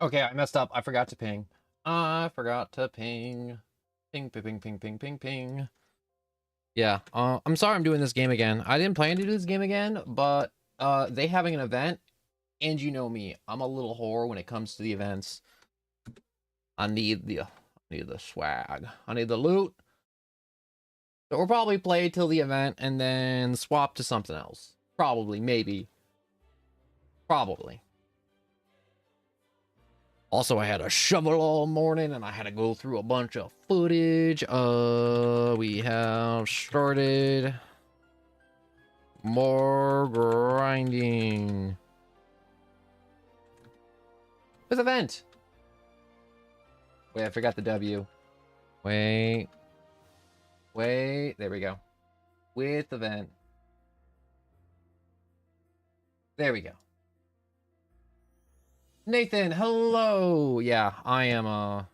Okay, I messed up. I forgot to ping. I forgot to ping. Ping, ping, ping, ping, ping, ping, ping. Yeah, I'm sorry I'm doing this game again. I didn't plan to do this game again, but they having an event, and you know me, I'm a little whore when it comes to the events. I need the swag. I need the loot. So we'll probably play till the event and then swap to something else. Probably, maybe. Probably. Also, I had a shovel all morning and I had to go through a bunch of footage. We have started more grinding. This event. Wait, I forgot the W. Wait. Wait. There we go. With event. There we go. Nathan, hello. Yeah, I am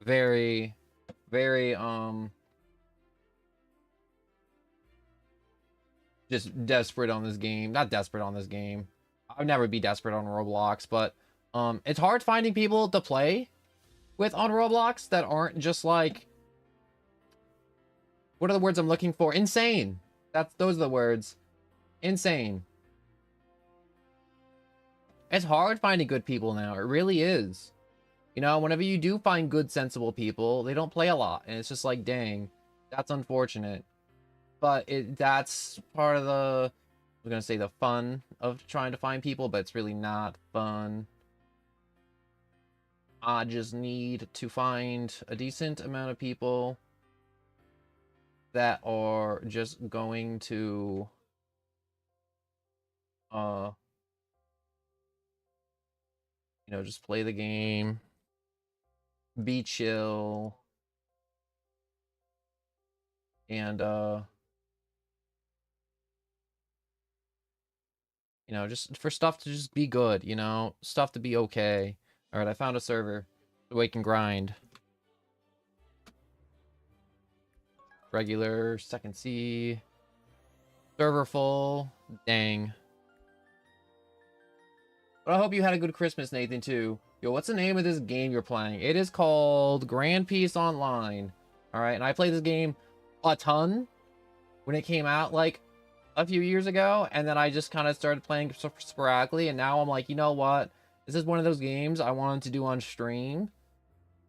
very, very just desperate on this game. Not desperate on this game. I would never be desperate on Roblox, but it's hard finding people to play with on Roblox that aren't just like, what are the words I'm looking for? Insane. Those are the words. Insane. It's hard finding good people now. It really is. You know, whenever you do find good, sensible people, they don't play a lot, and it's just like, dang, that's unfortunate. But that's part of the, I was gonna say the fun of trying to find people, but it's really not fun. I just need to find a decent amount of people that are just going to you know, just play the game, be chill, and you know, just for stuff to just be good, you know, stuff to be okay. All right, I found a server so we can grind. Regular, second C, server full. Dang. But I hope you had a good Christmas, Nathan, too. Yo, what's the name of this game you're playing? It is called Grand Peace Online. All right, and I played this game a ton when it came out, like, a few years ago, and then I just kind of started playing sporadically, and now I'm like, you know what? This is one of those games I wanted to do on stream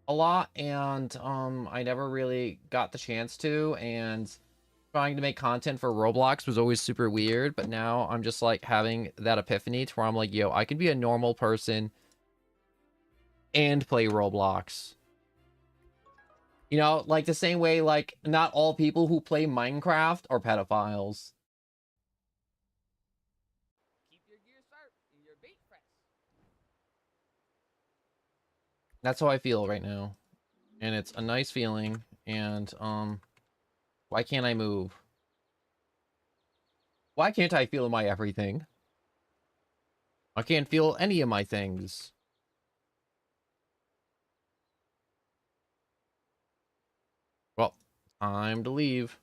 a lot, and I never really got the chance to, and trying to make content for Roblox was always super weird, but now I'm just like having that epiphany to where I'm like, yo, I can be a normal person and play Roblox. You know, like the same way, like, not all people who play Minecraft are pedophiles. Keep your gear sharp and your bait fresh. That's how I feel right now. And it's a nice feeling, and why can't I move? Why can't I feel my everything? I can't feel any of my things. Well, time to leave.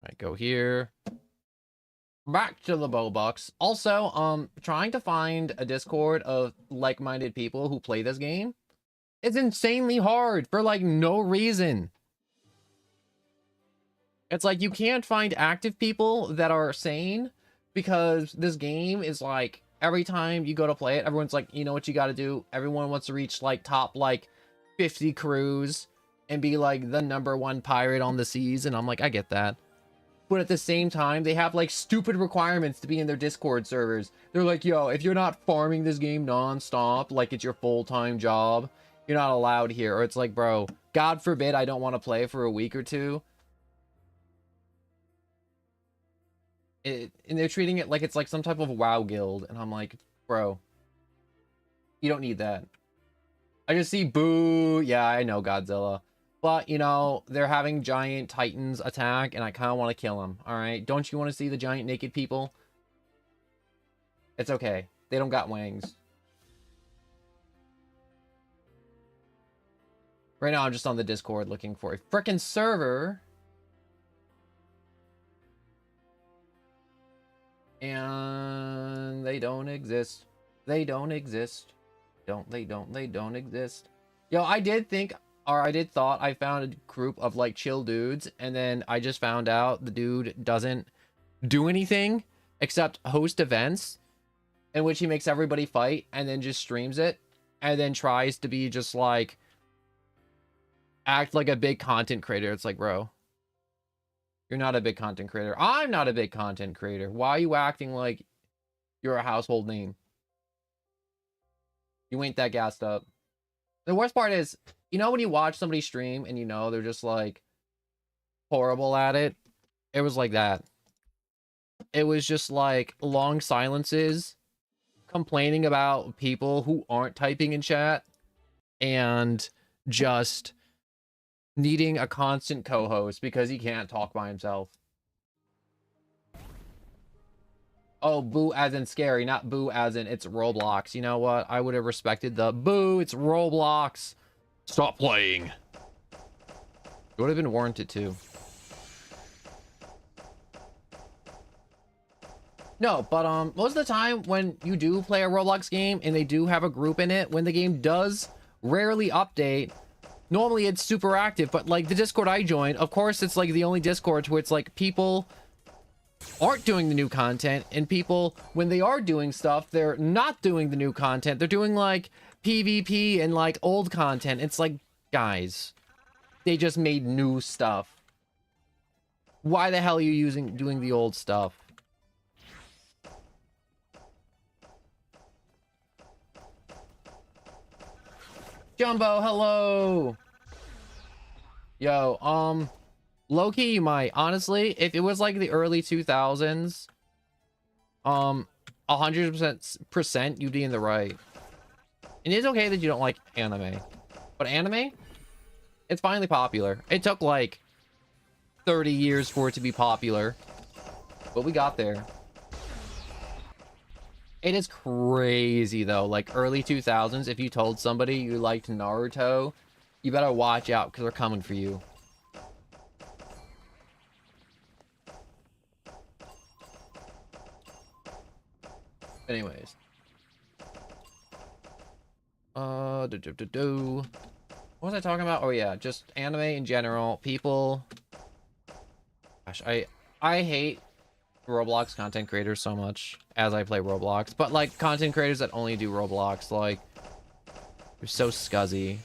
I go here. Back to the Bowbucks. Also, trying to find a Discord of like-minded people who play this game is insanely hard for like no reason. It's like you can't find active people that are sane because this game is like every time you go to play it, everyone's like, you know what you got to do? Everyone wants to reach like top like 50 crews and be like the #1 pirate on the seas. And I'm like, I get that. But at the same time, they have like stupid requirements to be in their Discord servers. They're like, yo, if you're not farming this game nonstop, like it's your full-time job, you're not allowed here. Or it's like, bro, God forbid I don't want to play for a week or two. And they're treating it like it's like some type of WoW guild. And I'm like, bro, you don't need that. I just see boo. Yeah, I know Godzilla. But, you know, they're having giant titans attack, and I kind of want to kill them. All right? Don't you want to see the giant naked people? It's okay. They don't got wings. Right now, I'm just on the Discord looking for a frickin' server. And they don't exist. They don't exist. They don't exist. Yo, I did think, or I did thought I found a group of like chill dudes, and then I just found out the dude doesn't do anything except host events in which he makes everybody fight and then just streams it and then tries to be just like act like a big content creator. It's like, bro, you're not a big content creator. I'm not a big content creator. Why are you acting like you're a household name? You ain't that gassed up. The worst part is, you know, when you watch somebody stream and you know they're just like horrible at it? It was like that. It was just like long silences, complaining about people who aren't typing in chat, and just needing a constant co-host because he can't talk by himself. Oh, boo as in scary, not boo as in it's Roblox. You know what? I would have respected the boo, it's Roblox. Stop playing. It would have been warranted too. No, but most of the time when you do play a Roblox game and they do have a group in it, when the game does rarely update, normally it's super active. But like the Discord I joined, of course it's like the only Discord where it's like people aren't doing the new content, and people, when they are doing stuff, they're not doing the new content. They're doing like PvP and like old content. It's like, guys, they just made new stuff. Why the hell are you doing the old stuff? Jumbo, hello. Yo, low-key, you might. Honestly, if it was like the early 2000s, 100% you'd be in the right. And it's okay that you don't like anime. But anime, it's finally popular. It took like 30 years for it to be popular, but we got there. It is crazy though, like early 2000s, if you told somebody you liked Naruto, you better watch out because they're coming for you. Anyways. What was I talking about? Oh yeah, just anime in general. People, gosh, I hate Roblox content creators so much as I play Roblox, but like content creators that only do Roblox, like they're so scuzzy.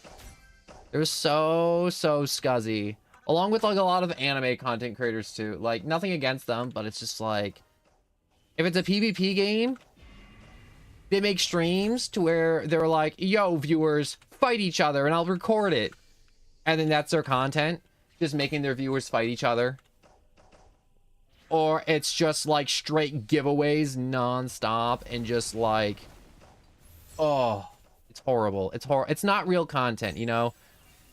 They're so scuzzy, along with like a lot of anime content creators too. Like nothing against them, but it's just like, if it's a PvP game, they make streams to where they're like, yo, viewers, fight each other, and I'll record it. And then that's their content, just making their viewers fight each other. Or it's just like straight giveaways non-stop and just like, oh, it's horrible. It's not real content, you know?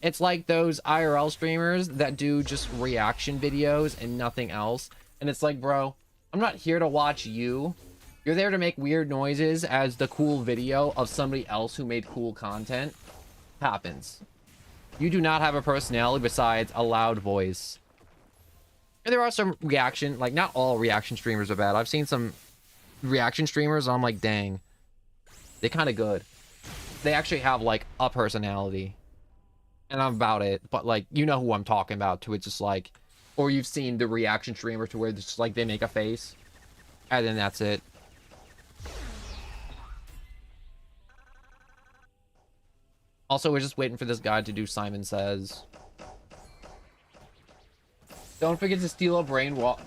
It's like those IRL streamers that do just reaction videos and nothing else. And it's like, bro, I'm not here to watch you. You're there to make weird noises as the cool video of somebody else who made cool content happens. You do not have a personality besides a loud voice. And there are some reaction, like not all reaction streamers are bad. I've seen some reaction streamers and I'm like, dang, they're kind of good. They actually have like a personality. And I'm about it, but like, you know who I'm talking about, to it's just like, or you've seen the reaction streamer to where it's just like they make a face and then that's it. Also, we're just waiting for this guy to do Simon Says. Don't forget to steal a brain rot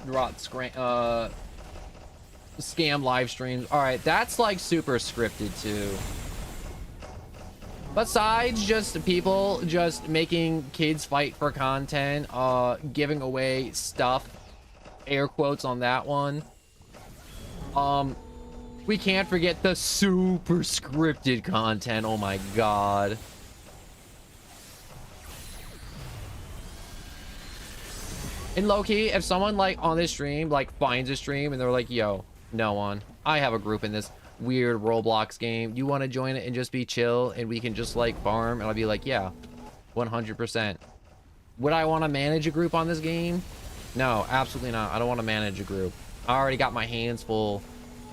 scam live streams. Alright, that's like super scripted too. Besides just people just making kids fight for content, giving away stuff, air quotes on that one. We can't forget the super scripted content. Oh my god. And low-key, if someone like on this stream like finds a stream and they're like, yo, no one, I have a group in this weird Roblox game, you want to join it and just be chill and we can just like farm, and I'll be like, yeah, 100%. Would I want to manage a group on this game? No, absolutely not. I don't want to manage a group. I already got my hands full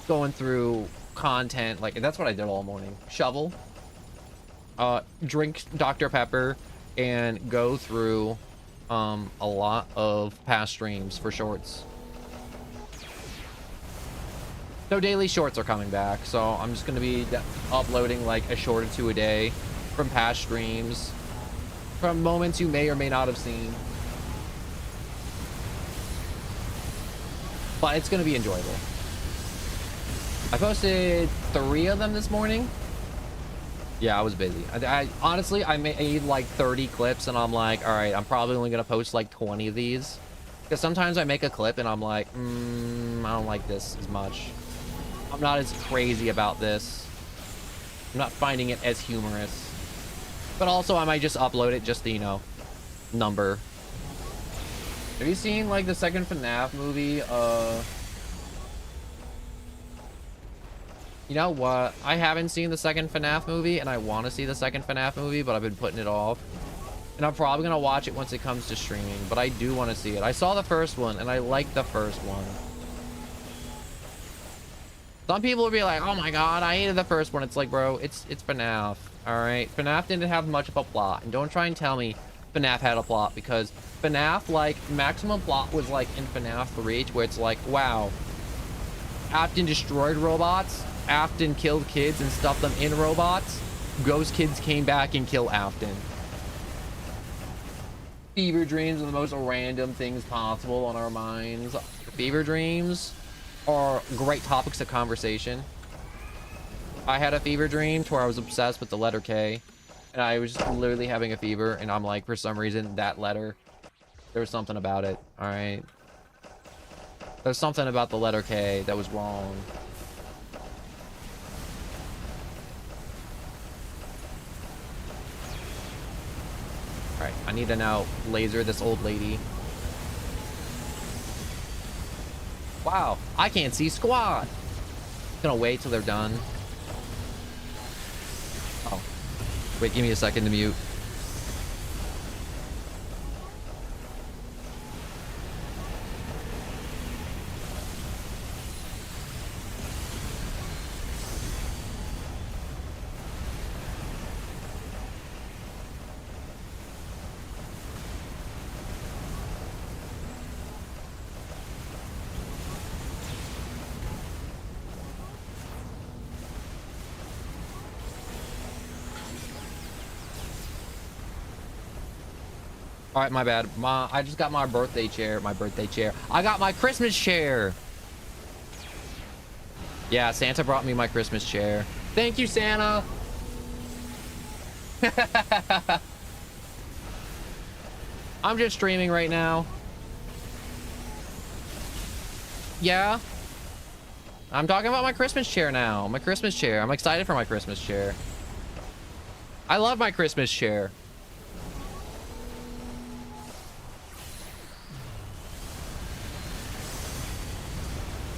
going through content. Like, that's what I did all morning. Shovel, drink Dr. Pepper, and go through a lot of past streams for shorts. So daily shorts are coming back, so I'm just gonna be uploading like a short or two a day from past streams, from moments you may or may not have seen. But it's gonna be enjoyable. I posted 3 of them this morning. Yeah, I was busy. I honestly, I made like 30 clips, and I'm like, all right, I'm probably only gonna post like 20 of these, because sometimes I make a clip and I'm like, I don't like this as much. I'm not as crazy about this. I'm not finding it as humorous. But also, I might just upload it just to, you know, number. Have you seen like the second FNAF movie? You know what? I haven't seen the second FNAF movie, and I want to see the second FNAF movie, but I've been putting it off. And I'm probably going to watch it once it comes to streaming, but I do want to see it. I saw the first one, and I liked the first one. Some people will be like, oh my god, I hated the first one. It's like, bro, it's FNAF, alright? FNAF didn't have much of a plot, and don't try and tell me FNAF had a plot, because FNAF, like, maximum plot was like in FNAF 3, where it's like, wow, Afton destroyed robots, Afton killed kids and stuffed them in robots, ghost kids came back and killed Afton. Fever dreams are the most random things possible on our minds. Fever dreams are great topics of conversation. I had a fever dream to where I was obsessed with the letter K, and I was just literally having a fever, and I'm like, for some reason, that letter, there was something about it. All right, there's something about the letter K that was wrong. All right, I need to now laser this old lady. Wow, I can't see squad. Gonna wait till they're done. Oh, wait, give me a second to mute. All right, my bad. I just got my birthday chair. I got my Christmas chair. Yeah, Santa brought me my Christmas chair. Thank you, Santa. I'm just streaming right now. Yeah. I'm talking about my Christmas chair now. My Christmas chair. I'm excited for my Christmas chair. I love my Christmas chair.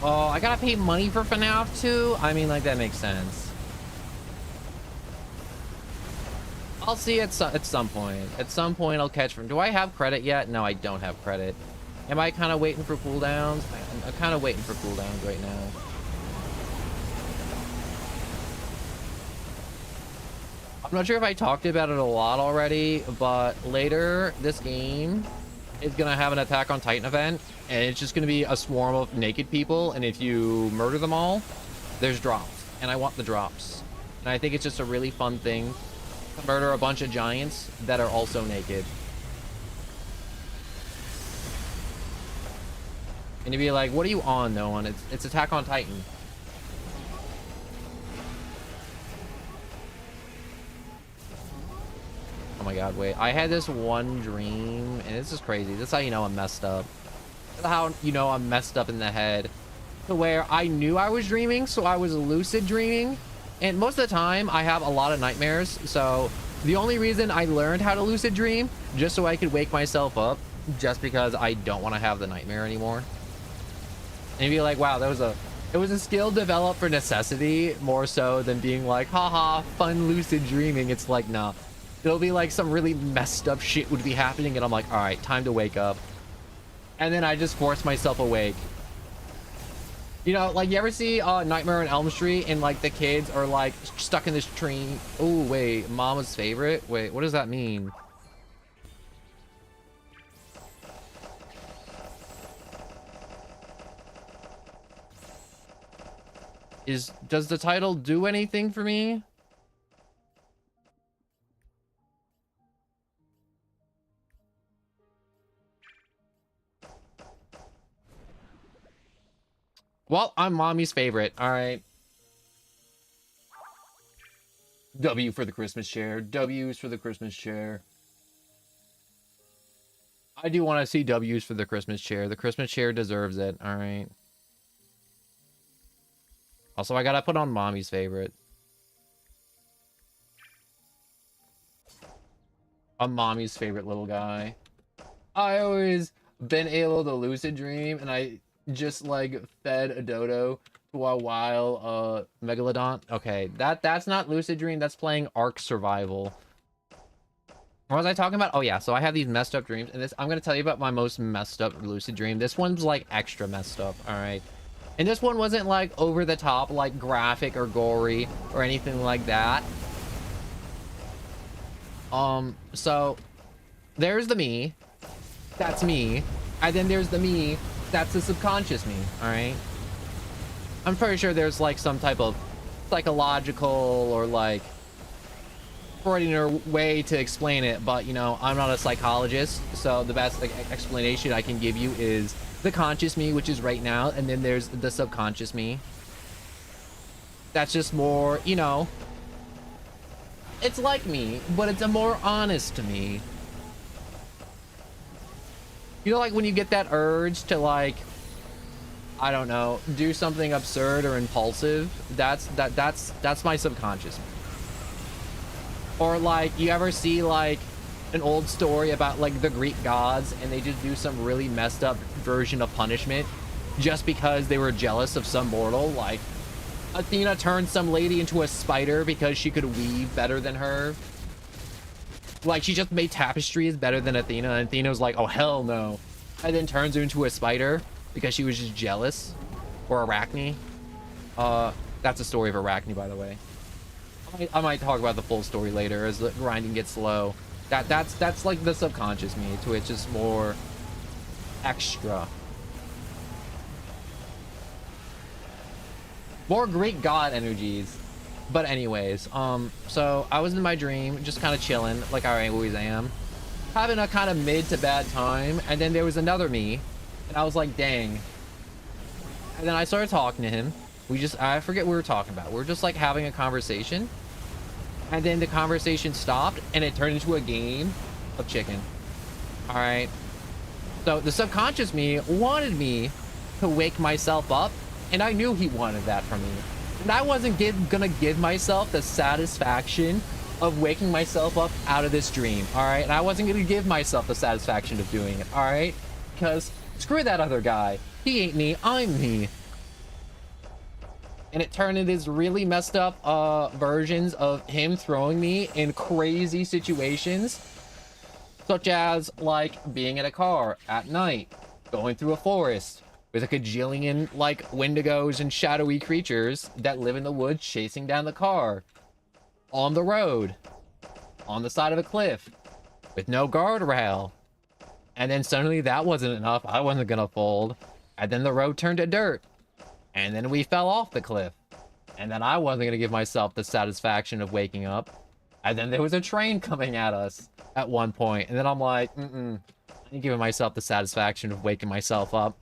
Oh, I gotta pay money for FNAF 2? I mean, like, that makes sense. I'll see at some point. At some point, I'll catch from... Do I have credit yet? No, I don't have credit. Am I kind of waiting for cooldowns? I'm kind of waiting for cooldowns right now. I'm not sure if I talked about it a lot already, but later, this game is gonna have an Attack on Titan event, and it's just gonna be a swarm of naked people, and if you murder them all, there's drops, and I want the drops. And I think it's just a really fun thing to murder a bunch of giants that are also naked. And you'd be like, what are you on, no one? It's Attack on Titan. Oh my god, wait. I had this one dream, and this is crazy. This is how you know I'm messed up. This is how you know I'm messed up in the head. To where I knew I was dreaming, so I was lucid dreaming. And most of the time, I have a lot of nightmares. So the only reason I learned how to lucid dream, just so I could wake myself up, just because I don't want to have the nightmare anymore. And you'd be like, wow, it was a skill developed for necessity, more so than being like, haha, fun lucid dreaming. It's like, nah. It'll be like some really messed up shit would be happening, and I'm like, all right, time to wake up. And then I just force myself awake. You know, like, you ever see Nightmare on Elm Street and, like, the kids are, like, stuck in this tree? Oh, wait, Mama's favorite? Wait, what does that mean? Does the title do anything for me? Well, I'm Mommy's favorite. All right. W for the Christmas chair. W's for the Christmas chair. I do want to see W's for the Christmas chair. The Christmas chair deserves it. All right. Also, I gotta put on Mommy's favorite. I'm Mommy's favorite little guy. I always been able to lucid dream, and I just like fed a dodo to a wild megalodon. Okay, that's not lucid dream. That's playing Ark Survival. What was I talking about? Oh yeah, so I have these messed up dreams, and this I'm gonna tell you about my most messed up lucid dream. This one's like extra messed up. All right. And this one wasn't like over the top, like graphic or gory or anything like that. So there's the me. That's me. And then there's the me. That's the subconscious me. All right. I'm pretty sure there's like some type of psychological or like Freudian way to explain it, but you know, I'm not a psychologist, so the best explanation I can give you is the conscious me, which is right now, and then there's the subconscious me. That's just more, you know, it's like me, but it's a more honest me. You know, like when you get that urge to like, I don't know, do something absurd or impulsive, that's my subconscious me. Or like, you ever see like an old story about like the Greek gods and they just do some really messed up version of punishment just because they were jealous of some mortal? Like Athena turned some lady into a spider because she could weave better than her. Like she just made tapestries better than Athena, and Athena was like, oh hell no, and then turns her into a spider because she was just jealous. Or Arachne. That's a story of Arachne, by the way. I might talk about the full story later as the grinding gets slow. That's like the subconscious me, to which is more extra. More Greek god energies. But anyways, so I was in my dream, just kind of chilling, like I always am, having a kind of mid to bad time, and then there was another me, and I was like, dang. And then I started talking to him. I forget what we were talking about. We were just like having a conversation. And then the conversation stopped and it turned into a game of chicken. All right. So the subconscious me wanted me to wake myself up, and I knew he wanted that from me. And I wasn't gonna give myself the satisfaction of waking myself up out of this dream. All right. And I wasn't gonna give myself the satisfaction of doing it. All right. Because screw that other guy. He ain't me. I'm me. And it turned into these really messed up versions of him throwing me in crazy situations, such as like being in a car at night, going through a forest with a cajillion like wendigos and shadowy creatures that live in the woods chasing down the car, on the road, on the side of a cliff, with no guardrail. And then suddenly that wasn't enough. I wasn't gonna fold. And then the road turned to dirt. And then we fell off the cliff. And then I wasn't going to give myself the satisfaction of waking up. And then there was a train coming at us at one point. And then I'm like, I ain't giving myself the satisfaction of waking myself up.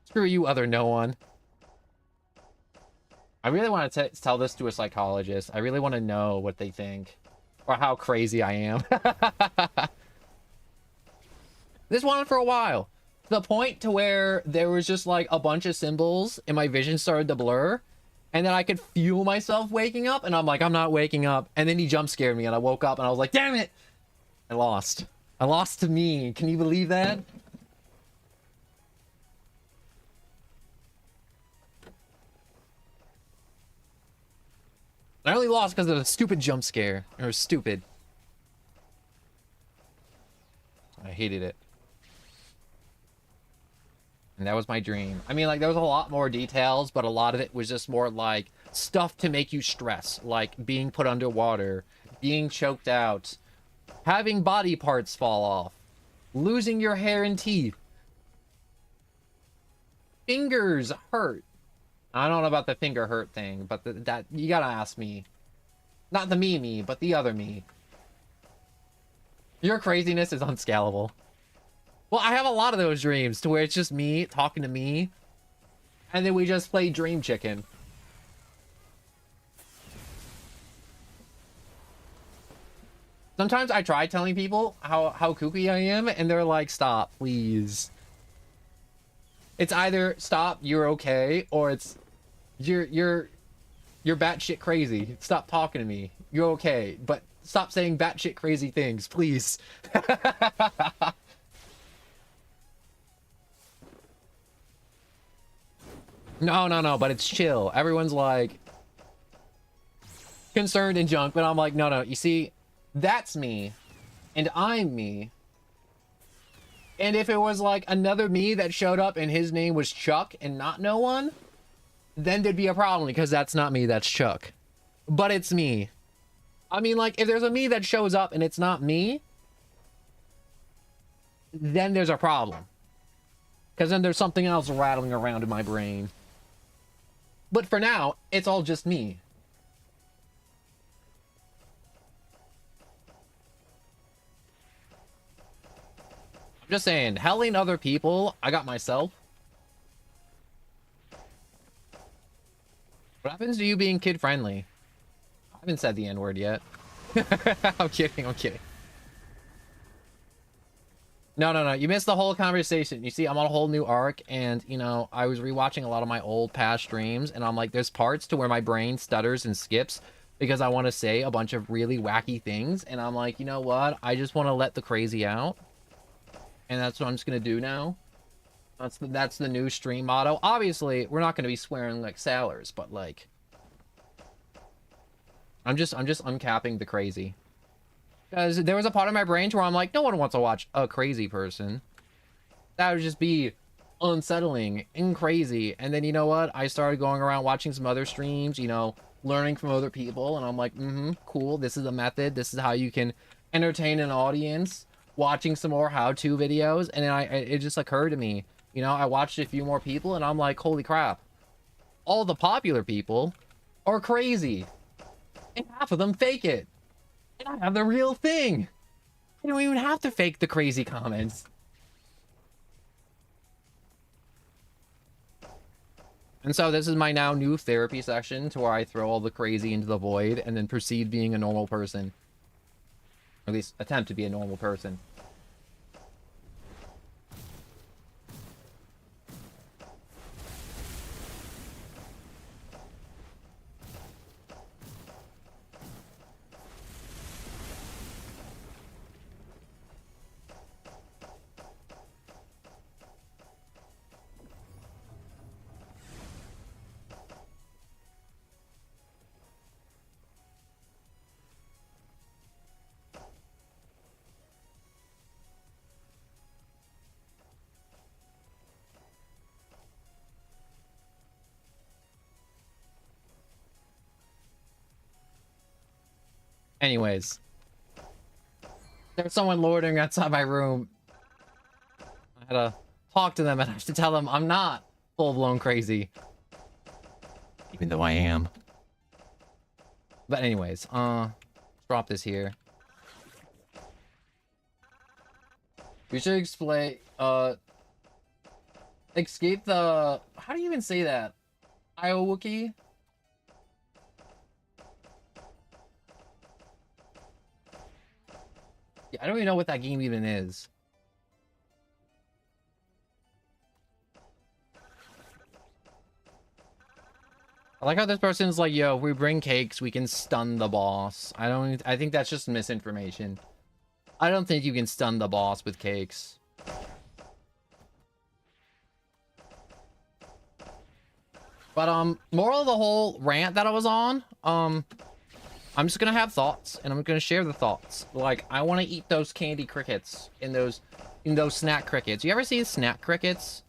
Screw you, other no one. I really want to tell this to a psychologist. I really want to know what they think. Or how crazy I am. This went on for a while. To the point to where there was just like a bunch of symbols and my vision started to blur, and then I could feel myself waking up, and I'm like, I'm not waking up. And then he jump scared me and I woke up and I was like, damn it, I lost to me. Can you believe that? I only lost because of a stupid jump scare. Or stupid. I hated it. And that was my dream. I mean, like, there was a lot more details, but a lot of it was just more like stuff to make you stress, like being put underwater, being choked out, having body parts fall off, losing your hair and teeth, fingers hurt. I don't know about the finger hurt thing, but that you gotta ask me. Not the me, but the other me. Your craziness is unscalable. Well, I have a lot of those dreams to where it's just me talking to me, and then we just play Dream Chicken. Sometimes I try telling people how kooky I am, and they're like, stop, please. It's either stop, you're okay, or it's you're batshit crazy. Stop talking to me. You're okay, but stop saying batshit crazy things, please. No, but it's chill. Everyone's like concerned and junk, but I'm like, no, you see, that's me, and I'm me. And if it was like another me that showed up and his name was Chuck and not no one, then there'd be a problem because that's not me, that's Chuck. But it's me. I mean, like, if there's a me that shows up and it's not me, then there's a problem. Because then there's something else rattling around in my brain. But for now, it's all just me. I'm just saying, helling other people, I got myself. What happens to you being kid-friendly? I haven't said the N-word yet. I'm kidding. No. You missed the whole conversation. You see, I'm on a whole new arc, and, you know, I was rewatching a lot of my old past streams, and I'm like, there's parts to where my brain stutters and skips because I want to say a bunch of really wacky things, and I'm like, you know what? I just want to let the crazy out, and that's what I'm just going to do now. That's the new stream motto. Obviously, we're not going to be swearing like sailors, but, like, I'm just uncapping the crazy. Because there was a part of my brain where I'm like, no one wants to watch a crazy person. That would just be unsettling and crazy. And then, you know what? I started going around watching some other streams, you know, learning from other people. And I'm like, cool. This is a method. This is how you can entertain an audience. Watching some more how-to videos. And then it just occurred to me, you know, I watched a few more people and I'm like, holy crap. All the popular people are crazy. And half of them fake it. And I have the real thing. I don't even have to fake the crazy comments. And so this is my now new therapy session to where I throw all the crazy into the void and then proceed being a normal person. Or at least attempt to be a normal person. Anyways, there's someone loitering outside my room. I had to talk to them and I have to tell them I'm not full-blown crazy. Even though I am. But anyways, let's drop this here. We should escape the... How do you even say that? Iowookie? Yeah, I don't even know what that game even is. I like how this person's like, yo, if we bring cakes, we can stun the boss. I think that's just misinformation. I don't think you can stun the boss with cakes. But, moral of the whole rant that I was on, I'm just gonna have thoughts, and I'm gonna share the thoughts. Like, I want to eat those candy crickets in those snack crickets. You ever see snack crickets?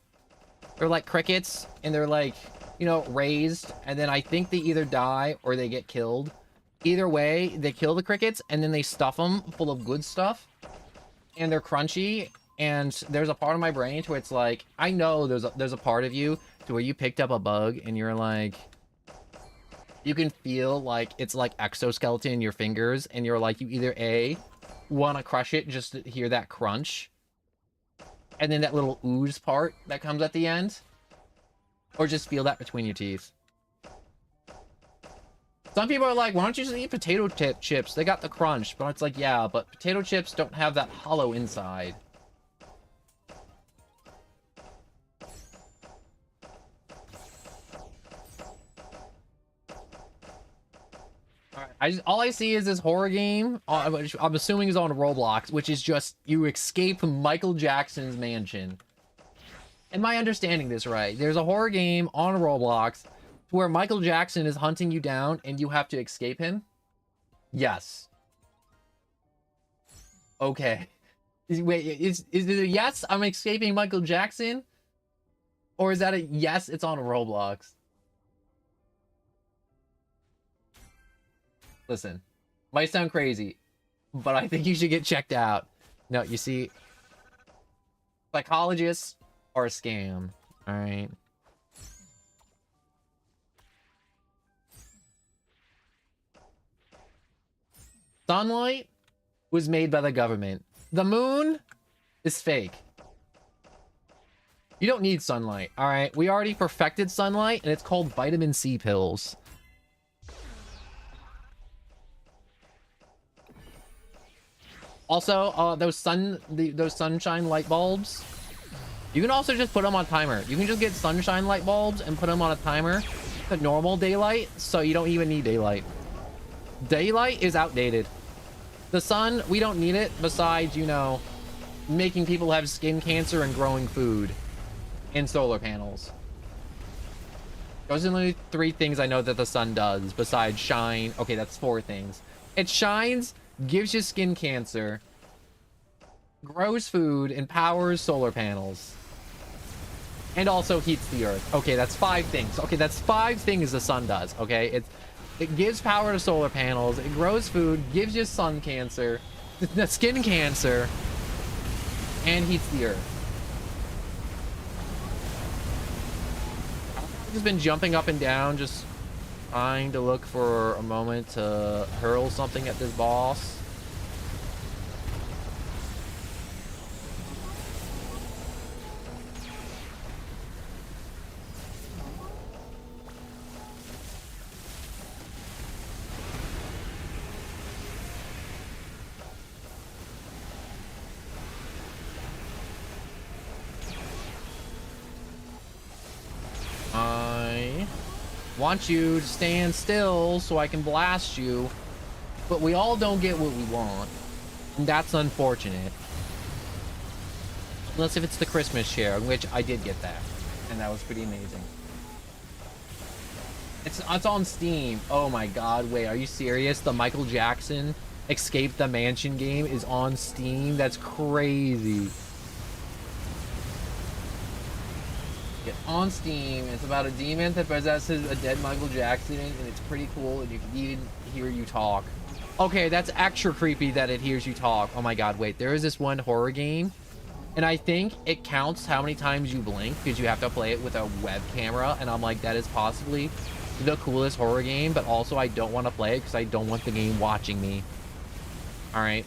They're like crickets, and they're like, you know, raised, and then I think they either die or they get killed. Either way, they kill the crickets, and then they stuff them full of good stuff, and they're crunchy, and there's a part of my brain to where it's like, I know there's a part of you to where you picked up a bug, and you're like, you can feel like it's like exoskeleton in your fingers, and you're like, you either A, want to crush it just to hear that crunch, and then that little ooze part that comes at the end, or just feel that between your teeth. Some people are like, why don't you just eat potato chips? They got the crunch. But it's like, yeah, but potato chips don't have that hollow inside. Alright, all I see is this horror game, which I'm assuming is on Roblox, which is just, you escape Michael Jackson's mansion. Am I understanding this right? There's a horror game on Roblox where Michael Jackson is hunting you down and you have to escape him? Yes. Okay. Wait, is it a yes, I'm escaping Michael Jackson? Or is that a yes, it's on Roblox? Listen, might sound crazy, but I think you should get checked out. No, you see, psychologists are a scam, alright? Sunlight was made by the government. The moon is fake. You don't need sunlight, all right? We already perfected sunlight, and it's called vitamin C pills. Also, those sunshine light bulbs, you can also just put them on timer. You can just get sunshine light bulbs and put them on a timer to normal daylight, so you don't even need daylight. Daylight is outdated. The sun, we don't need it besides, you know, making people have skin cancer and growing food and solar panels. Those are the only 3 things I know that the sun does besides shine. Okay, that's 4 things. It shines, gives you skin cancer, grows food, and powers solar panels. And also heats the earth. Okay, that's 5 things. Okay, that's 5 things the sun does, okay? It gives power to solar panels, it grows food, gives you skin cancer, and heats the earth. I've just been jumping up and down, just trying to look for a moment to hurl something at this boss. I want you to stand still so I can blast you, but we all don't get what we want, and that's unfortunate. Unless if it's the Christmas share, in which I did get that, and that was pretty amazing. It's on Steam. Oh my god, wait, are you serious? The Michael Jackson Escape the Mansion game is on Steam? That's crazy. It's on Steam. It's about a demon that possesses a dead Michael Jackson, and it's pretty cool, and you can even hear you talk. Okay, that's extra creepy that it hears you talk. Oh my god, wait, there is this one horror game, and I think it counts how many times you blink, because you have to play it with a web camera, and I'm like, that is possibly the coolest horror game, but also I don't want to play it because I don't want the game watching me. Alright.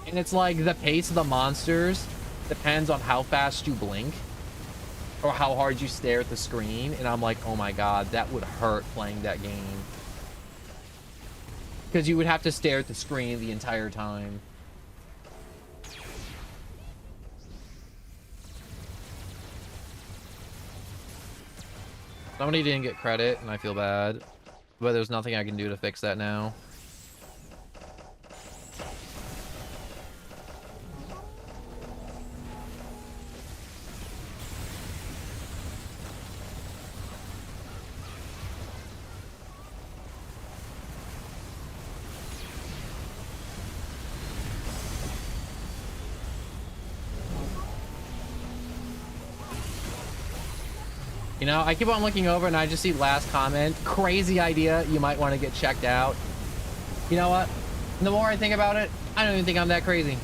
And it's like the pace of the monsters depends on how fast you blink or how hard you stare at the screen, and I'm like, oh my god, that would hurt playing that game. Because you would have to stare at the screen the entire time. Somebody didn't get credit, and I feel bad. But there's nothing I can do to fix that now. You know, I keep on looking over and I just see last comment. Crazy idea. You might want to get checked out. You know what? The more I think about it, I don't even think I'm that crazy.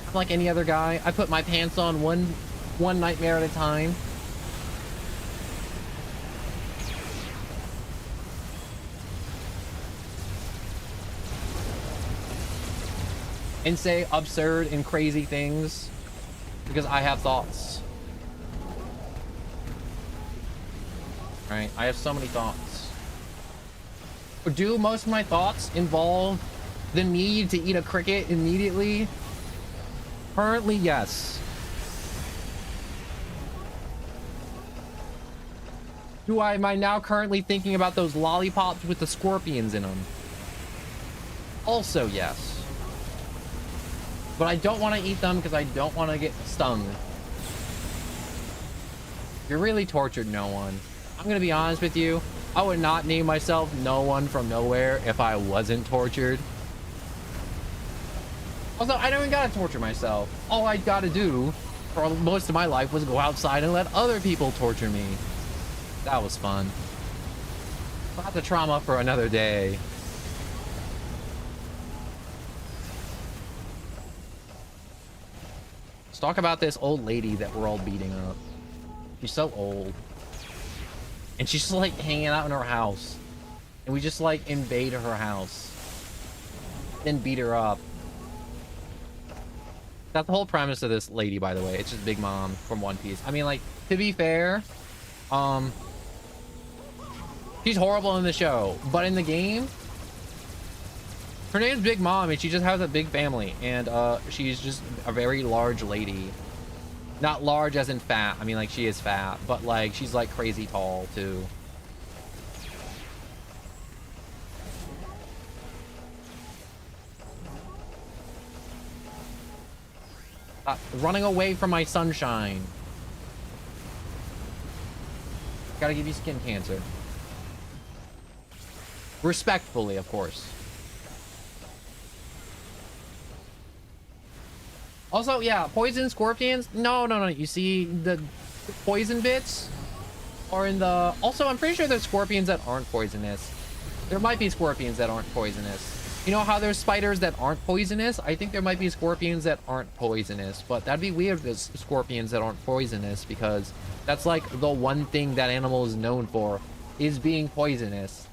I'm like any other guy. I put my pants on one nightmare at a time. And say absurd and crazy things because I have thoughts. Right? I have so many thoughts. Do most of my thoughts involve the need to eat a cricket immediately? Currently, yes. Am I now currently thinking about those lollipops with the scorpions in them? Also, yes. But I don't want to eat them because I don't want to get stung. You're really tortured no one. I'm going to be honest with you. I would not name myself no one from nowhere if I wasn't tortured. Also, I don't even gotta torture myself. All I gotta do for most of my life was go outside and let other people torture me. That was fun. Not the trauma for another day. Let's talk about this old lady that we're all beating up. She's so old. And she's just like hanging out in her house. And we just like invade her house. Then beat her up. That's the whole premise of this lady, by the way. It's just Big Mom from One Piece. I mean, like, to be fair, she's horrible in the show, but in the game, her name's Big Mom, and she just has a big family, and she's just a very large lady. Not large as in fat. I mean, like, she is fat, but like, she's like crazy tall too. Running away from my sunshine. Gotta give you skin cancer. Respectfully, of course. Also, yeah, poison scorpions. No. You see, the poison bits are in the... Also, I'm pretty sure there's scorpions that aren't poisonous. There might be scorpions that aren't poisonous. You know how there's spiders that aren't poisonous? I think there might be scorpions that aren't poisonous, but that'd be weird if there's scorpions that aren't poisonous, because that's like the one thing that animal is known for, is being poisonous.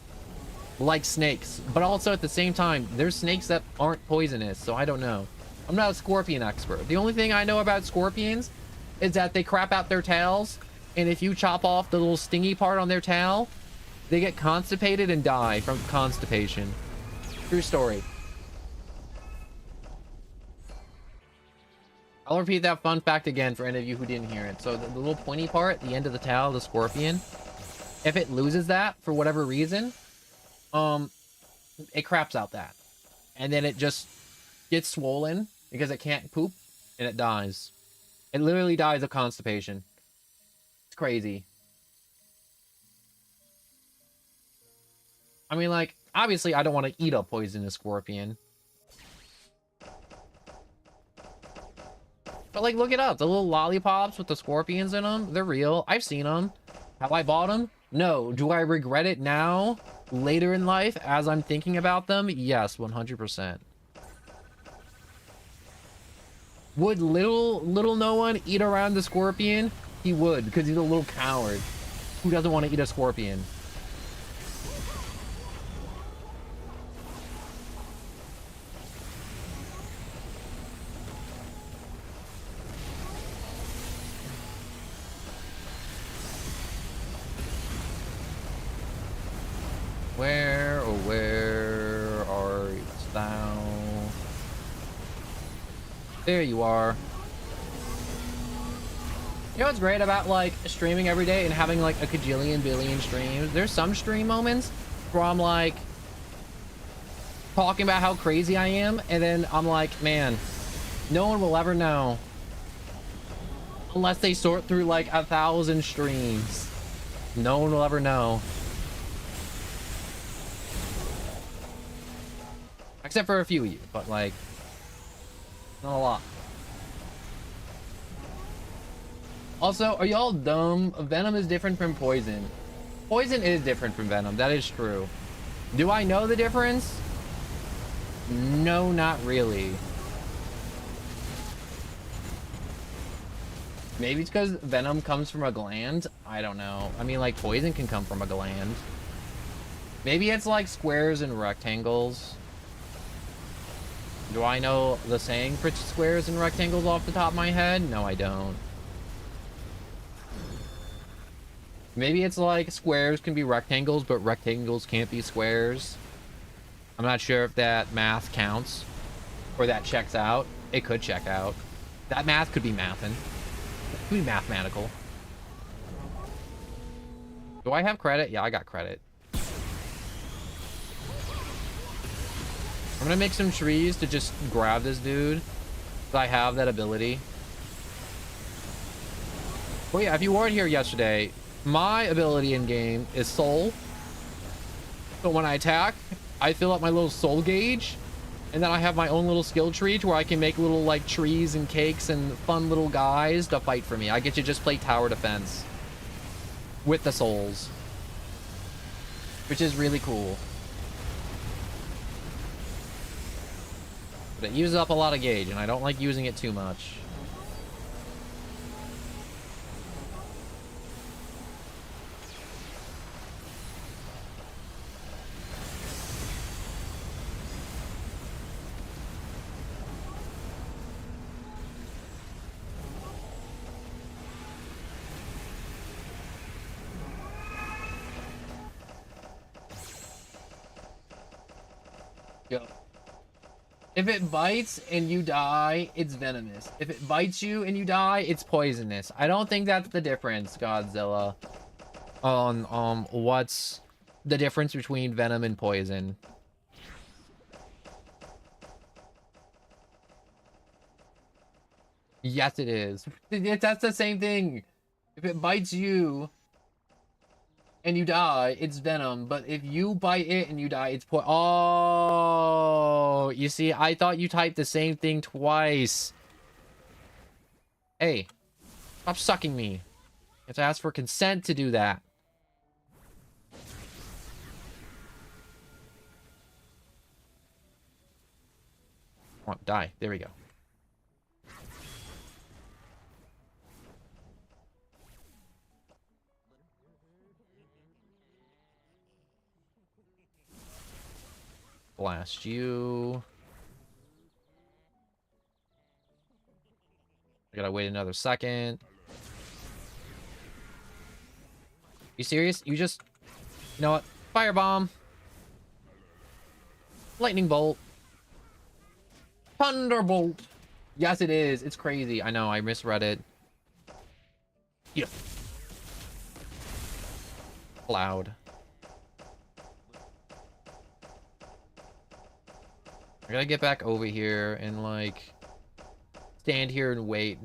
Like snakes. But also at the same time, there's snakes that aren't poisonous, so I don't know. I'm not a scorpion expert. The only thing I know about scorpions is that they crap out their tails, and if you chop off the little stingy part on their tail, they get constipated and die from constipation. True story. I'll repeat that fun fact again for any of you who didn't hear it. So the little pointy part, the end of the tail, the scorpion, if it loses that for whatever reason, it craps out that. And then it just gets swollen because it can't poop, and it dies. It literally dies of constipation. It's crazy. I mean, like, obviously I don't want to eat a poisonous scorpion. But, like, look it up. The little lollipops with the scorpions in them, they're real. I've seen them. Have I bought them? No. Do I regret it now, later in life, as I'm thinking about them? Yes, 100%. Would little no one eat around the scorpion? He would, because he's a little coward. Who doesn't want to eat a scorpion? Where, oh, where are thou? There you are. You know what's great about, like, streaming every day and having, like, a kajillion billion streams? There's some stream moments where I'm, like, talking about how crazy I am, and then I'm like, man, no one will ever know. Unless they sort through, like, 1,000 streams. No one will ever know. Except for a few of you, but, like, not a lot. Also, are y'all dumb? Venom is different from poison. Poison is different from venom. That is true. Do I know the difference? No, not really. Maybe it's because venom comes from a gland. I don't know. I mean, like, poison can come from a gland. Maybe it's like squares and rectangles. Do I know the saying for squares and rectangles off the top of my head? No, I don't. Maybe it's like squares can be rectangles, but rectangles can't be squares. I'm not sure if that math counts or that checks out. It could check out. That math could be mathin'. It could be mathematical. Do I have credit? Yeah, I got credit. I'm gonna make some trees to just grab this dude. I have that ability. Oh yeah, if you weren't here yesterday, my ability in game is soul. So when I attack, I fill up my little soul gauge, and then I have my own little skill tree to where I can make little like trees and cakes and fun little guys to fight for me. I get to just play tower defense with the souls, which is really cool. But it uses up a lot of gauge, and I don't like using it too much. Yep. If it bites and you die, it's venomous. If it bites you and you die, it's poisonous. I don't think that's the difference, Godzilla. On what's the difference between venom and poison? Yes, it is. That's the same thing. If it bites you and you die, it's venom. But if you bite it and you die, it's oh, you see, I thought you typed the same thing twice. Hey, stop sucking me. You have to ask for consent to do that. Come on, die. There we go. Blast you. I gotta wait another second. You serious? You just... You know what? Firebomb. Lightning bolt. Thunderbolt. Yes, it is. It's crazy. I know. I misread it. Yeah. Cloud. I gotta get back over here and, like, stand here and wait.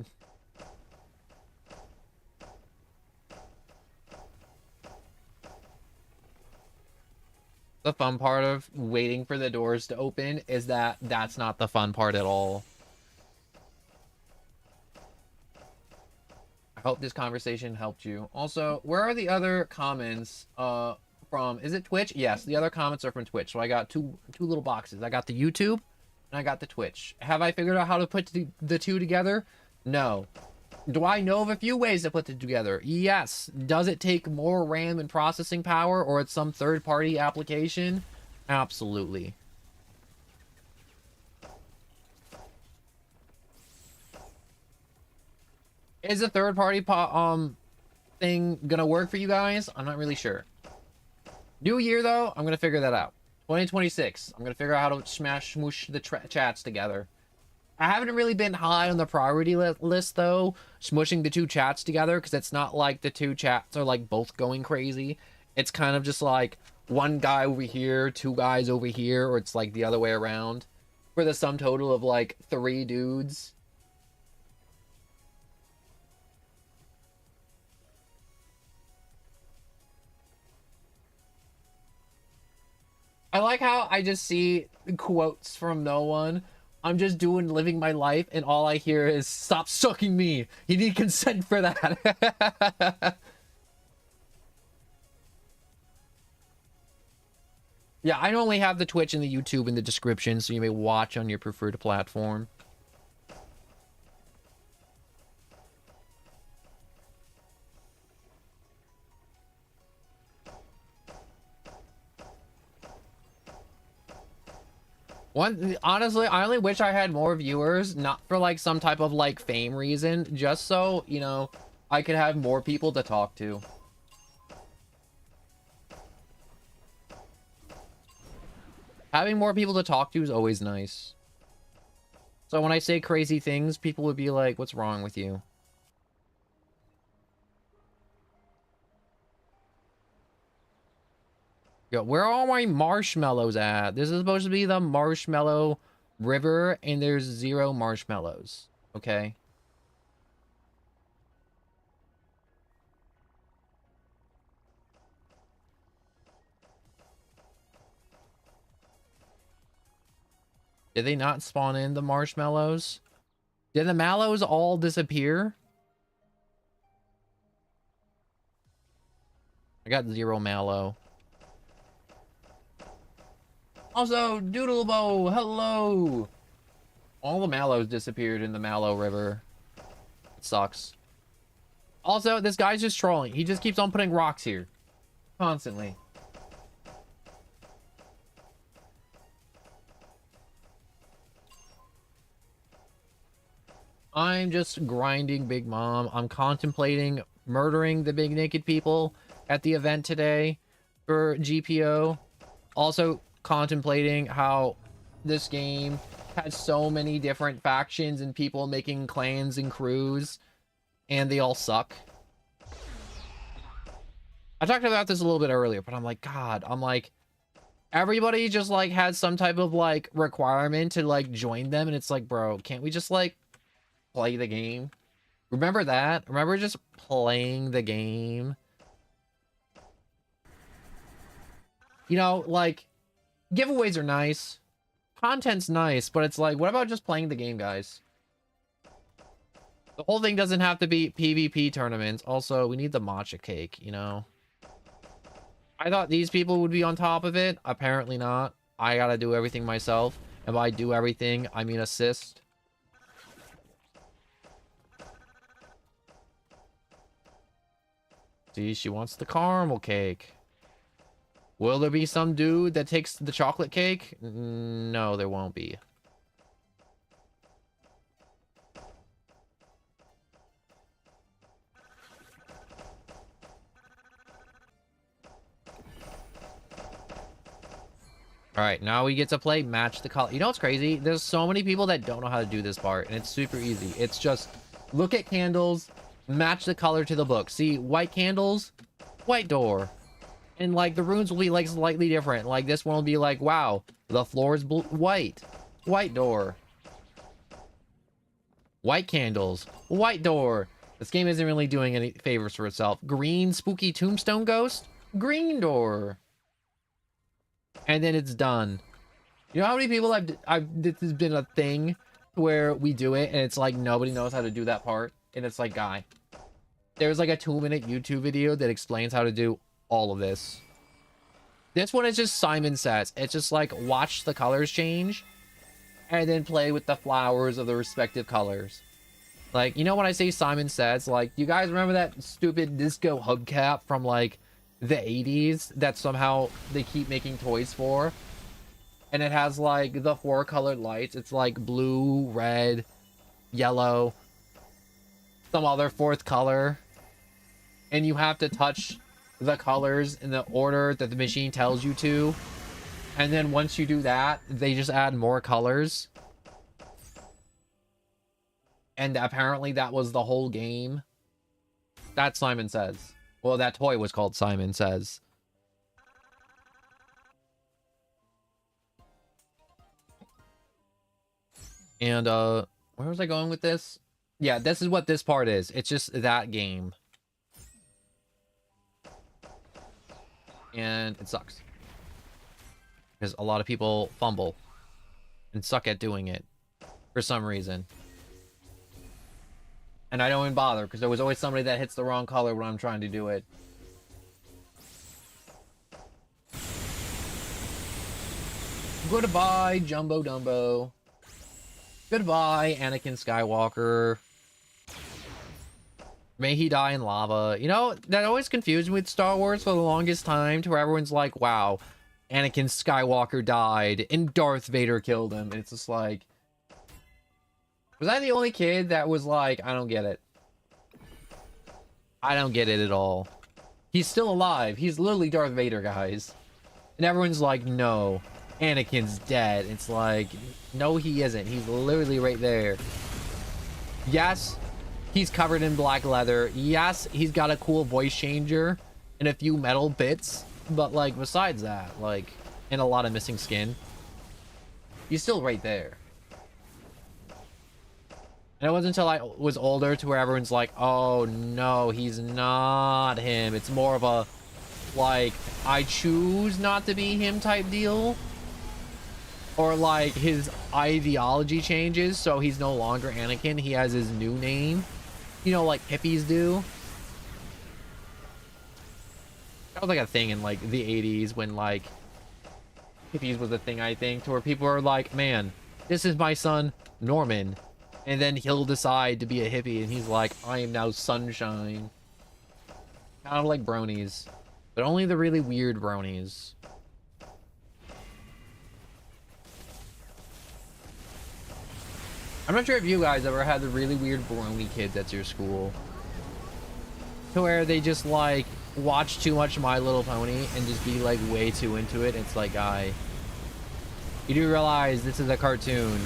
The fun part of waiting for the doors to open is that that's not the fun part at all. I hope this conversation helped you. Also, where are the other comments from? Is it Twitch? Yes, the other comments are from Twitch. So I got two little boxes. I got the YouTube and I got the Twitch. Have I figured out how to put the two together? No. Do I know of a few ways to put it together? Yes. Does it take more RAM and processing power, or it's some third-party application? Absolutely. Is a third-party thing gonna work for you guys? I'm not really sure. New year, though, I'm gonna figure that out. 2026. I'm gonna figure out how to smoosh the chats together. I haven't really been high on the priority list, though, smushing the two chats together, because it's not like the two chats are, like, both going crazy. It's kind of just, like, one guy over here, two guys over here, or it's, like, the other way around. For the sum total of, like, 3 dudes. I like how I just see quotes from no one. I'm just living my life, and all I hear is, stop sucking me. You need consent for that. Yeah, I only have the Twitch and the YouTube in the description, so you may watch on your preferred platform. Honestly, I only wish I had more viewers, not for like some type of like fame reason, just so, you know, I could have more people to talk to. Having more people to talk to is always nice. So when I say crazy things, people would be like, what's wrong with you? Yo, where are all my marshmallows at? This is supposed to be the marshmallow river, and there's 0 marshmallows. Okay. Did they not spawn in the marshmallows? Did the mallows all disappear? I got 0 mallow. Also, Doodlebo, hello! All the mallows disappeared in the Mallow River. It sucks. Also, this guy's just trolling. He just keeps on putting rocks here. Constantly. I'm just grinding Big Mom. I'm contemplating murdering the big naked people at the event today for GPO. Also contemplating how this game has so many different factions and people making clans and crews, and they all suck. I talked about this a little bit earlier, but I'm like, God, I'm like, everybody just like has some type of like requirement to like join them, and it's like, bro, can't we just like play the game? Remember that? Remember just playing the game? You know, like, giveaways are nice. Content's nice, but it's like, what about just playing the game, guys? The whole thing doesn't have to be PvP tournaments. Also, we need the matcha cake, you know? I thought these people would be on top of it. Apparently not. I gotta do everything myself. And by do everything, I mean assist. See, she wants the caramel cake. Will there be some dude that takes the chocolate cake? No, there won't be. All right, now we get to play match the color. You know what's crazy? There's so many people that don't know how to do this part, and it's super easy. It's just look at candles, match the color to the book. See, white candles, white door. And like the runes will be like slightly different. Like this one will be like, wow, the floor is white. White door. White candles. White door. This game isn't really doing any favors for itself. Green spooky tombstone ghost. Green door. And then it's done. You know how many people this has been a thing where we do it and it's like nobody knows how to do that part. And it's like, guy, there's like a 2-minute YouTube video that explains how to do all of this. This one is just Simon Says. It's just like watch the colors change and then play with the flowers of the respective colors. Like, you know when I say Simon Says, like, you guys remember that stupid disco hubcap from like the 80s that somehow they keep making toys for? And it has like the 4 colored lights. It's like blue, red, yellow, some other 4th color. And you have to touch the colors in the order that the machine tells you to. And then once you do that, they just add more colors. And apparently that was the whole game. That's Simon Says. Well, that toy was called Simon Says. And, where was I going with this? Yeah, this is what this part is. It's just that game. And it sucks. Because a lot of people fumble and suck at doing it. for some reason. And I don't even bother because there was always somebody that hits the wrong color when I'm trying to do it. Goodbye, Jumbo Dumbo. Goodbye, Anakin Skywalker. May he die in lava. You know, that always confused me with Star Wars for the longest time, to where everyone's like, wow, Anakin Skywalker died and Darth Vader killed him. And it's just like, was I the only kid that was like, I don't get it. I don't get it at all. He's still alive. He's literally Darth Vader, guys. And everyone's like, no, Anakin's dead. It's like, no, he isn't. He's literally right there. Yes, he's covered in black leather. Yes, he's got a cool voice changer and a few metal bits. But, like, besides that, like, and a lot of missing skin, he's still right there. And it wasn't until I was older to where everyone's like, oh, no, he's not him. It's more of a, like, I choose not to be him type deal. Or, like, his ideology changes, so he's no longer Anakin. He has his new name. You know, like hippies do. That was like a thing in like the 80s when like hippies was a thing, I think, to where people are like, man, this is my son Norman, and then he'll decide to be a hippie and he's like, I am now sunshine. Kind of like bronies, but only the really weird bronies. I'm not sure if you guys ever had the really weird brony kids at your school, to where they just like watch too much My Little Pony and just be like way too into it. It's like, guy, you do realize this is a cartoon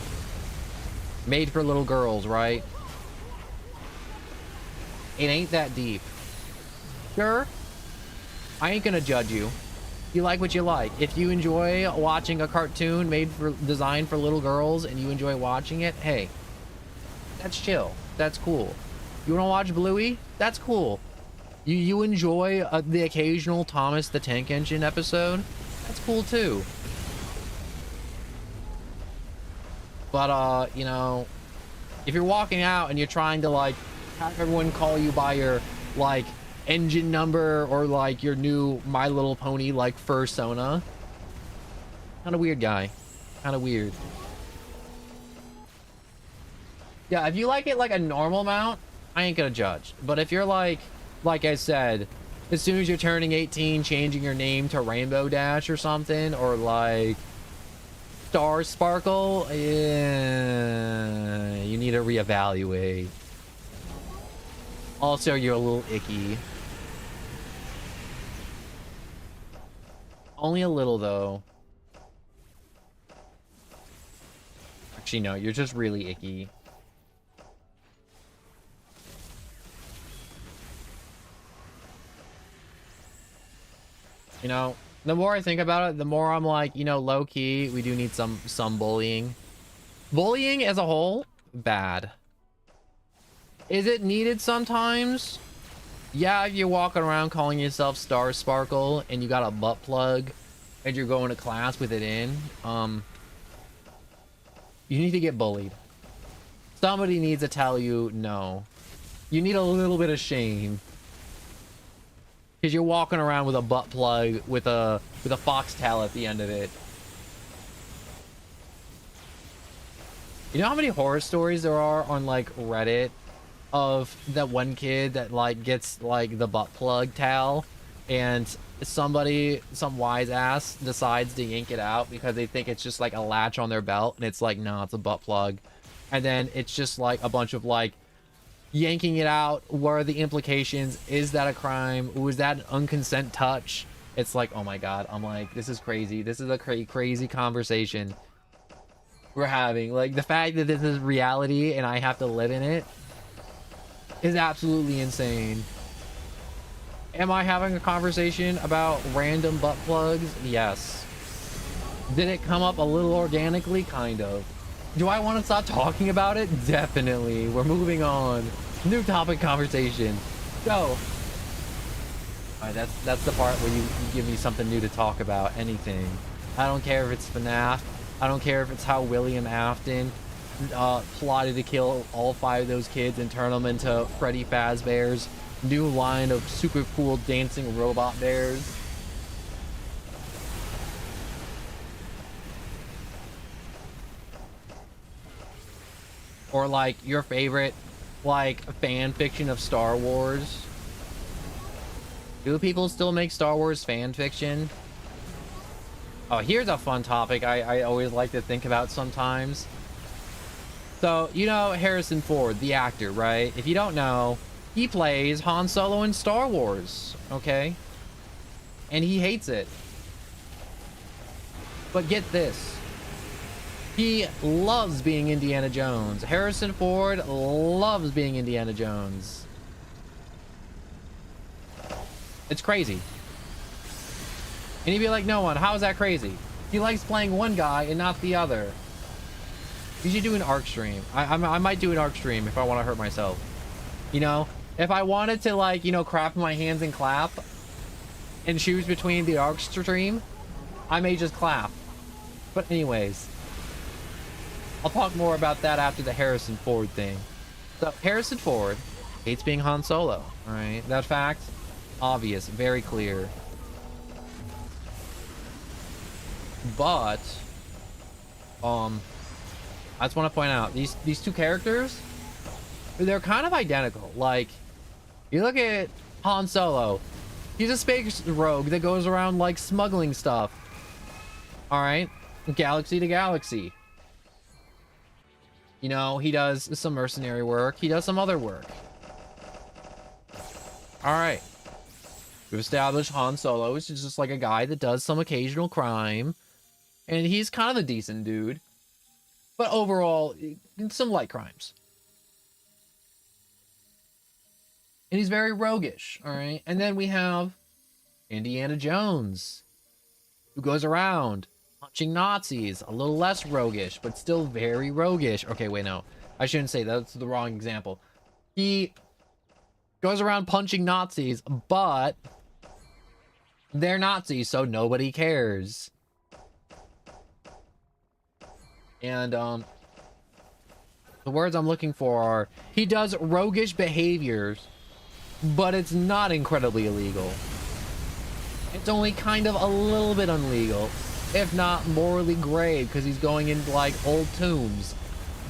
made for little girls, right? It ain't that deep. Sure, I ain't gonna judge you. You like what you like. If you enjoy watching a cartoon designed for little girls and you enjoy watching it, hey, that's chill. That's cool. You want to watch Bluey? That's cool. You enjoy the occasional Thomas the Tank Engine episode? That's cool too. But you know, if you're walking out and you're trying to like have everyone call you by your like engine number or like your new My Little Pony like fursona, kind of weird, guy. Kind of weird. Yeah, if you like it like a normal amount, I ain't gonna judge. But if you're like I said, as soon as you're turning 18, changing your name to Rainbow Dash or something, or like Star Sparkle, yeah, you need to reevaluate. Also, you're a little icky. Only a little, though. Actually, no, you're just really icky. You know, the more I think about it, the more I'm like, you know, low-key, we do need some bullying. Bullying as a whole, bad. Is it needed sometimes? Yeah, if you're walking around calling yourself Star Sparkle and you got a butt plug and you're going to class with it in, you need to get bullied. Somebody needs to tell you no. You need a little bit of shame. Because you're walking around with a butt plug with a foxtail at the end of it. You know how many horror stories there are on like Reddit of that one kid that like gets like the butt plug towel and some wise ass decides to yank it out because they think it's just like a latch on their belt, and it's like, no, it's a butt plug. And then it's just like a bunch of like yanking it out. What are the implications? Is that a crime? Was that an unconsent touch? It's like, oh my god, I'm like, this is crazy. This is a crazy conversation we're having. Like, the fact that this is reality and I have to live in it is absolutely insane. Am I having a conversation about random butt plugs? Yes. Did it come up a little organically? Kind of. Do I want to stop talking about it? Definitely. We're moving on. New topic conversation. Go. Alright, that's the part where you give me something new to talk about. Anything. I don't care if it's FNAF. I don't care if it's how William Afton plotted to kill all 5 of those kids and turn them into Freddy Fazbear's new line of super cool dancing robot bears. Or like your favorite like fan fiction of Star Wars. Do people still make Star Wars fan fiction? Oh, here's a fun topic I always like to think about sometimes. So, you know Harrison Ford, the actor, right? If you don't know, he plays Han Solo in Star Wars, okay? And he hates it. But get this. He loves being Indiana Jones. Harrison Ford loves being Indiana Jones. It's crazy. And you'd be like, no one, how is that crazy? He likes playing one guy and not the other. You should do an ARC stream. I might do an ARC stream if I want to hurt myself. You know, if I wanted to, like, you know, crap my hands and clap and choose between the ARC stream, I may just clap. But anyways, I'll talk more about that after the Harrison Ford thing. So Harrison Ford hates being Han Solo. All right, that fact, obvious, very clear. But I just want to point out these 2 characters, they're kind of identical. Like, you look at Han Solo, he's a space rogue that goes around like smuggling stuff. All right, galaxy to galaxy. You know, he does some mercenary work, he does some other work. All right, we've established Han Solo is just like a guy that does some occasional crime, and he's kind of a decent dude, but overall some light crimes. And he's very roguish. All right, and then we have Indiana Jones, who goes around punching Nazis, a little less roguish, but still very roguish. Okay, wait, no, I shouldn't say that. That's the wrong example. He goes around punching Nazis, but they're Nazis, so nobody cares. And the words I'm looking for are, he does roguish behaviors, but it's not incredibly illegal. It's only kind of a little bit unlegal, if not morally gray, because he's going into like old tombs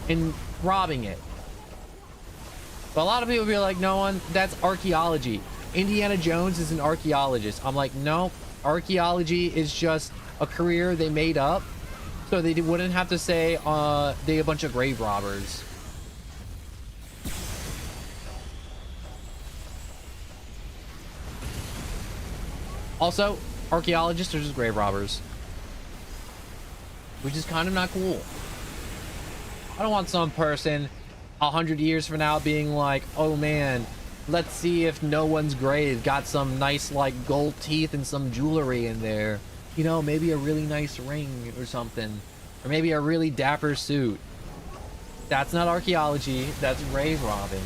and robbing it. But a lot of people be like, no one, that's archaeology. Indiana Jones is an archaeologist. I'm like, no, archaeology is just a career they made up so they wouldn't have to say they a bunch of grave robbers. Also, archaeologists are just grave robbers, which is kind of not cool. I don't want some person 100 years from now being like, oh man, let's see if no one's grave got some nice like gold teeth and some jewelry in there. You know, maybe a really nice ring or something, or maybe a really dapper suit. That's not archaeology, that's grave robbing.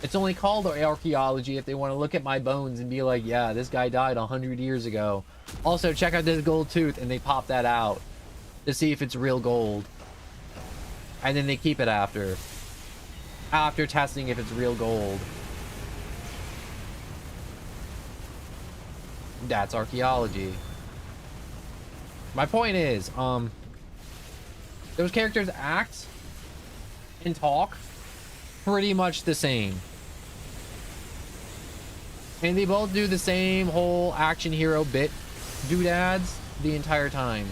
It's only called archaeology if they want to look at my bones and be like, yeah, this guy died 100 years ago. Also, check out this gold tooth, and they pop that out to see if it's real gold. And then they keep it after testing if it's real gold. That's archaeology. My point is, those characters act and talk pretty much the same. And they both do the same whole action hero bit doodads the entire time.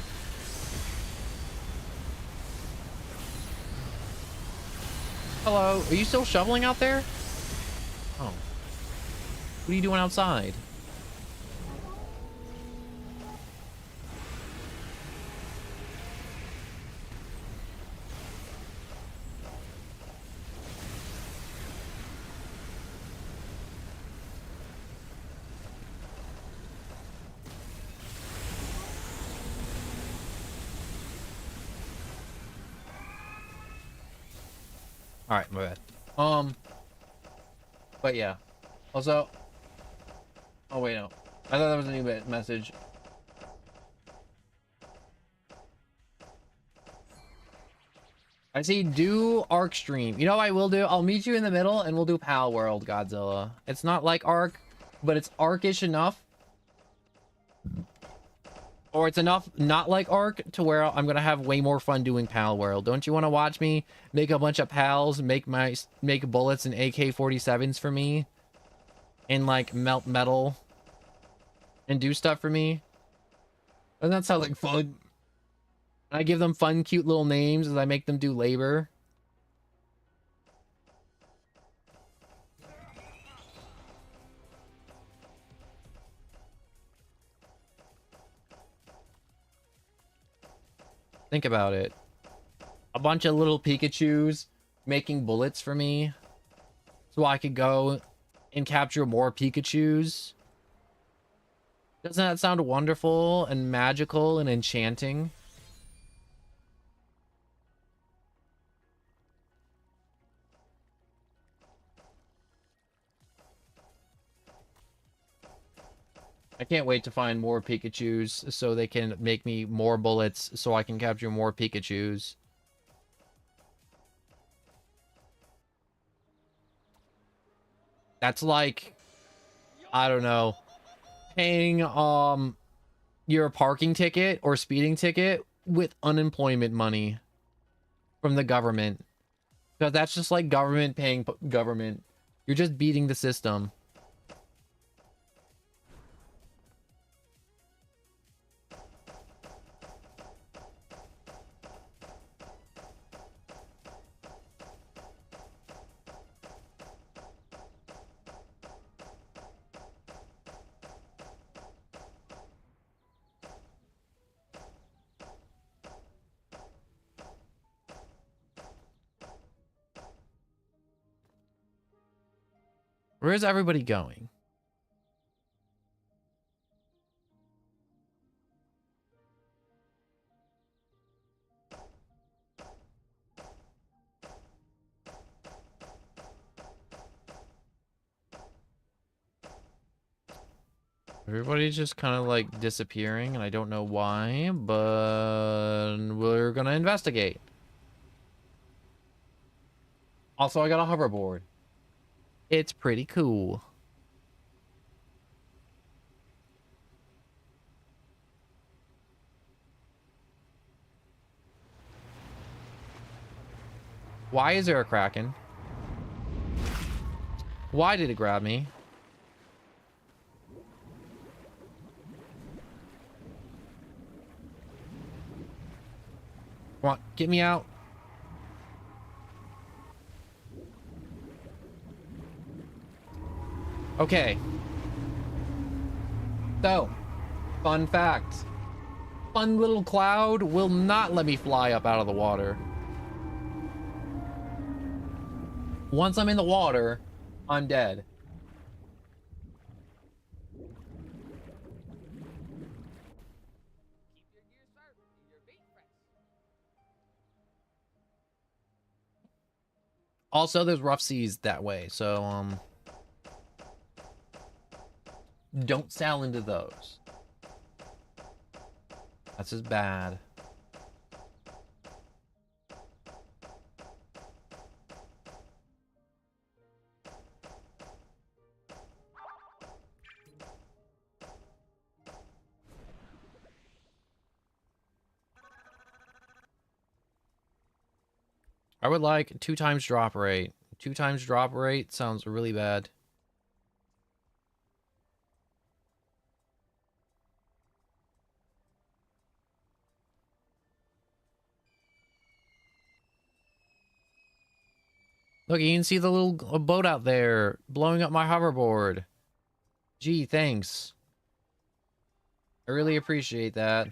Hello, are you still shoveling out there? Oh. What are you doing outside? All right, my bad. But yeah. Also, oh wait, no. I thought that was a new message. I see do Arc stream. You know what I will do? I'll meet you in the middle and we'll do Pal World Godzilla. It's not like Arc, but it's Arc-ish enough. Or it's enough not like Arc to where I'm gonna have way more fun doing Pal World. Don't you want to watch me make a bunch of pals, make bullets and AK-47s for me? And like melt metal and do stuff for me? Doesn't that sound like fun? I give them fun, cute little names as I make them do labor. Think about it. A bunch of little Pikachus making bullets for me so I could go and capture more Pikachus. Doesn't that sound wonderful and magical and enchanting? I can't wait to find more Pikachus so they can make me more bullets so I can capture more Pikachus. That's like, I don't know, paying your parking ticket or speeding ticket with unemployment money from the government. Because that's just like government paying government. You're just beating the system. Where is everybody going? Everybody's just kind of like disappearing and I don't know why, but we're gonna investigate. Also, I got a hoverboard. It's pretty cool. Why is there a Kraken? Why did it grab me? Come on, get me out. Okay. So, fun fact. Fun little cloud will not let me fly up out of the water. Once I'm in the water, I'm dead. Keep your gear sharp and your bait fresh. Also, there's rough seas that way, so, don't sail into those. That's just bad. I would like 2 times drop rate. 2 times drop rate sounds really bad. Look, you can see the little boat out there blowing up my hoverboard. Gee, thanks. I really appreciate that.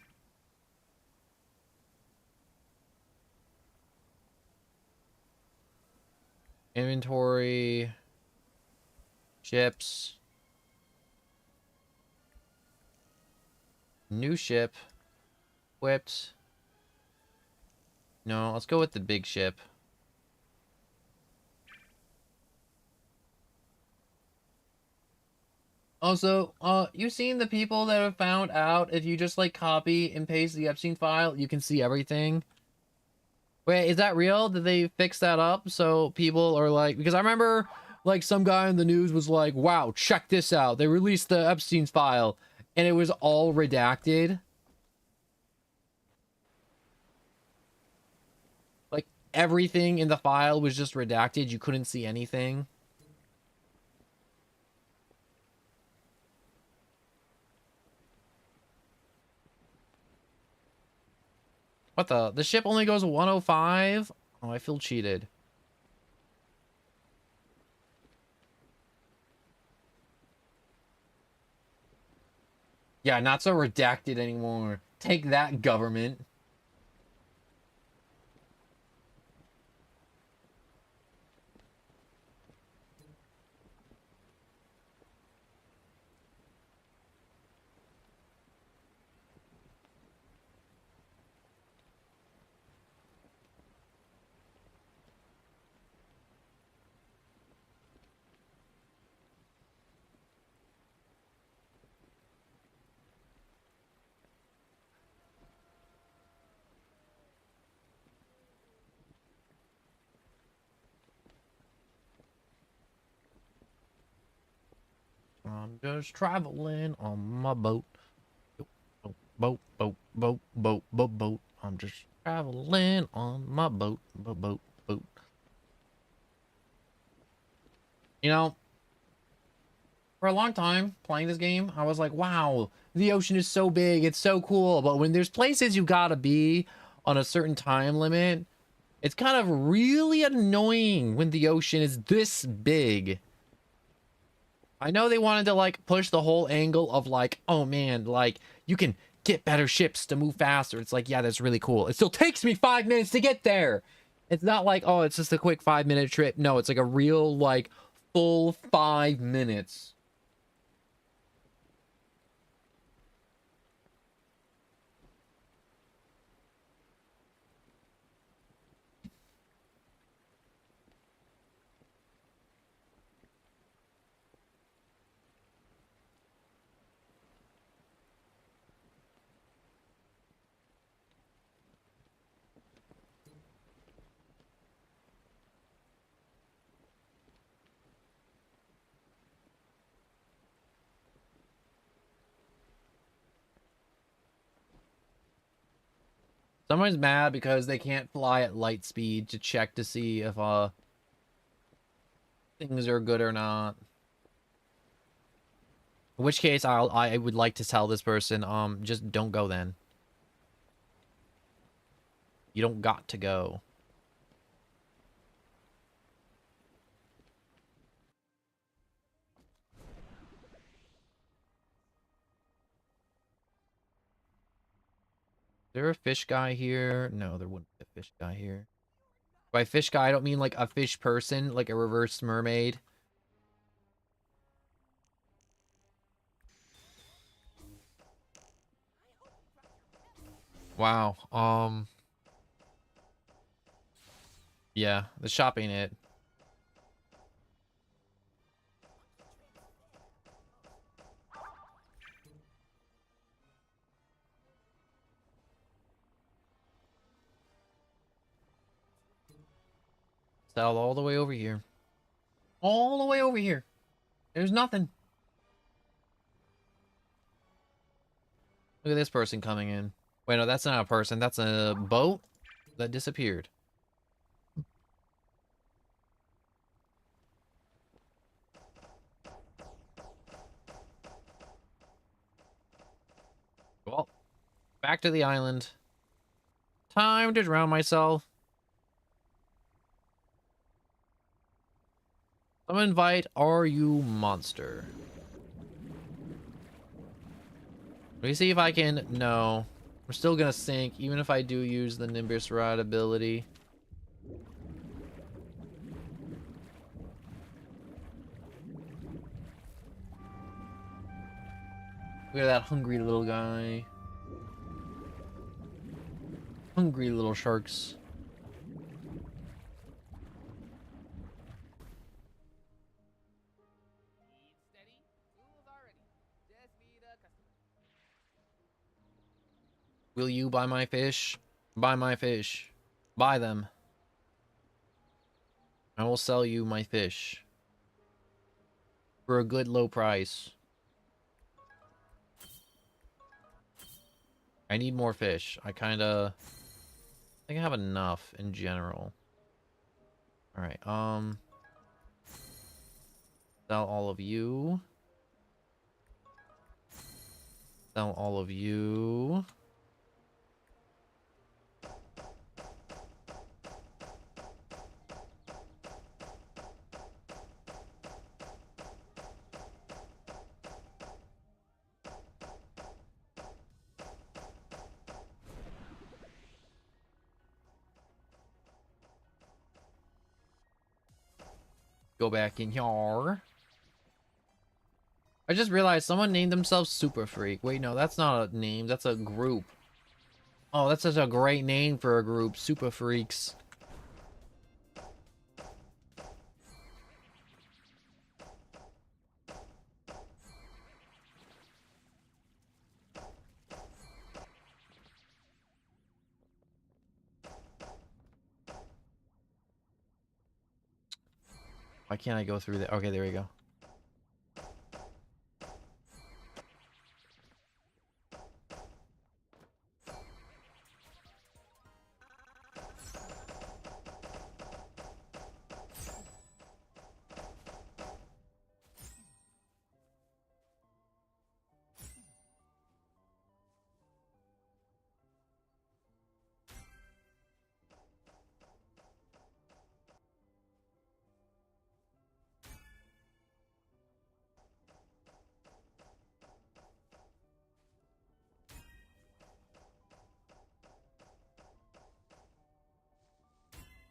Inventory. Ships. New ship. Equipped. No, let's go with the big ship. Also, you've seen the people that have found out if you just like copy and paste the Epstein file, you can see everything. Wait, is that real? Did they fix that up so people are like, because I remember like some guy in the news was like, wow, check this out. They released the Epstein's file and it was all redacted. Like everything in the file was just redacted. You couldn't see anything. What the ship only goes 105? Oh, I feel cheated. Yeah, not so redacted anymore. Take that, government. I'm just traveling on my boat. Boat, boat, boat, boat, boat, boat. I'm just traveling on my boat, boat, boat, boat. You know, for a long time playing this game, I was like, wow, the ocean is so big. It's so cool. But when there's places you gotta be on a certain time limit, it's kind of really annoying when the ocean is this big. I know they wanted to like push the whole angle of like, oh man, like you can get better ships to move faster. It's like, yeah, that's really cool. It still takes me 5 minutes to get there. It's not like, oh, it's just a quick 5 minute trip. No, it's like a real like full 5 minutes. Someone's mad because they can't fly at light speed to check to see if things are good or not. In which case I would like to tell this person, just don't go then. You don't got to go. Is there a fish guy here? No, there wouldn't be a fish guy here. By fish guy, I don't mean like a fish person, like a reverse mermaid. Wow. Yeah, the shop ain't it. Sell all the way over here. All the way over here. There's nothing. Look at this person coming in. Wait, no, that's not a person. That's a boat that disappeared. Well, back to the island. Time to drown myself. Some invite, are you monster? Let me see if I can... No. We're still gonna sink, even if I do use the Nimbus Ride ability. Look at that hungry little guy. Hungry little sharks. Speed steady. Tools are ready. Just need a customer. Will you buy my fish? Buy my fish. Buy them. I will sell you my fish. For a good low price. I need more fish. I think I have enough in general. Alright, sell all of you. Sell all of you. Go back in here. I just realized someone named themselves Super Freak. Wait, no, that's not a name. That's a group. Oh, that's such a great name for a group. Super Freaks. Why can't I go through there? Okay, there we go.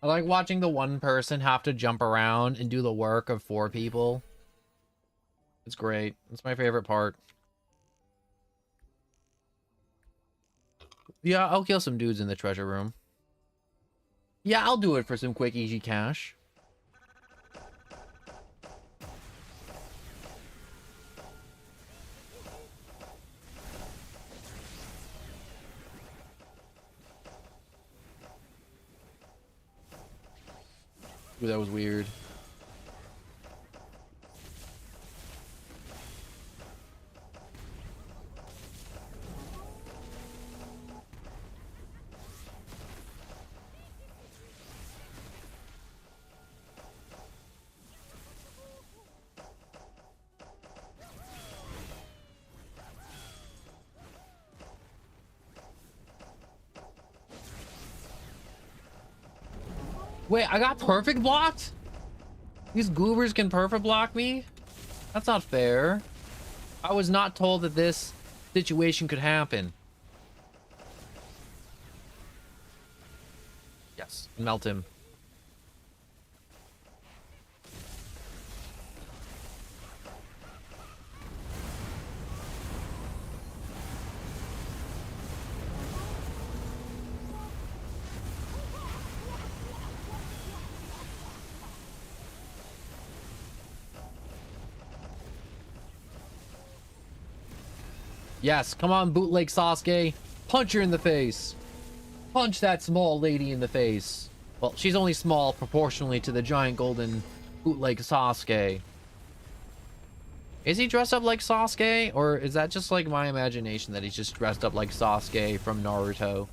I like watching the one person have to jump around and do the work of 4 people. It's great. It's my favorite part. Yeah, I'll kill some dudes in the treasure room. Yeah, I'll do it for some quick, easy cash. Ooh, that was weird. Wait, I got perfect blocked? These goobers can perfect block me? That's not fair. I was not told that this situation could happen. Yes, melt him. Yes, come on, bootleg Sasuke. Punch her in the face. Punch that small lady in the face. Well, she's only small proportionally to the giant golden bootleg Sasuke. Is he dressed up like Sasuke? Or is that just like my imagination that he's just dressed up like Sasuke from Naruto?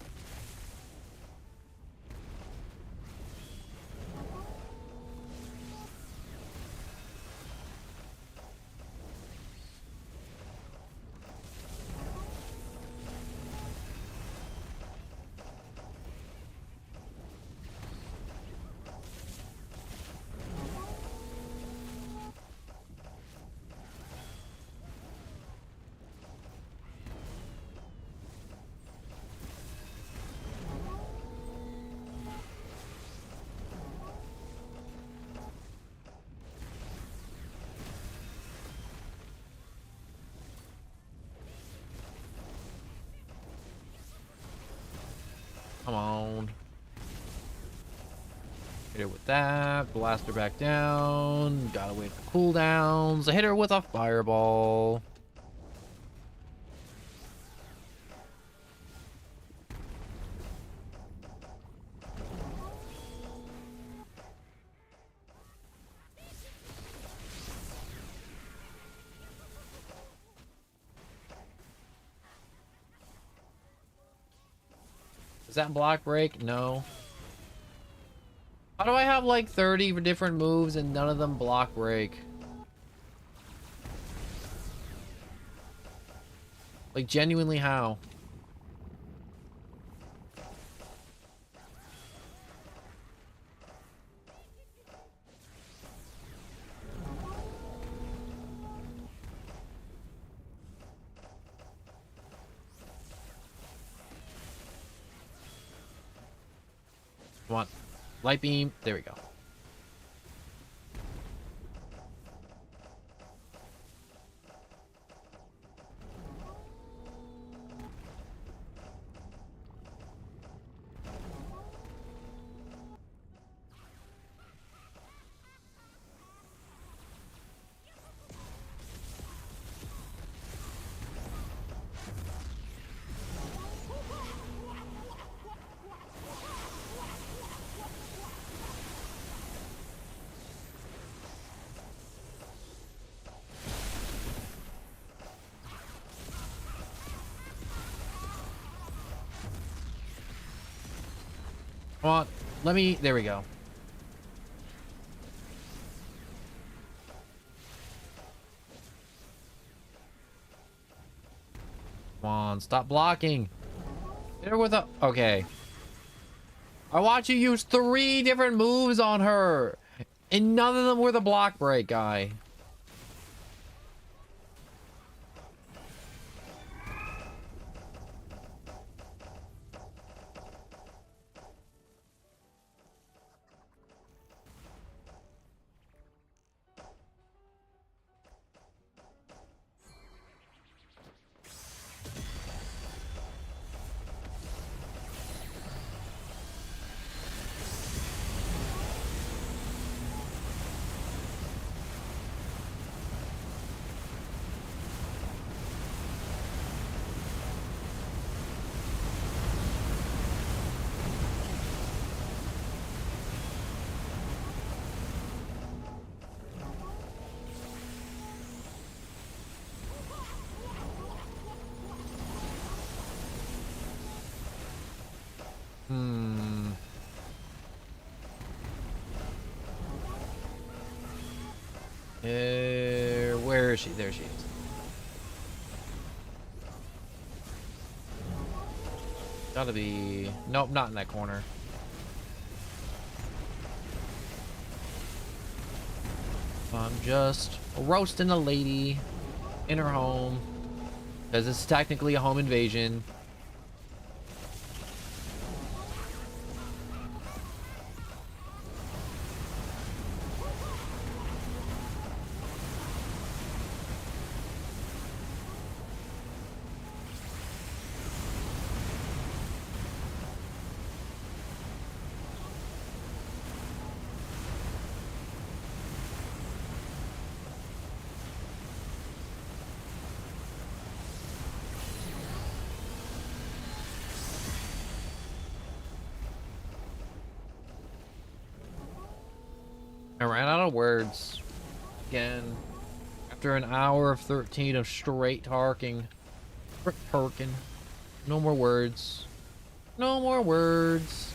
Come on. Hit her with that. Blast her back down. Gotta wait for cooldowns. I hit her with a fireball. Is that block break? No. How do I have like 30 different moves and none of them block break? Like, genuinely, how? Come on. Light beam. There we go. Come on. Let me... There we go. Come on. Stop blocking. Hit her with a... Okay. I watched you use 3 different moves on her. And none of them were the block break guy. Where is she? There she is. Gotta be... Nope, not in that corner. I'm just roasting a lady in her home. Because it's technically a home invasion. I ran out of words again after an hour of 13 of straight tarking. Tarking. No more words. No more words.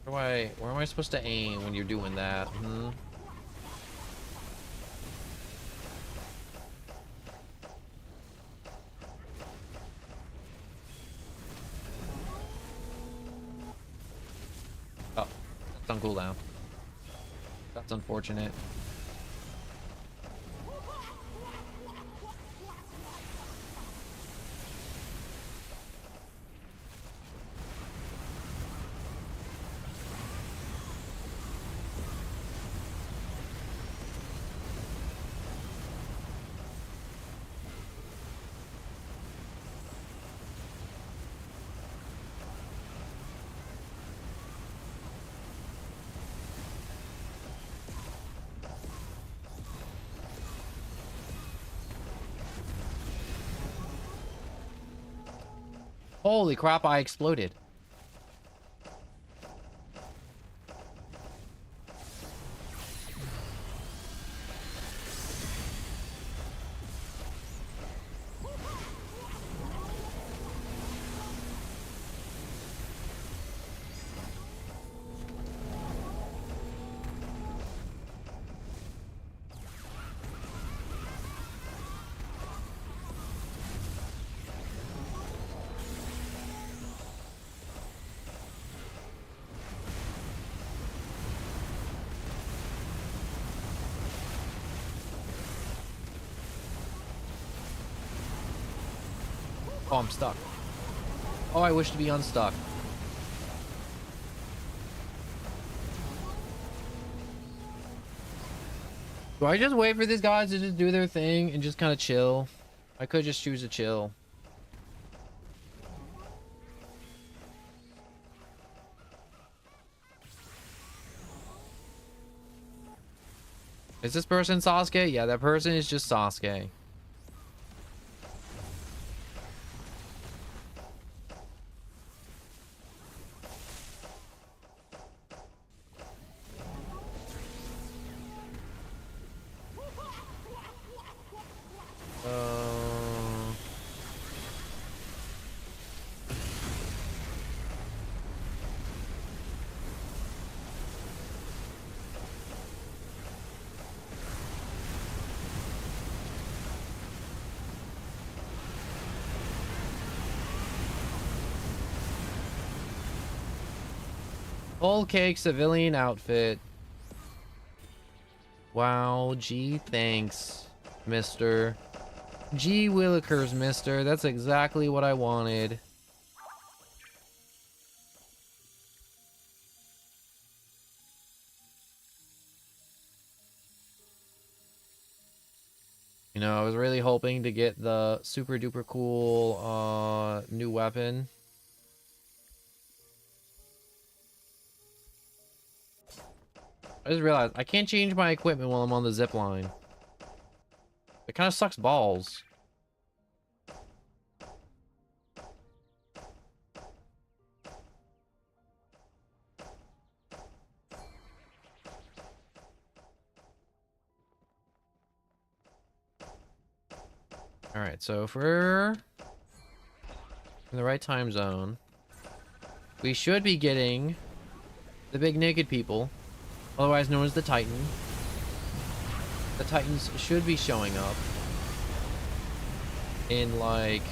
Where am I supposed to aim when you're doing that? Oh, that's on cooldown. That's unfortunate. Holy crap, I exploded. Oh, I'm stuck. Oh, I wish to be unstuck. Do I just wait for these guys to just do their thing and just kind of chill? I could just choose to chill. Is this person Sasuke? Yeah, that person is just Sasuke. Whole cake civilian outfit. Wow, gee, thanks, mister. Gee willikers, mister. That's exactly what I wanted. You know, I was really hoping to get the super duper cool new weapon. I just realized I can't change my equipment while I'm on the zip line. It kind of sucks balls. Alright, so if we're in the right time zone, we should be getting the big naked people, otherwise known as the Titan. The Titans should be showing up in like...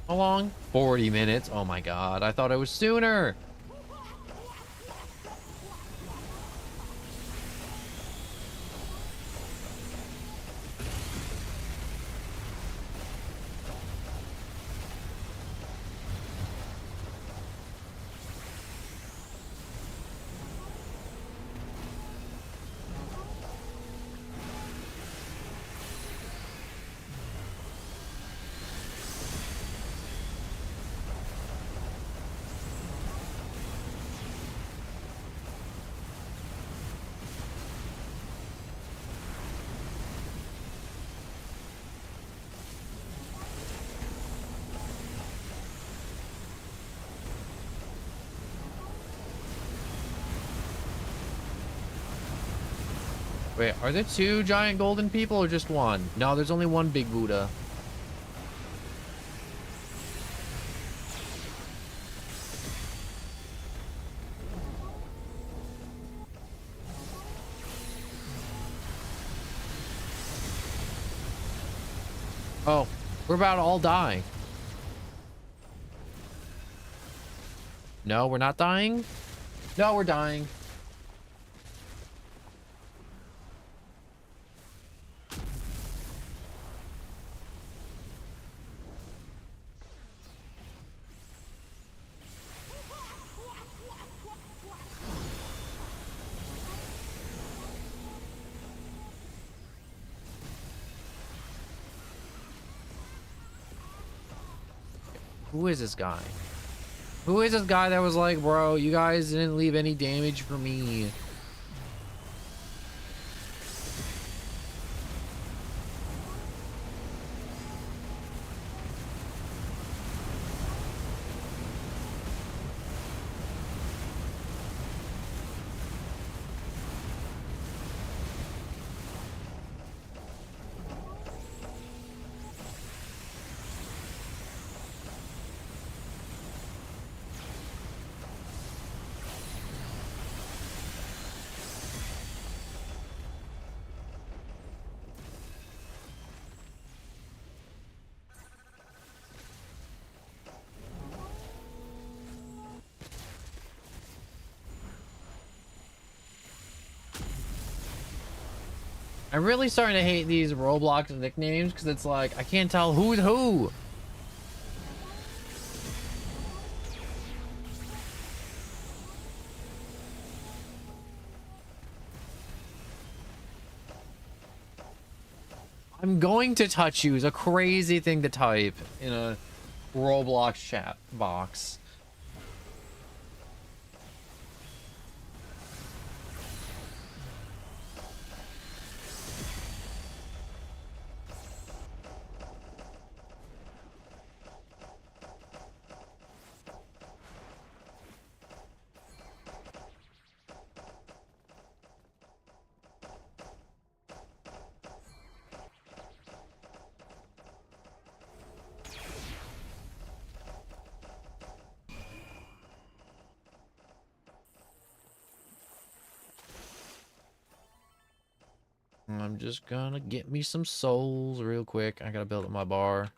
how long? 40 minutes. Oh my god, I thought it was sooner. Wait, are there two giant golden people or just one? No, there's only one big Buddha. Oh, we're about to all die. No, we're not dying? No, we're dying. Who is this guy? Who is this guy that was like, bro, you guys didn't leave any damage for me? I'm really starting to hate these Roblox nicknames because it's like I can't tell who's who. I'm going to touch you is a crazy thing to type in a Roblox chat box. I'm just gonna get me some souls real quick. I gotta build up my bar.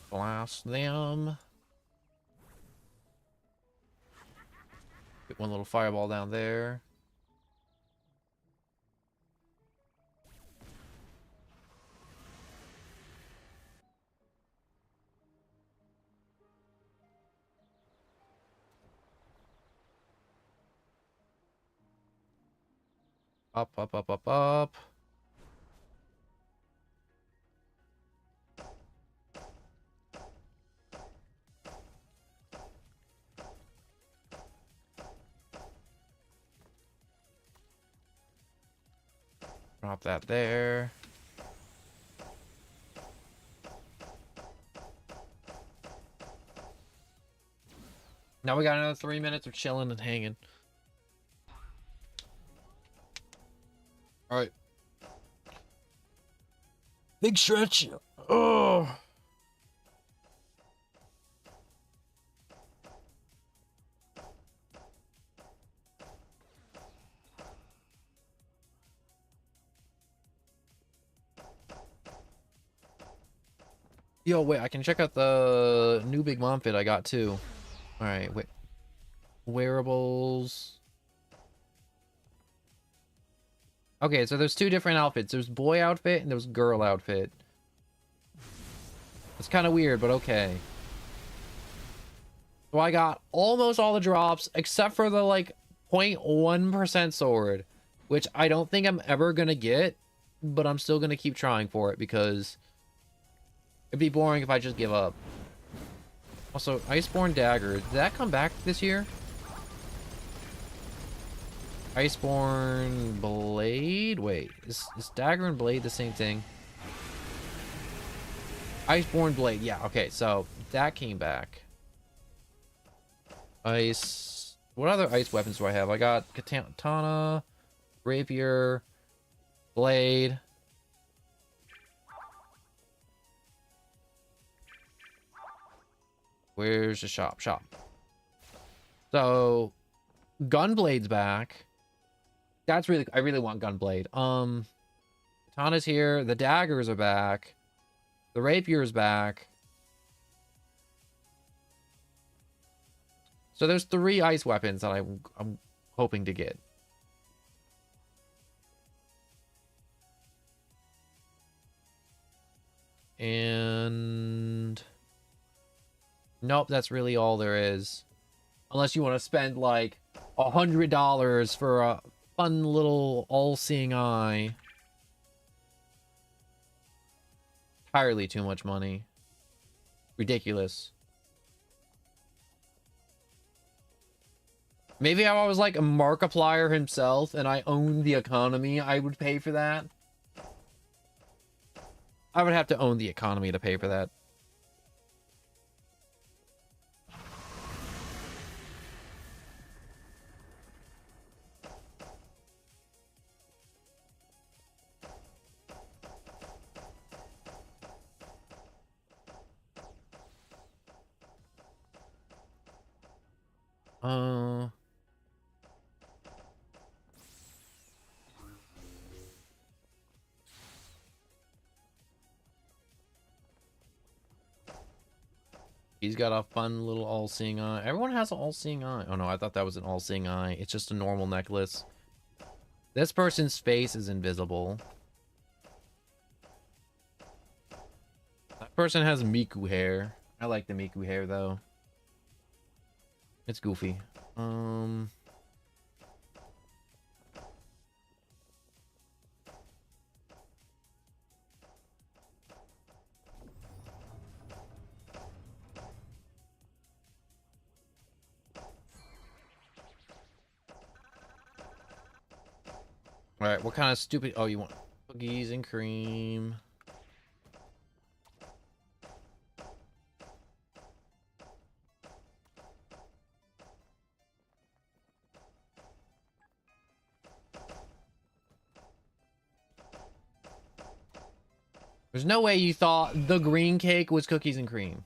Blast them. Get one little fireball down there. Up, up, up, up, up. Drop that there. Now we got another 3 minutes of chilling and hanging. All right. Big stretch. Oh. Yo, wait, I can check out the new Big Mom fit I got too. All right, wait. Wearables. Okay, so there's two different outfits. There's boy outfit and there's girl outfit. It's kind of weird, but okay. So I got almost all the drops except for the like 0.1% sword, which I don't think I'm ever gonna get, but I'm still gonna keep trying for it because it'd be boring if I just give up. Also, Iceborne Dagger, did that come back this year? Iceborne Blade? Wait, is Dagger and Blade the same thing? Iceborne Blade, yeah, okay, so that came back. Ice... What other ice weapons do I have? I got Katana, Rapier, Blade. Where's the shop? Shop. So, Gunblade's back. That's really... I really want Gunblade. Katana's here. The daggers are back. The Rapier's back. So there's 3 ice weapons that I'm hoping to get. And... Nope, that's really all there is. Unless you want to spend like $100 for a fun little all-seeing eye. Entirely too much money. Ridiculous. Maybe if I was like a Markiplier himself and I owned the economy, I would pay for that. I would have to own the economy to pay for that. He's got a fun little all-seeing eye. Everyone has an all-seeing eye. Oh no, I thought that was an all-seeing eye. It's just a normal necklace. This person's face is invisible. That person has Miku hair. I like the Miku hair though. It's goofy. Alright, what kind of stupid... Oh, you want cookies and cream. There's no way you thought the green cake was cookies and cream.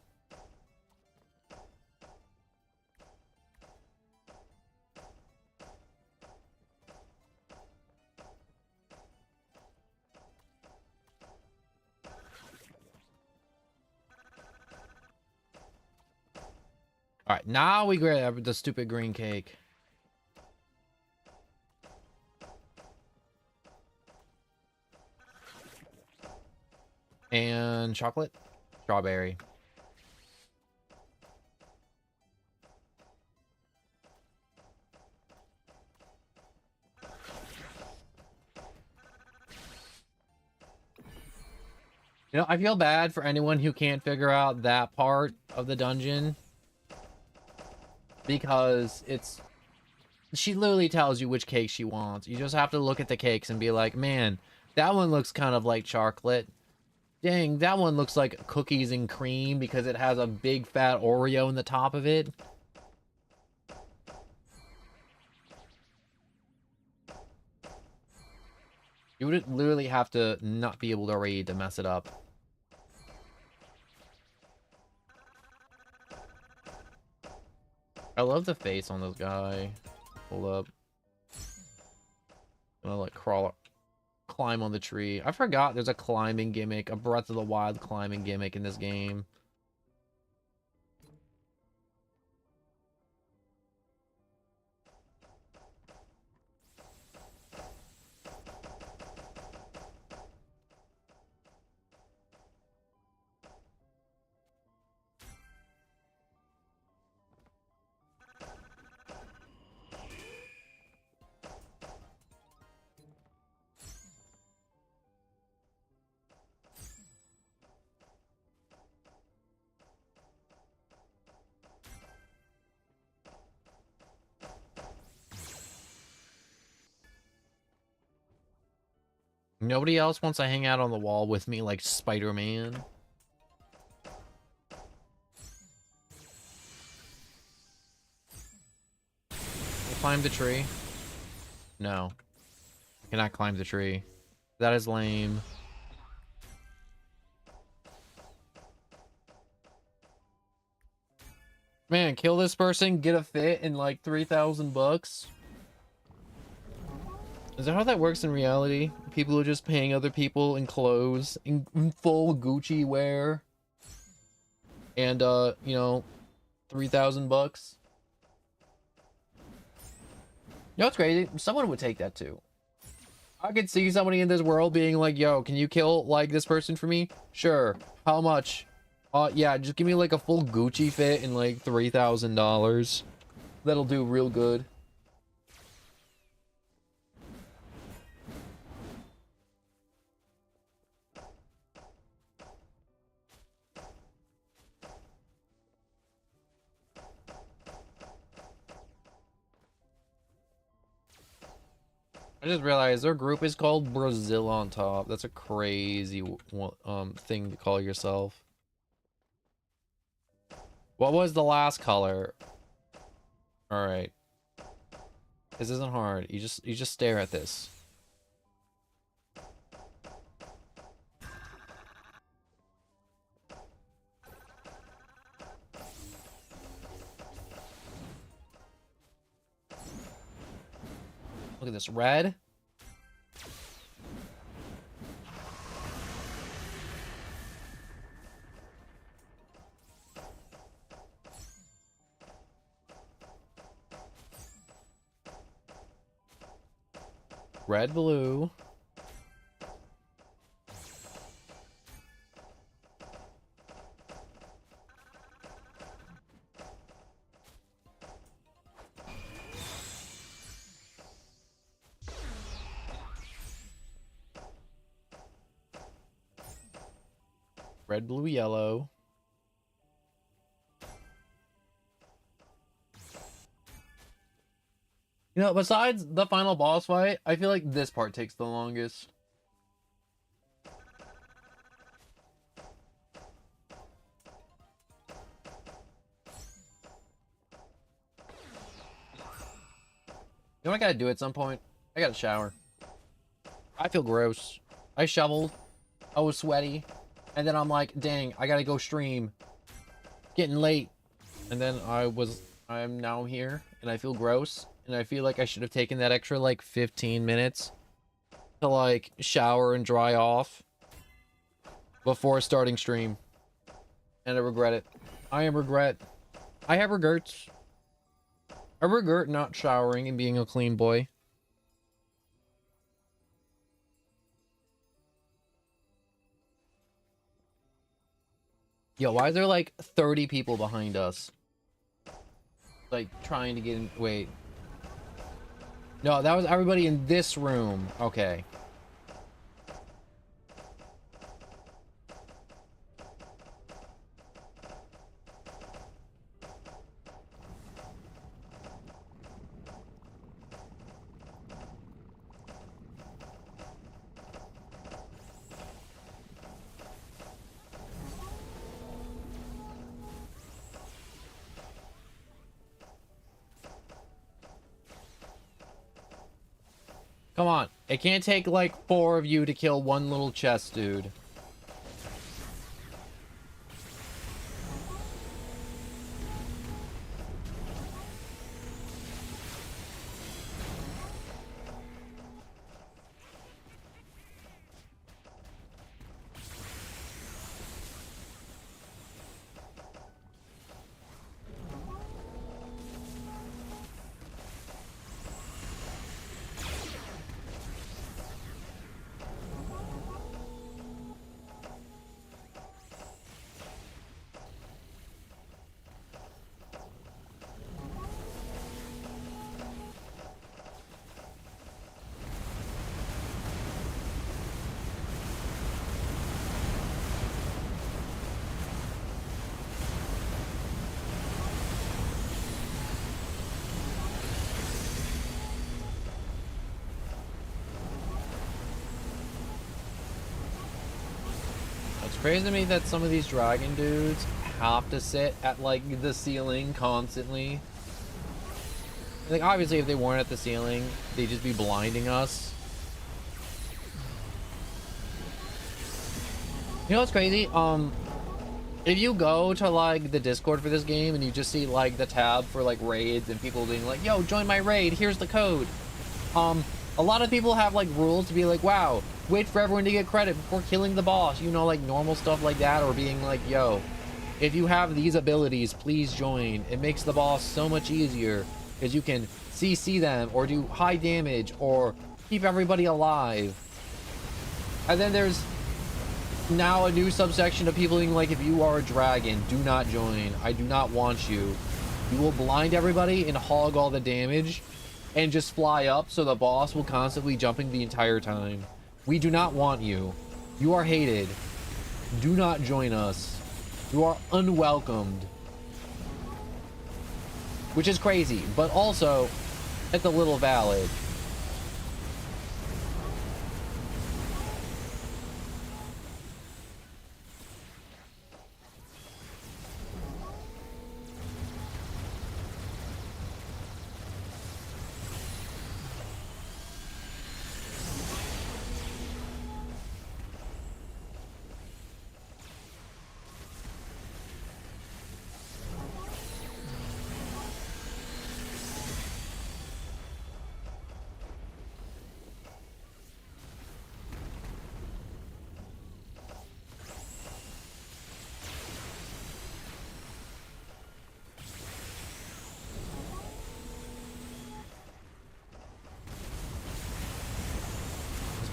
Alright, now we grab the stupid green cake. And chocolate? Strawberry. You know, I feel bad for anyone who can't figure out that part of the dungeon. Because it's... She literally tells you which cake she wants. You just have to look at the cakes and be like, man, that one looks kind of like chocolate. Dang, that one looks like cookies and cream because it has a big fat Oreo in the top of it. You would literally have to not be able to read to mess it up. I love the face on this guy. Hold up. I'm gonna like climb on the tree. I forgot there's a climbing gimmick, a Breath of the Wild climbing gimmick in this game. Nobody else wants to hang out on the wall with me like Spider-Man. Climb the tree. No. I cannot climb the tree. That is lame. Man, kill this person, get a fit in like 3,000 bucks. Is that how that works in reality? People are just paying other people in clothes, in full Gucci wear. And, you know, 3,000 bucks. You know what's crazy? Someone would take that too. I could see somebody in this world being like, yo, can you kill, like, this person for me? Sure. How much? Yeah, just give me, like, a full Gucci fit and, like, $3,000. That'll do real good. I just realized their group is called Brazil on Top. That's a crazy thing to call yourself. What was the last color? All right. This isn't hard. You just stare at this. Look at this, red. Red, blue. Red, blue, yellow. You know, besides the final boss fight, I feel like this part takes the longest. You know what I gotta do at some point? I gotta shower. I feel gross. I shoveled. I was sweaty. And then I'm like, dang, I gotta go stream. Getting late. And then I'm now here and I feel gross. And I feel like I should have taken that extra like 15 minutes to like shower and dry off before starting stream. And I regret it. I have regrets. I regret not showering and being a clean boy. Yo, why is there like 30 people behind us? Like trying to get in. Wait. No, that was everybody in this room. Okay. Come on. It can't take like 4 of you to kill one little chest, dude. It's crazy to me that some of these dragon dudes have to sit at like the ceiling constantly. Like obviously if they weren't at the ceiling, they'd just be blinding us. You know what's crazy? If you go to like the Discord for this game and you just see like the tab for like raids and people being like, yo, join my raid, here's the code. A lot of people have like rules to be like, wow, wait for everyone to get credit before killing the boss, you know, like normal stuff like that, or being like, yo, if you have these abilities, please join. It makes the boss so much easier because you can CC them or do high damage or keep everybody alive. And then there's now a new subsection of people being like, if you are a dragon, do not join. I do not want you. You will blind everybody and hog all the damage and just fly up, so the boss will constantly jumping the entire time. We do not want you. You are hated. Do not join us. You are unwelcomed. Which is crazy, but also it's a little valid.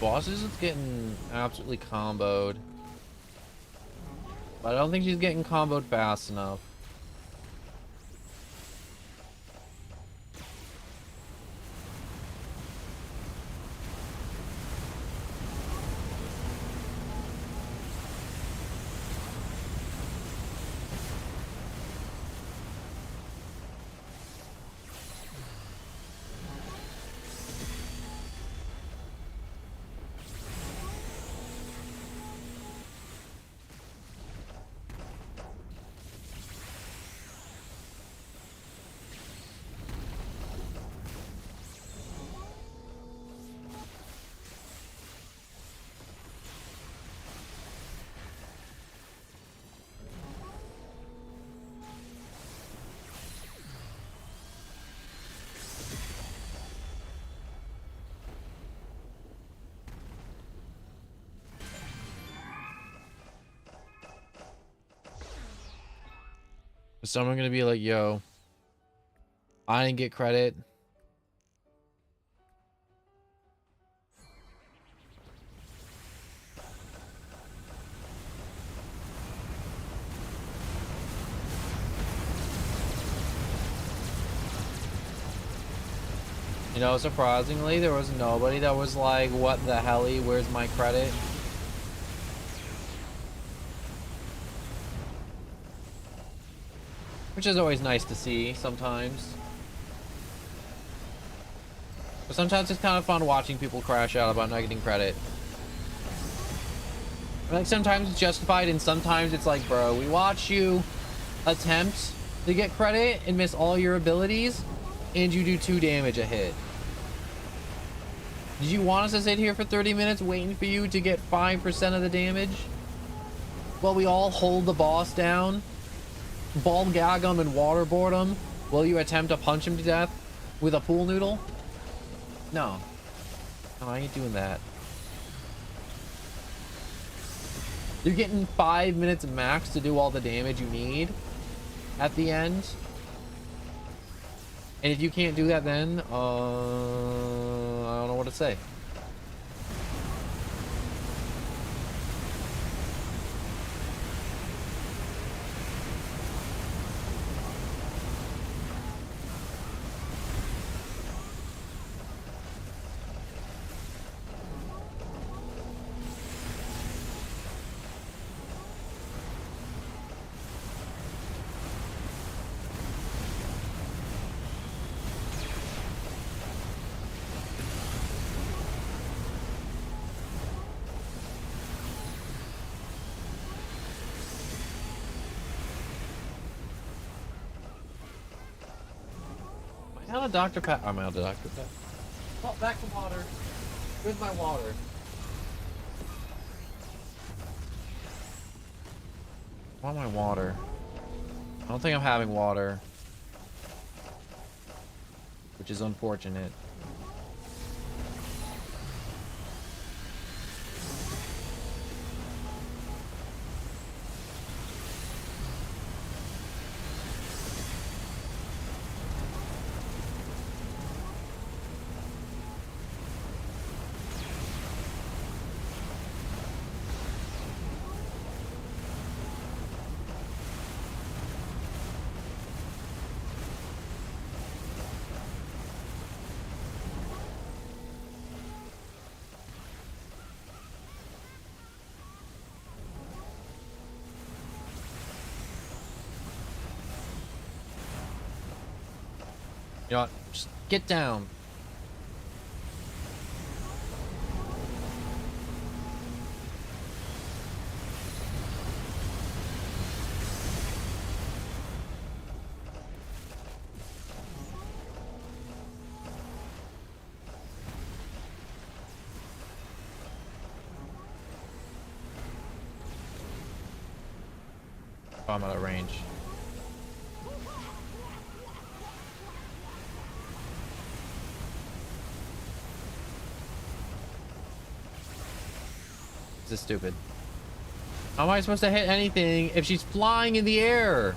Boss is just getting absolutely comboed. But I don't think she's getting comboed fast enough. Someone gonna be like, yo, I didn't get credit. You know, surprisingly, there was nobody that was like, what the helly, where's my credit? Which is always nice to see sometimes. But sometimes it's kind of fun watching people crash out about not getting credit. Like, sometimes it's justified and sometimes it's like, bro, we watch you attempt to get credit and miss all your abilities and you do 2 damage a hit. Did you want us to sit here for 30 minutes waiting for you to get 5% of the damage? While we all hold the boss down, ball gag him and waterboard him while you attempt to punch him to death with a pool noodle? No. No, I ain't doing that. You're getting 5 minutes max to do all the damage you need at the end. And if you can't do that then, I don't know what to say. Out of Dr. Pepper. I'm out of Dr. Pepper. Oh, back to water. Where's my water? I want my water. I don't think I'm having water. Which is unfortunate. You know what? Just get down. Oh, I'm out of range. This is stupid. How am I supposed to hit anything if she's flying in the air?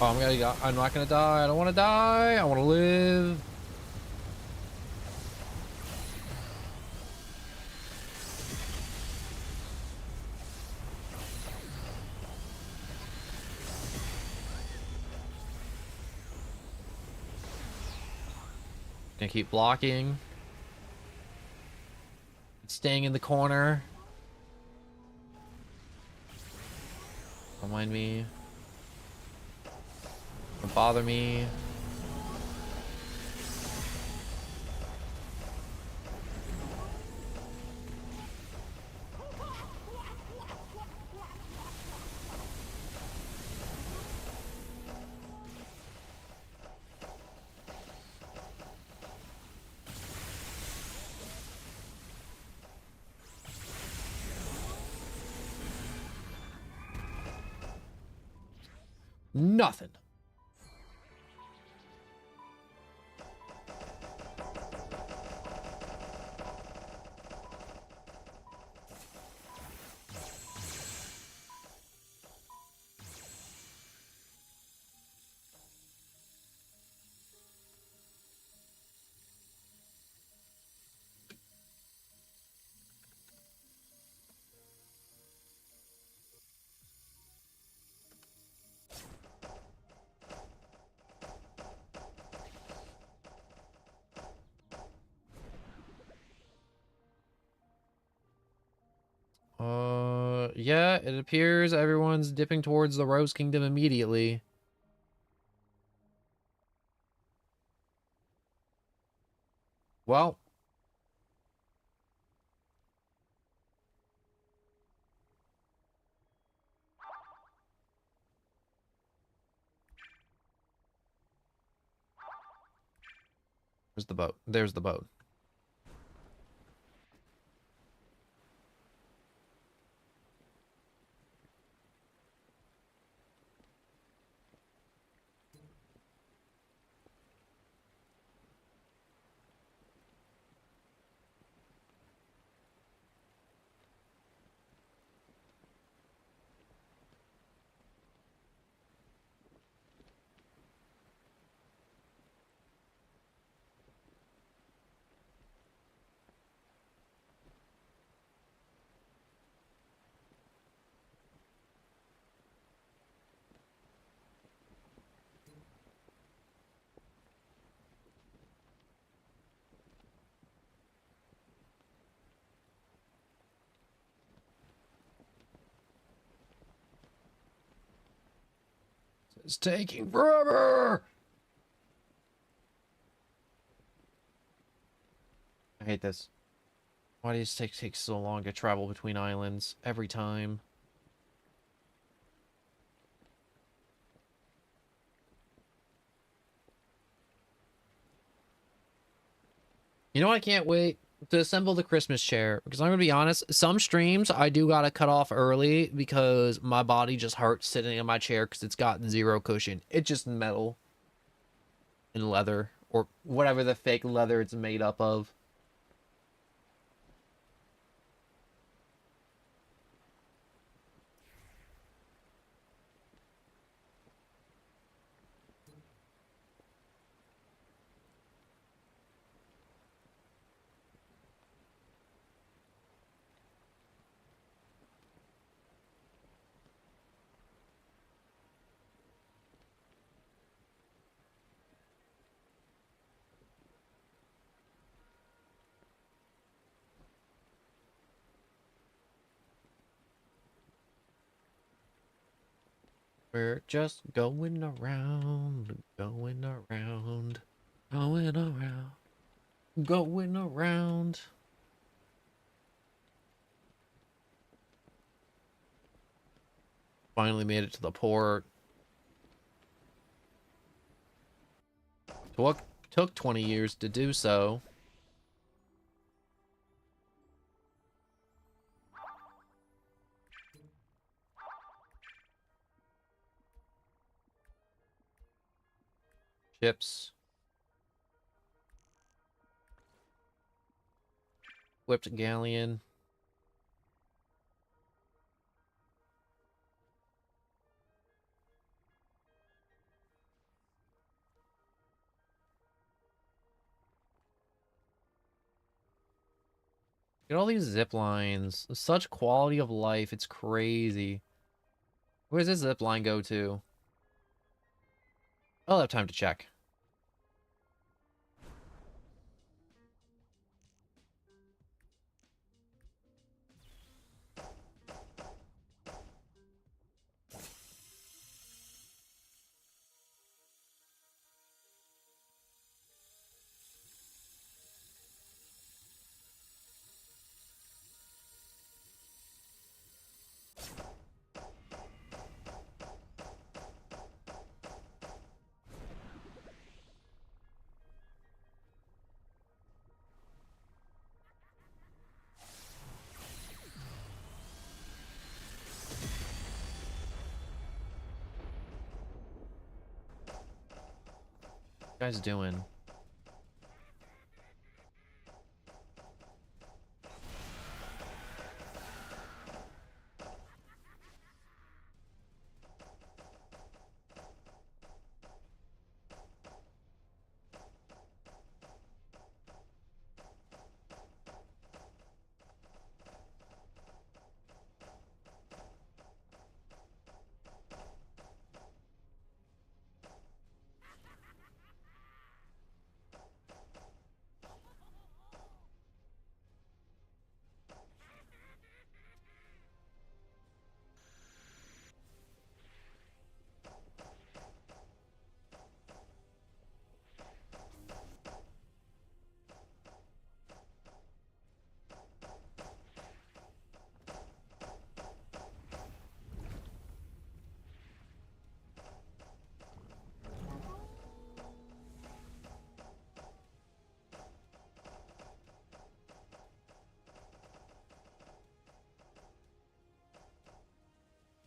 Oh, I'm not gonna die. I don't want to die. I want to live. Gonna keep blocking. Staying in the corner. Don't mind me. Don't bother me. Nothing. Yeah, it appears everyone's dipping towards the Rose Kingdom immediately. Well. There's the boat. There's the boat. It's taking forever. I hate this. Why does it take so long to travel between islands every time? You know what? I can't wait to assemble the Christmas chair, because I'm gonna be honest, some streams I do gotta cut off early because my body just hurts sitting in my chair because it's got zero cushion. It's just metal and leather, or whatever the fake leather it's made up of. We're just going around, going around, going around, going around. Finally made it to the port. Took 20 years to do so. Ships. Whipped galleon. Look at all these zip lines. Such quality of life. It's crazy. Where does this zip line go to? I'll have time to check. What are you guys doing?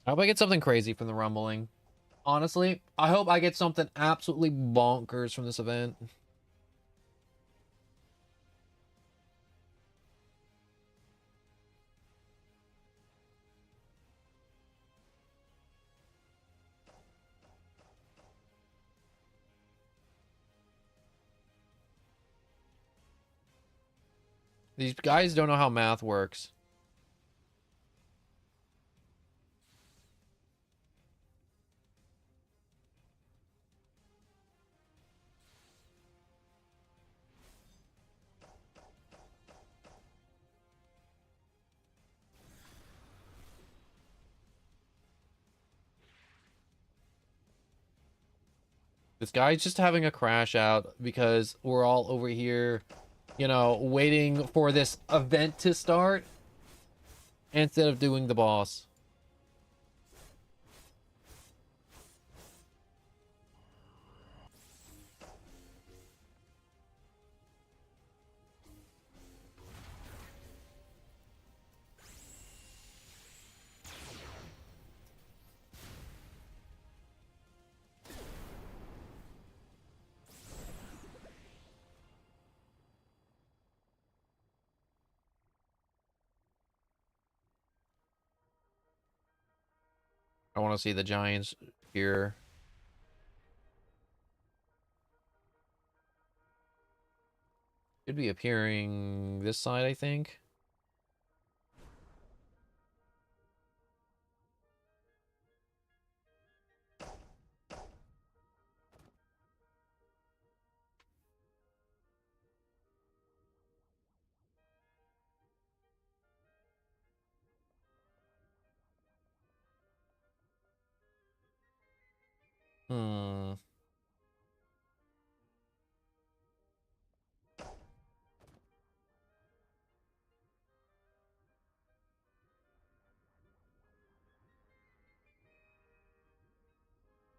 I hope I get something crazy from the rumbling. Honestly, I hope I get something absolutely bonkers from this event. These guys don't know how math works. This guy's just having a crash out because we're all over here, you know, waiting for this event to start instead of doing the boss. I want to see the giants here. Should be appearing this side, I think. Hmm.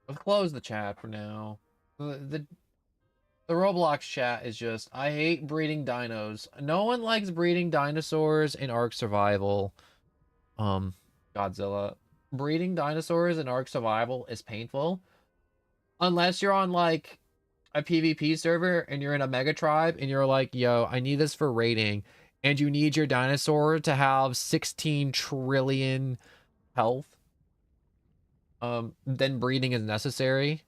I'll close the chat for now. The Roblox chat is just, I hate breeding dinos. No one likes breeding dinosaurs in Ark Survival. Godzilla. Breeding dinosaurs in Ark Survival is painful. Unless you're on like a PvP server and you're in a mega tribe and you're like, yo, I need this for raiding, and you need your dinosaur to have 16 trillion health. Then breeding is necessary.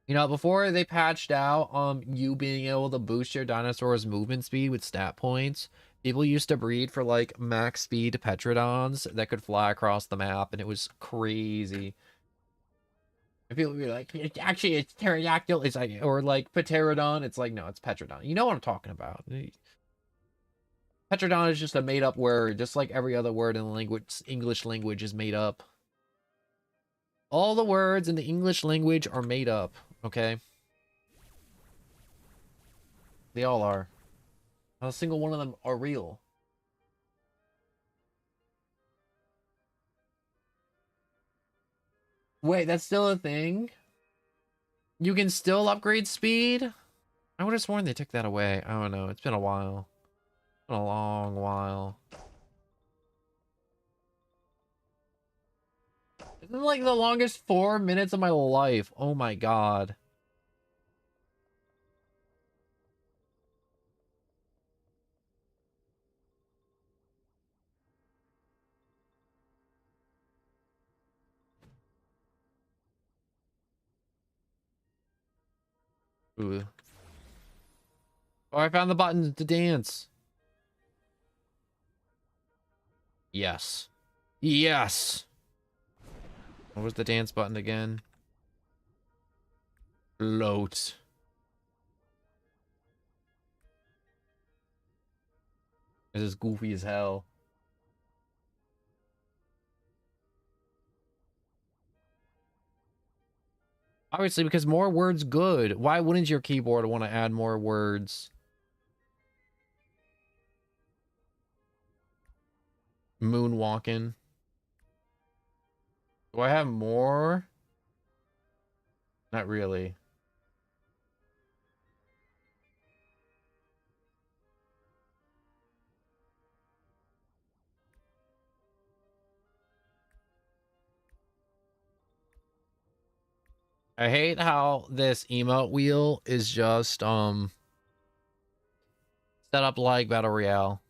You know, before they patched out you being able to boost your dinosaur's movement speed with stat points, people used to breed for like max speed Petrodons that could fly across the map, and it was crazy. And people would be like, it's pterodactyl. It's like, or like pterodon. It's like, no, it's Petrodon. You know what I'm talking about. Petrodon is just a made up word, just like every other word in the language, English language is made up. All the words in the English language are made up, okay? They all are. Not a single one of them are real. Wait, that's still a thing? You can still upgrade speed? I would have sworn they took that away. I don't know. It's been a while. It's been a long while. This is like the longest 4 minutes of my life. Oh my god. Ooh. Oh, I found the button to dance. Yes. Yes. What was the dance button again? Float. This is goofy as hell. Obviously, because more words good. Why wouldn't your keyboard want to add more words? Moonwalking. Do I have more? Not really. I hate how this emote wheel is just set up like Battle Royale.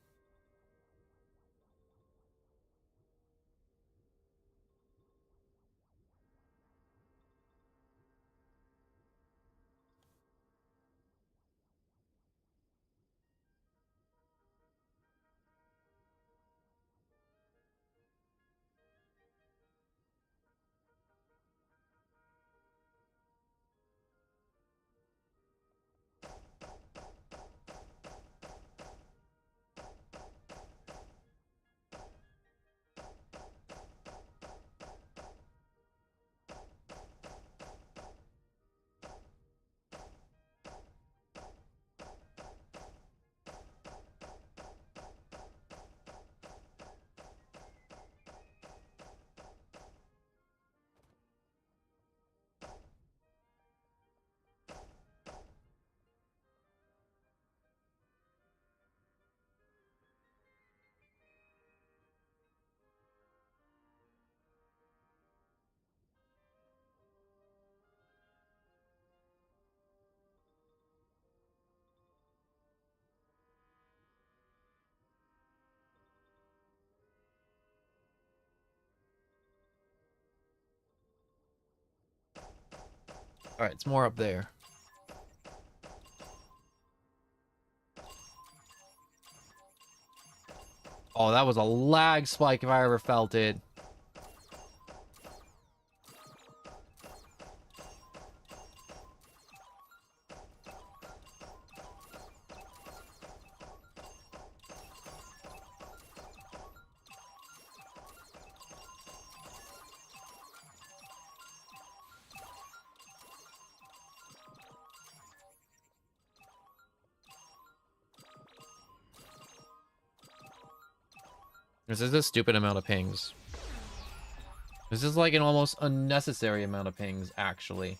All right, it's more up there. Oh, that was a lag spike if I ever felt it. This is a stupid amount of pings. This is like an almost unnecessary amount of pings, actually.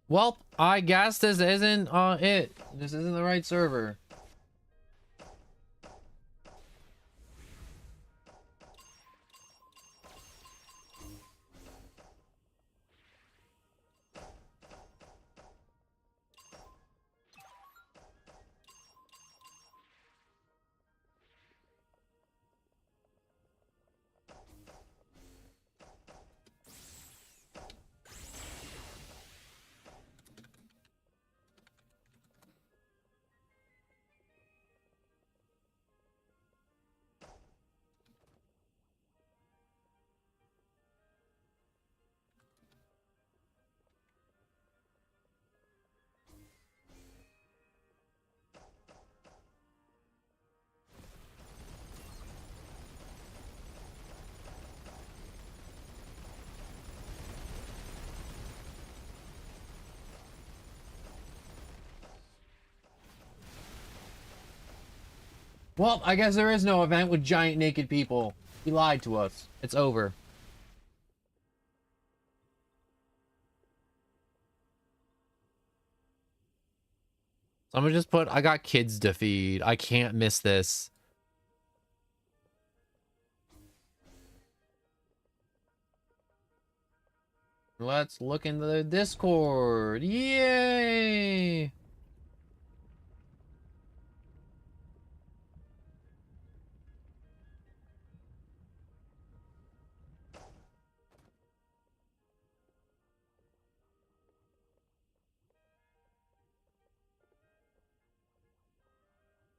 Well, I guess this isn't it. This isn't the right server. Well, I guess there is no event with giant naked people. He lied to us. It's over. So I'm gonna just put, I got kids to feed. I can't miss this. Let's look into the Discord. Yay!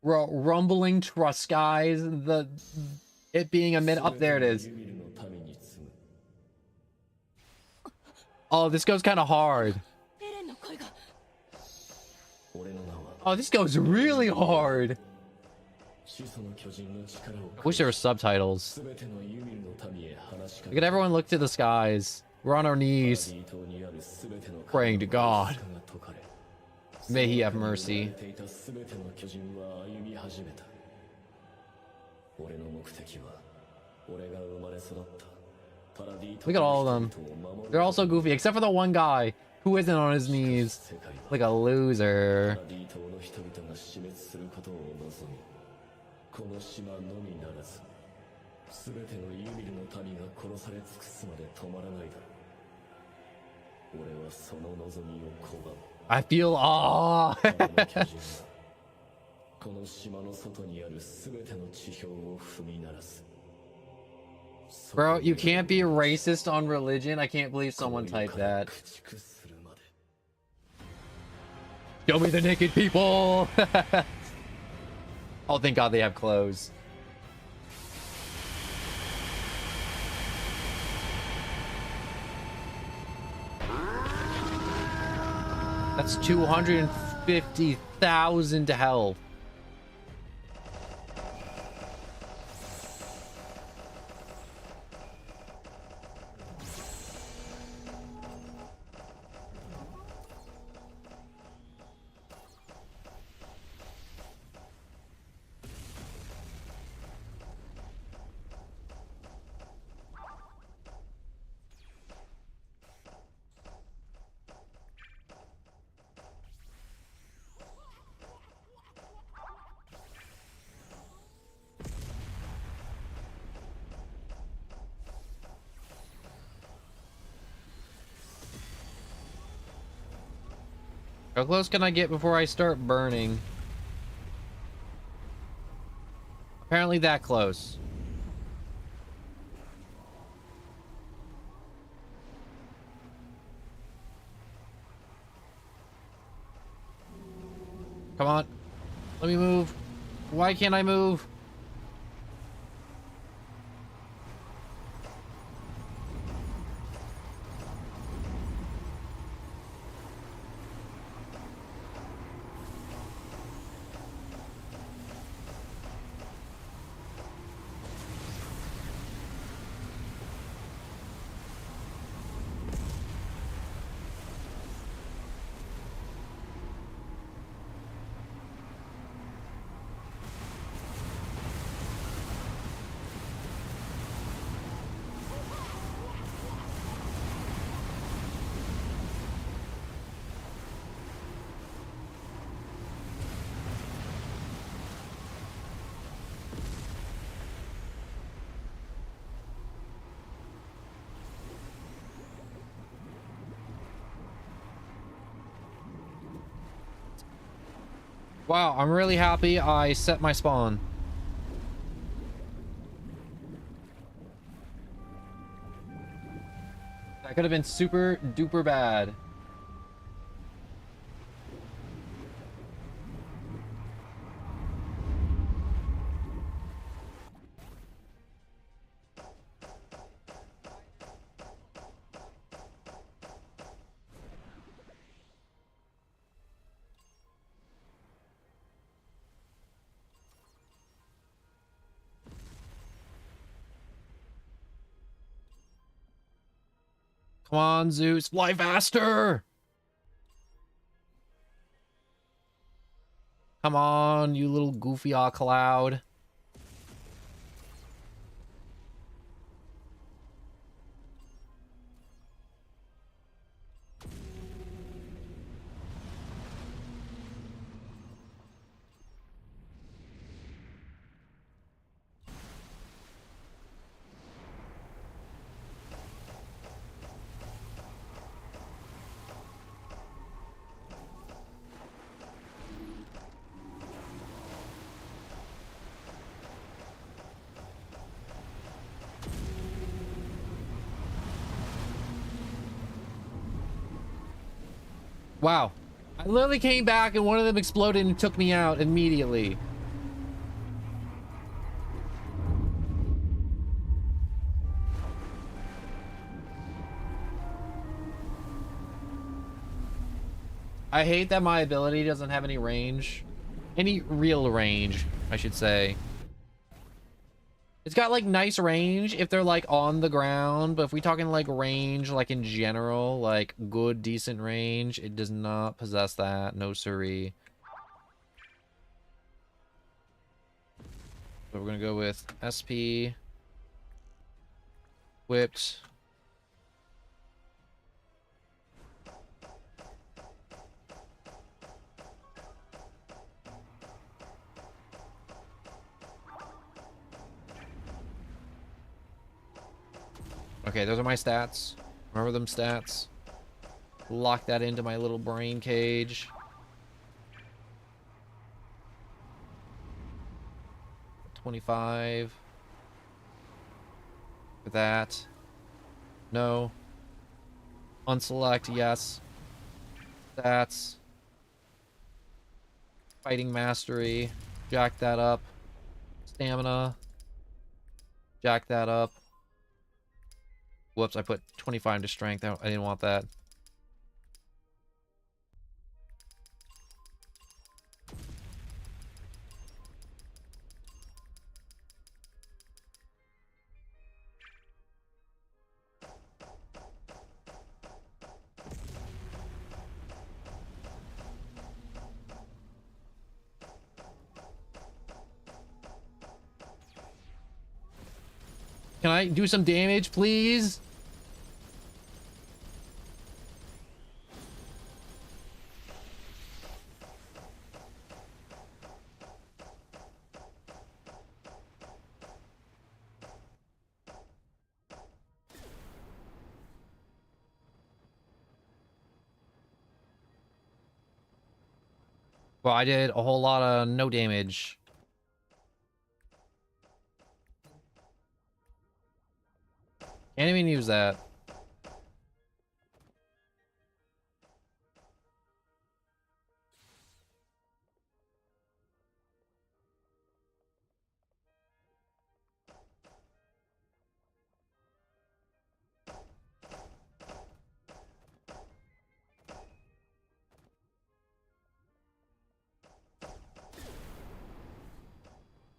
Rumbling trust, guys. It being a minute up there. It is. Oh, this goes kind of hard. Oh, this goes really hard. I wish there were subtitles. Look at everyone look to the skies. We're on our knees, praying to God. May he have mercy. Look at all of them. They're all so goofy, except for the one guy who isn't on his knees. Like a loser. I feel awe. Bro, you can't be racist on religion. I can't believe someone typed that. Show me the naked people. Oh, thank God they have clothes. That's 250,000 to health. How close can I get before I start burning? Apparently that close. Come on. Let me move. Why can't I move? Wow, I'm really happy I set my spawn. That could have been super duper bad. Come on, Zeus, fly faster! Come on, you little goofy cloud. Wow. I literally came back and one of them exploded and took me out immediately. I hate that my ability doesn't have any range. Any real range, I should say. It's got like nice range if they're like on the ground, but if we talking like range, like in general, like good, decent range, it does not possess that. No siree. So we're gonna go with SP, whipped. Okay, those are my stats. Remember them stats. Lock that into my little brain cage. $25. For that. No. Unselect, yes. Stats. Fighting mastery. Jack that up. Stamina. Jack that up. Whoops, I put 25 to strength. I didn't want that. Can I do some damage, please? Well, I did a whole lot of no damage. Can't even use that.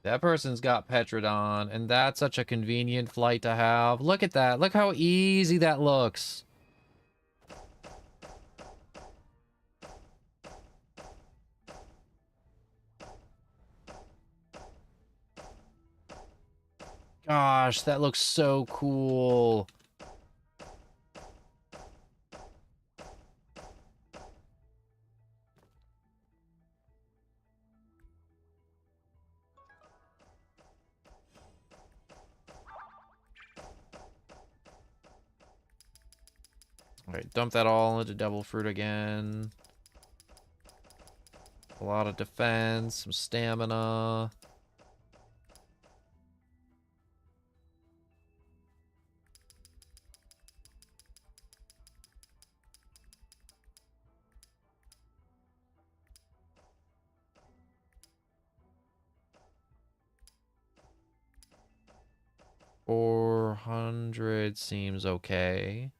That person's got Petrodon, and that's such a convenient flight to have. Look at that. Look how easy that looks. Gosh, that looks so cool. All right, dump that all into devil fruit again. A lot of defense, some stamina. $400 seems okay.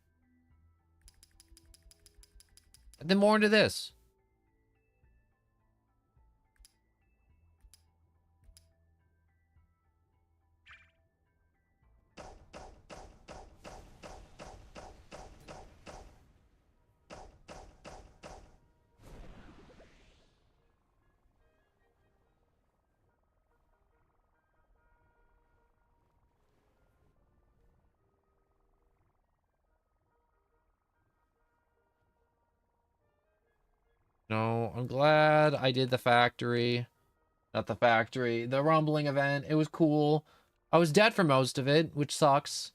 And then more into this. No, I'm glad I did the factory. Not the factory. The rumbling event. It was cool. I was dead for most of it, which sucks.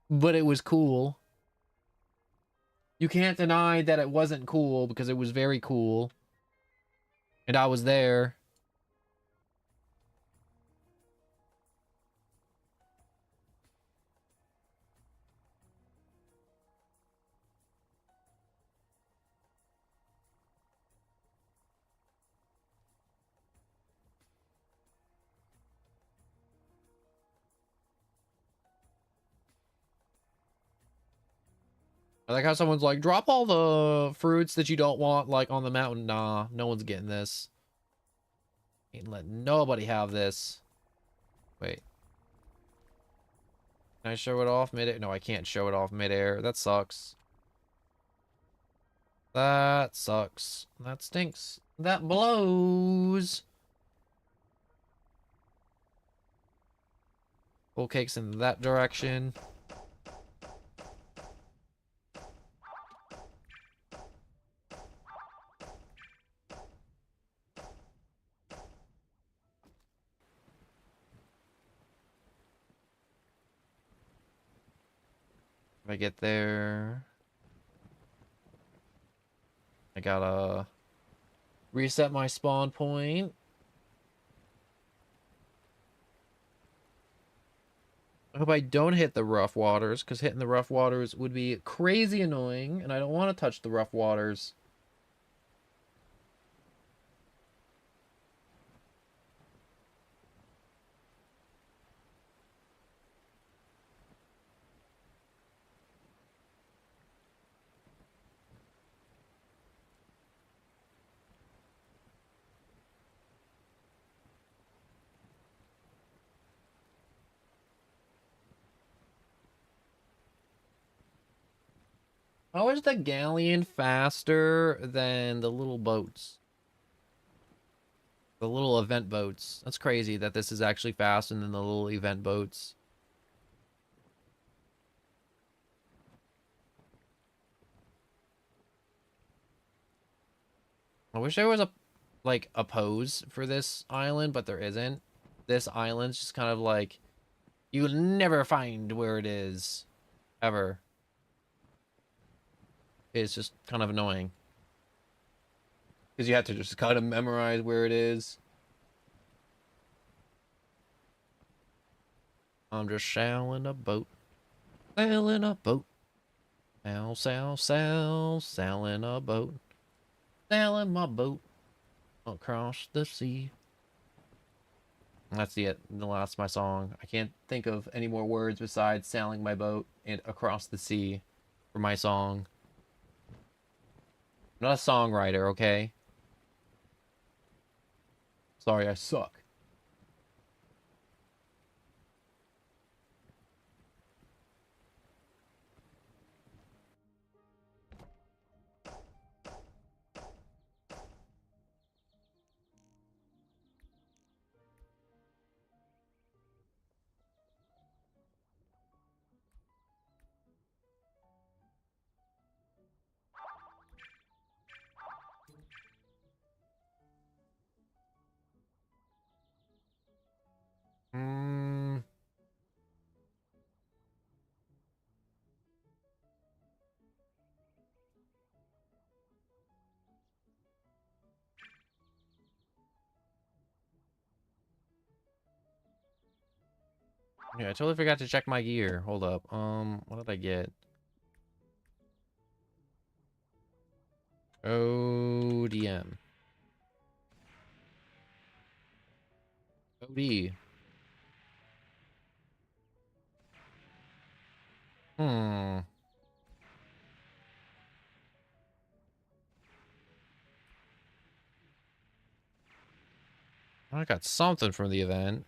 But it was cool. You can't deny that it wasn't cool because it was very cool. And I was there. I like how someone's like, drop all the fruits that you don't want, like, on the mountain. Nah, no one's getting this. Ain't letting nobody have this. Wait. Can I show it off mid-air? No, I can't show it off mid-air. That sucks. That sucks. That stinks. That blows. Full cakes in that direction. If I get there, I gotta reset my spawn point. I hope I don't hit the rough waters, because hitting the rough waters would be crazy annoying, and I don't want to touch the rough waters. How is the galleon faster than the little boats? The little event boats. That's crazy that this is actually faster than the little event boats. I wish there was a pose for this island, but there isn't. This island's just kind of like, you'll never find where it is. Ever. It's just kind of annoying. Because you have to just kind of memorize where it is. I'm just sailing a boat. Sailing a boat. Sailing a boat. Sailing my boat across the sea. That's it. That's my song. I can't think of any more words besides sailing my boat and across the sea for my song. I'm not a songwriter, okay? Sorry, I suck. Yeah, I totally forgot to check my gear. Hold up. What did I get? ODM. OD. Hmm. I got something from the event.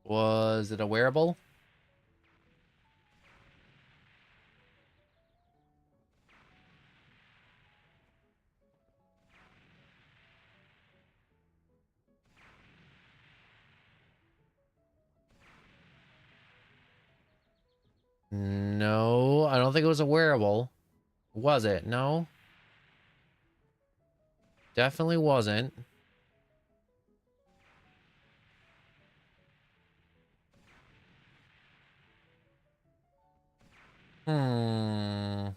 Was it a wearable? No, I don't think it was a wearable. Was it? No, definitely wasn't. Hmm.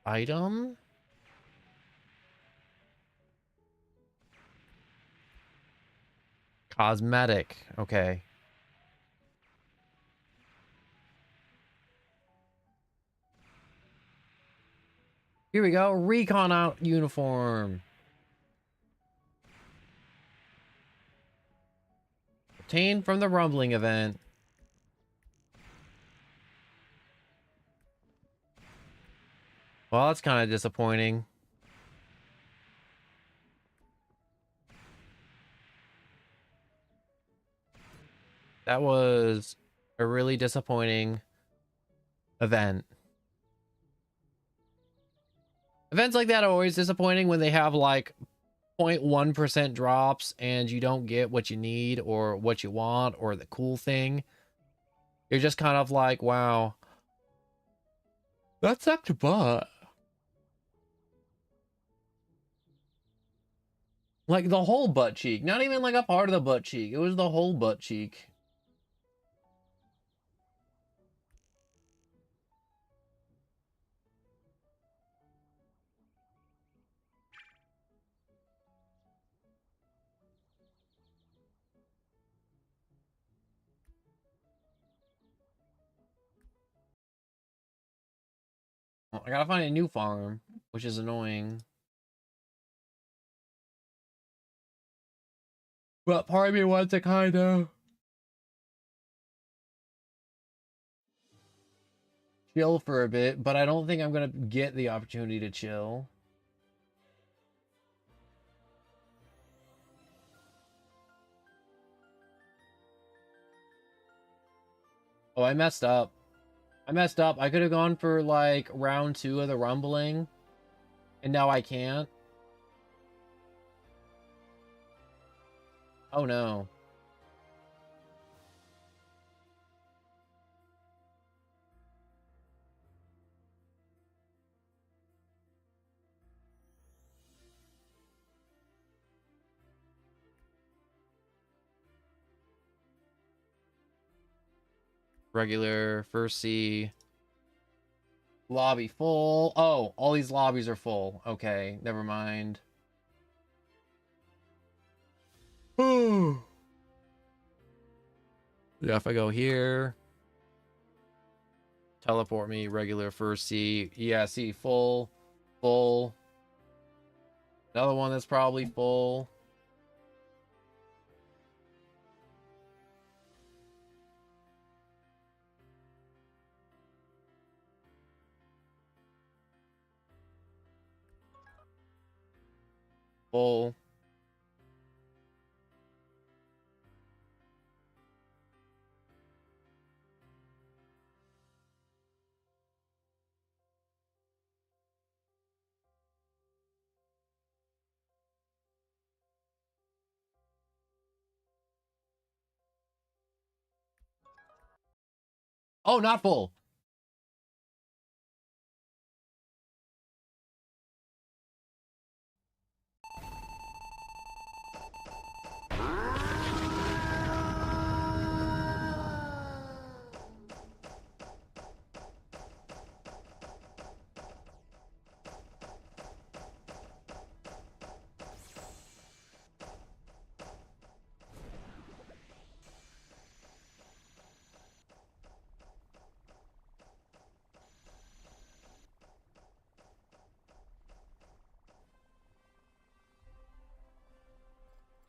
Item? Cosmetic. Okay. Here we go. Recon out uniform. Obtained from the rumbling event. Well, that's kind of disappointing. That was a really disappointing event. Events like that are always disappointing when they have like 0.1% drops and you don't get what you need or what you want or the cool thing. You're just kind of like, wow, that sucked butt. Like the whole butt cheek, not even like a part of the butt cheek. It was the whole butt cheek. I gotta find a new farm, which is annoying. But part of me wants to kind of chill for a bit, but I don't think I'm gonna get the opportunity to chill. Oh, I messed up. I messed up. I could have gone for like round 2 of the rumbling, and now I can't. Oh no. Regular, first C. Lobby full. Oh, all these lobbies are full. Okay, never mind. Yeah, if I go here, teleport me, regular first C. Yeah, see, full, full. Another one that's probably full. Full. Oh, not full.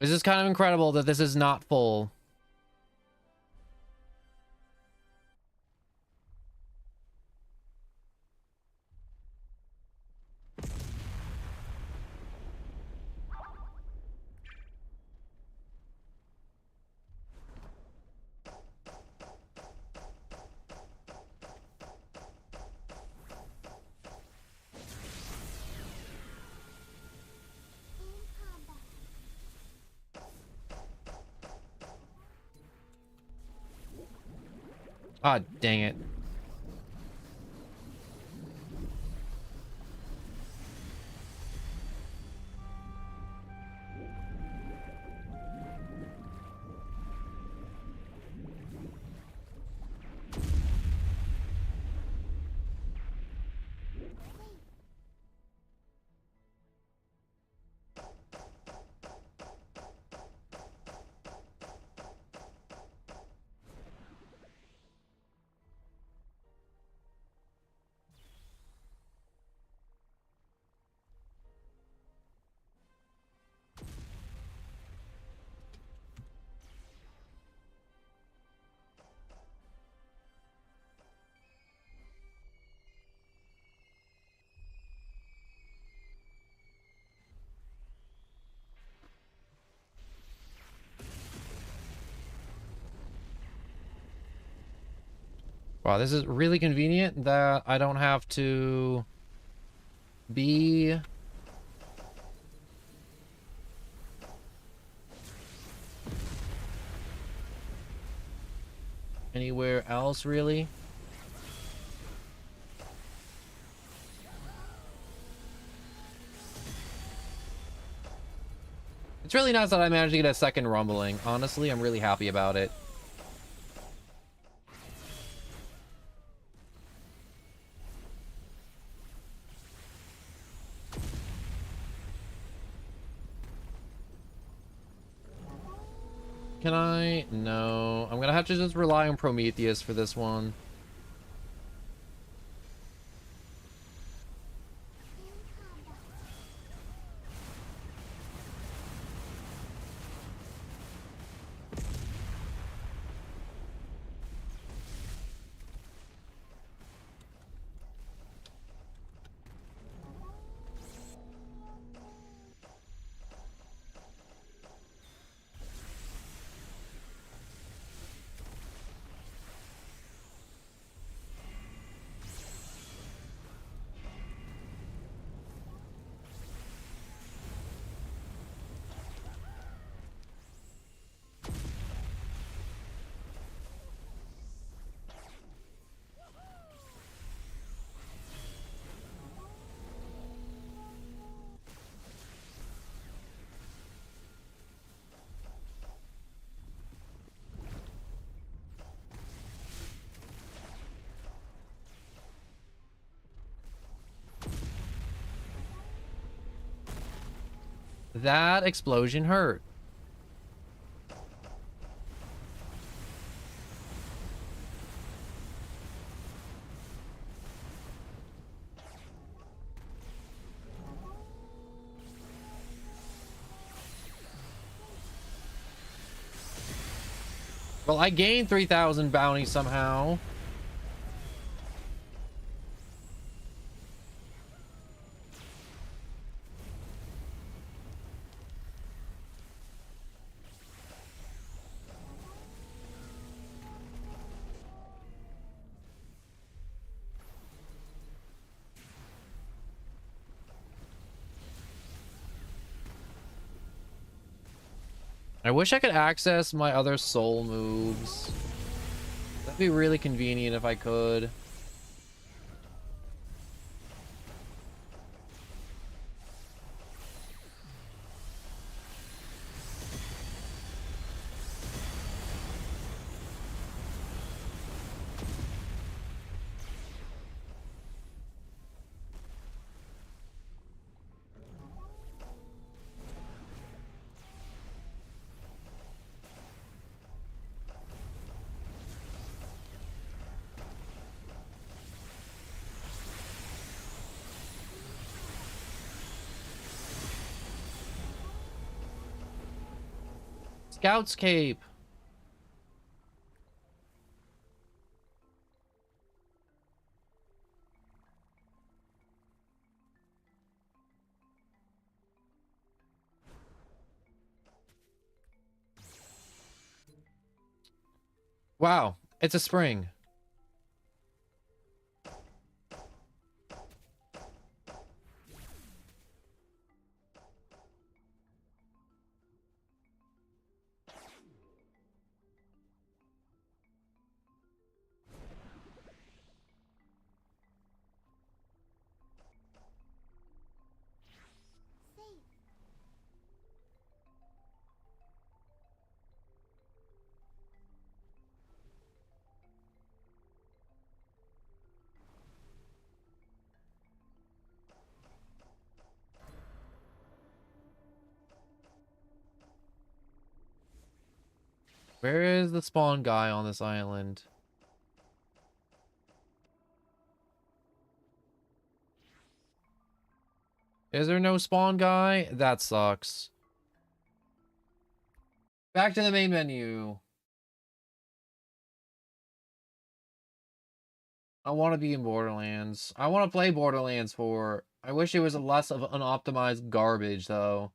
This is kind of incredible that this is not full. Ah, dang it. Wow, this is really convenient that I don't have to be anywhere else, really. It's really nice that I managed to get a second rumbling. Honestly, I'm really happy about it. Can I? No. I'm gonna have to just rely on Prometheus for this one. That explosion hurt. Well, I gained 3,000 bounty somehow. I wish I could access my other soul moves. That'd be really convenient if I could. Scout's cape. Wow, it's a spring. Where is the spawn guy on this island? Is there no spawn guy? That sucks. Back to the main menu. I want to be in Borderlands. I want to play Borderlands 4. I wish it was less of unoptimized garbage, though.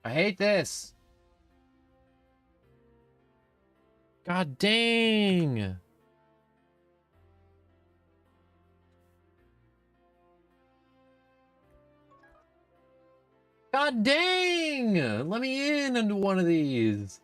I hate this. God dang. God dang. Let me in into one of these.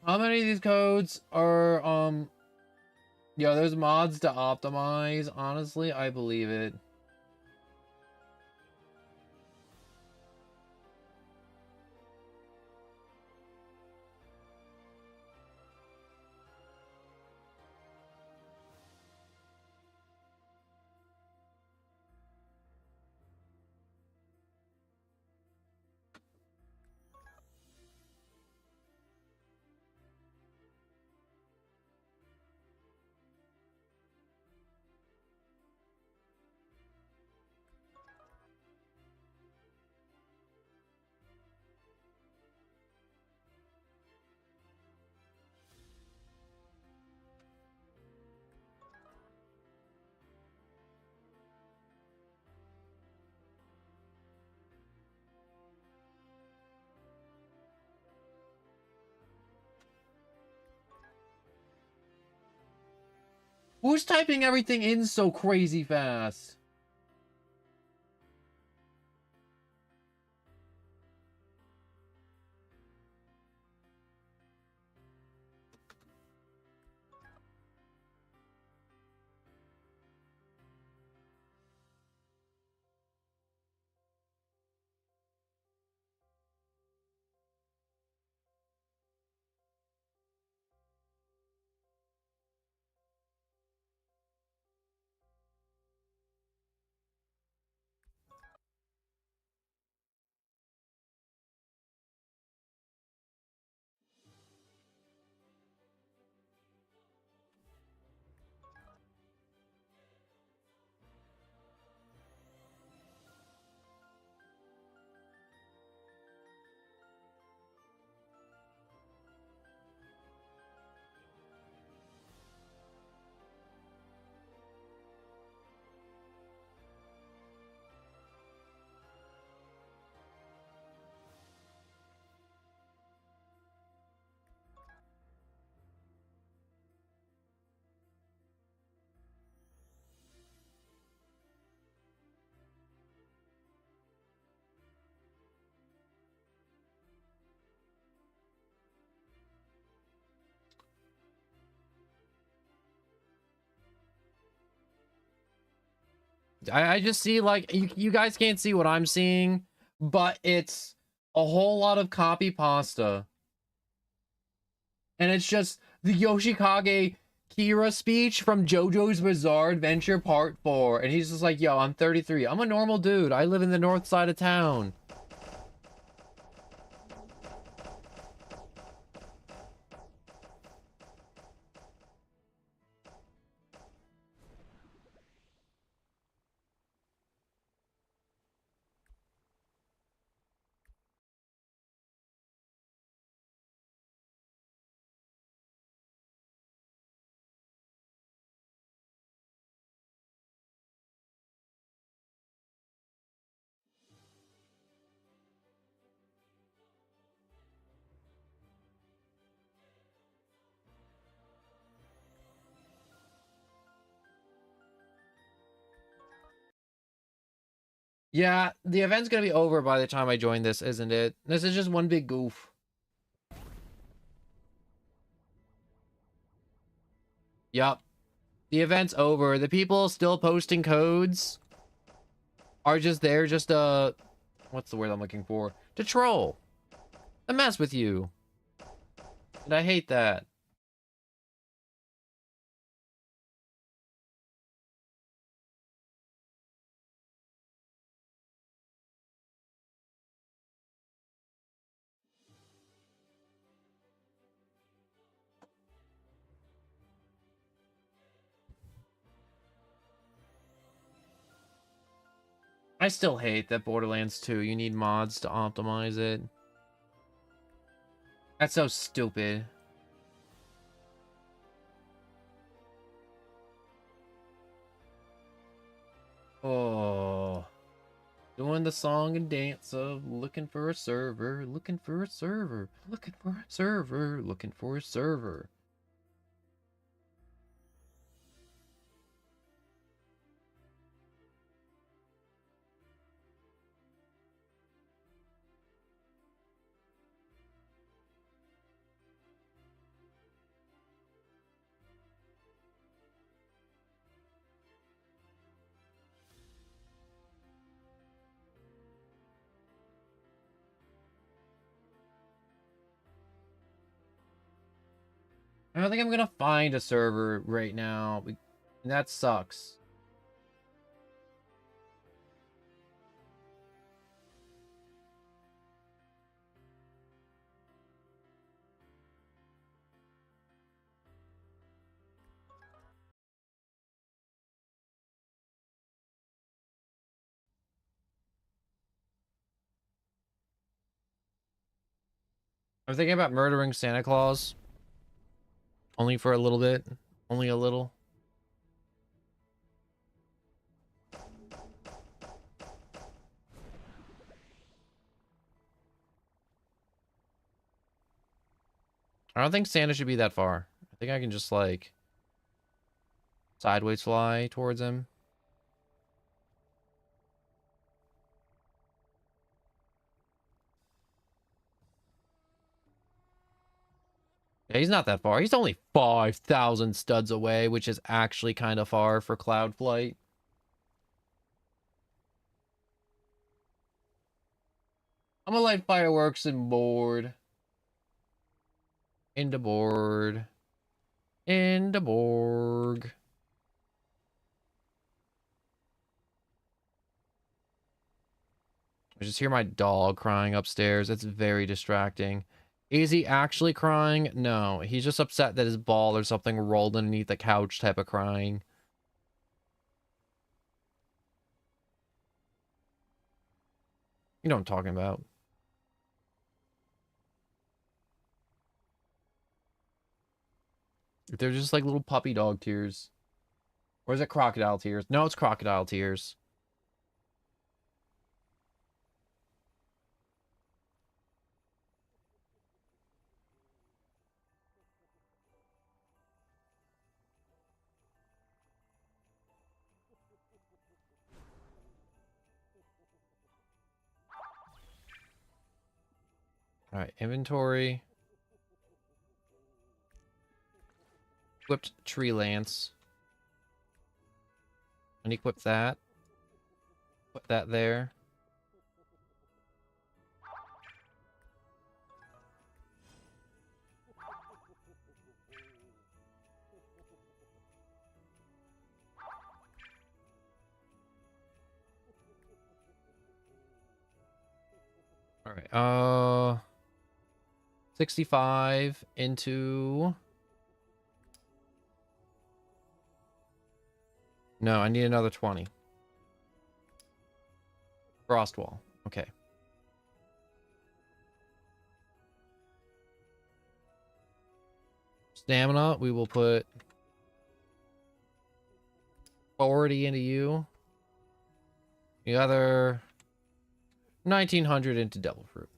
How many of these codes are, yo, there's mods to optimize. Honestly, I believe it. Who's typing everything in so crazy fast? I just see like you guys can't see what I'm seeing, but it's a whole lot of copy pasta. And it's just the Yoshikage Kira speech from JoJo's Bizarre Adventure Part 4. And he's just like, yo, I'm 33. I'm a normal dude. I live in the north side of town. Yeah, the event's gonna be over by the time I join this, isn't it? This is just one big goof. Yup. The event's over. The people still posting codes are just there just what's the word I'm looking for? To troll. To mess with you. And I hate that. I still hate that Borderlands 2, you need mods to optimize it. That's so stupid. Oh. Doing the song and dance of looking for a server, looking for a server, looking for a server, looking for a server. I don't think I'm gonna find a server right now. And that sucks. I'm thinking about murdering Santa Claus. Only for a little bit. Only a little. I don't think Santa should be that far. I think I can just like sideways fly towards him. Yeah, he's not that far. He's only 5,000 studs away, which is actually kind of far for cloud flight. I'm gonna light fireworks and board. Into board. Into Borg. I just hear my dog crying upstairs. It's very distracting. Is he actually crying? No, he's just upset that his ball or something rolled underneath the couch type of crying. You know what I'm talking about. They're just like little puppy dog tears. Or is it crocodile tears? No, it's crocodile tears. All right, inventory. Equipped tree lance. Unequip that. Put that there. All right. 65 into... No, I need another 20. Frost wall. Okay. Stamina, we will put 40 into you. The other 1900 into Devil Fruit.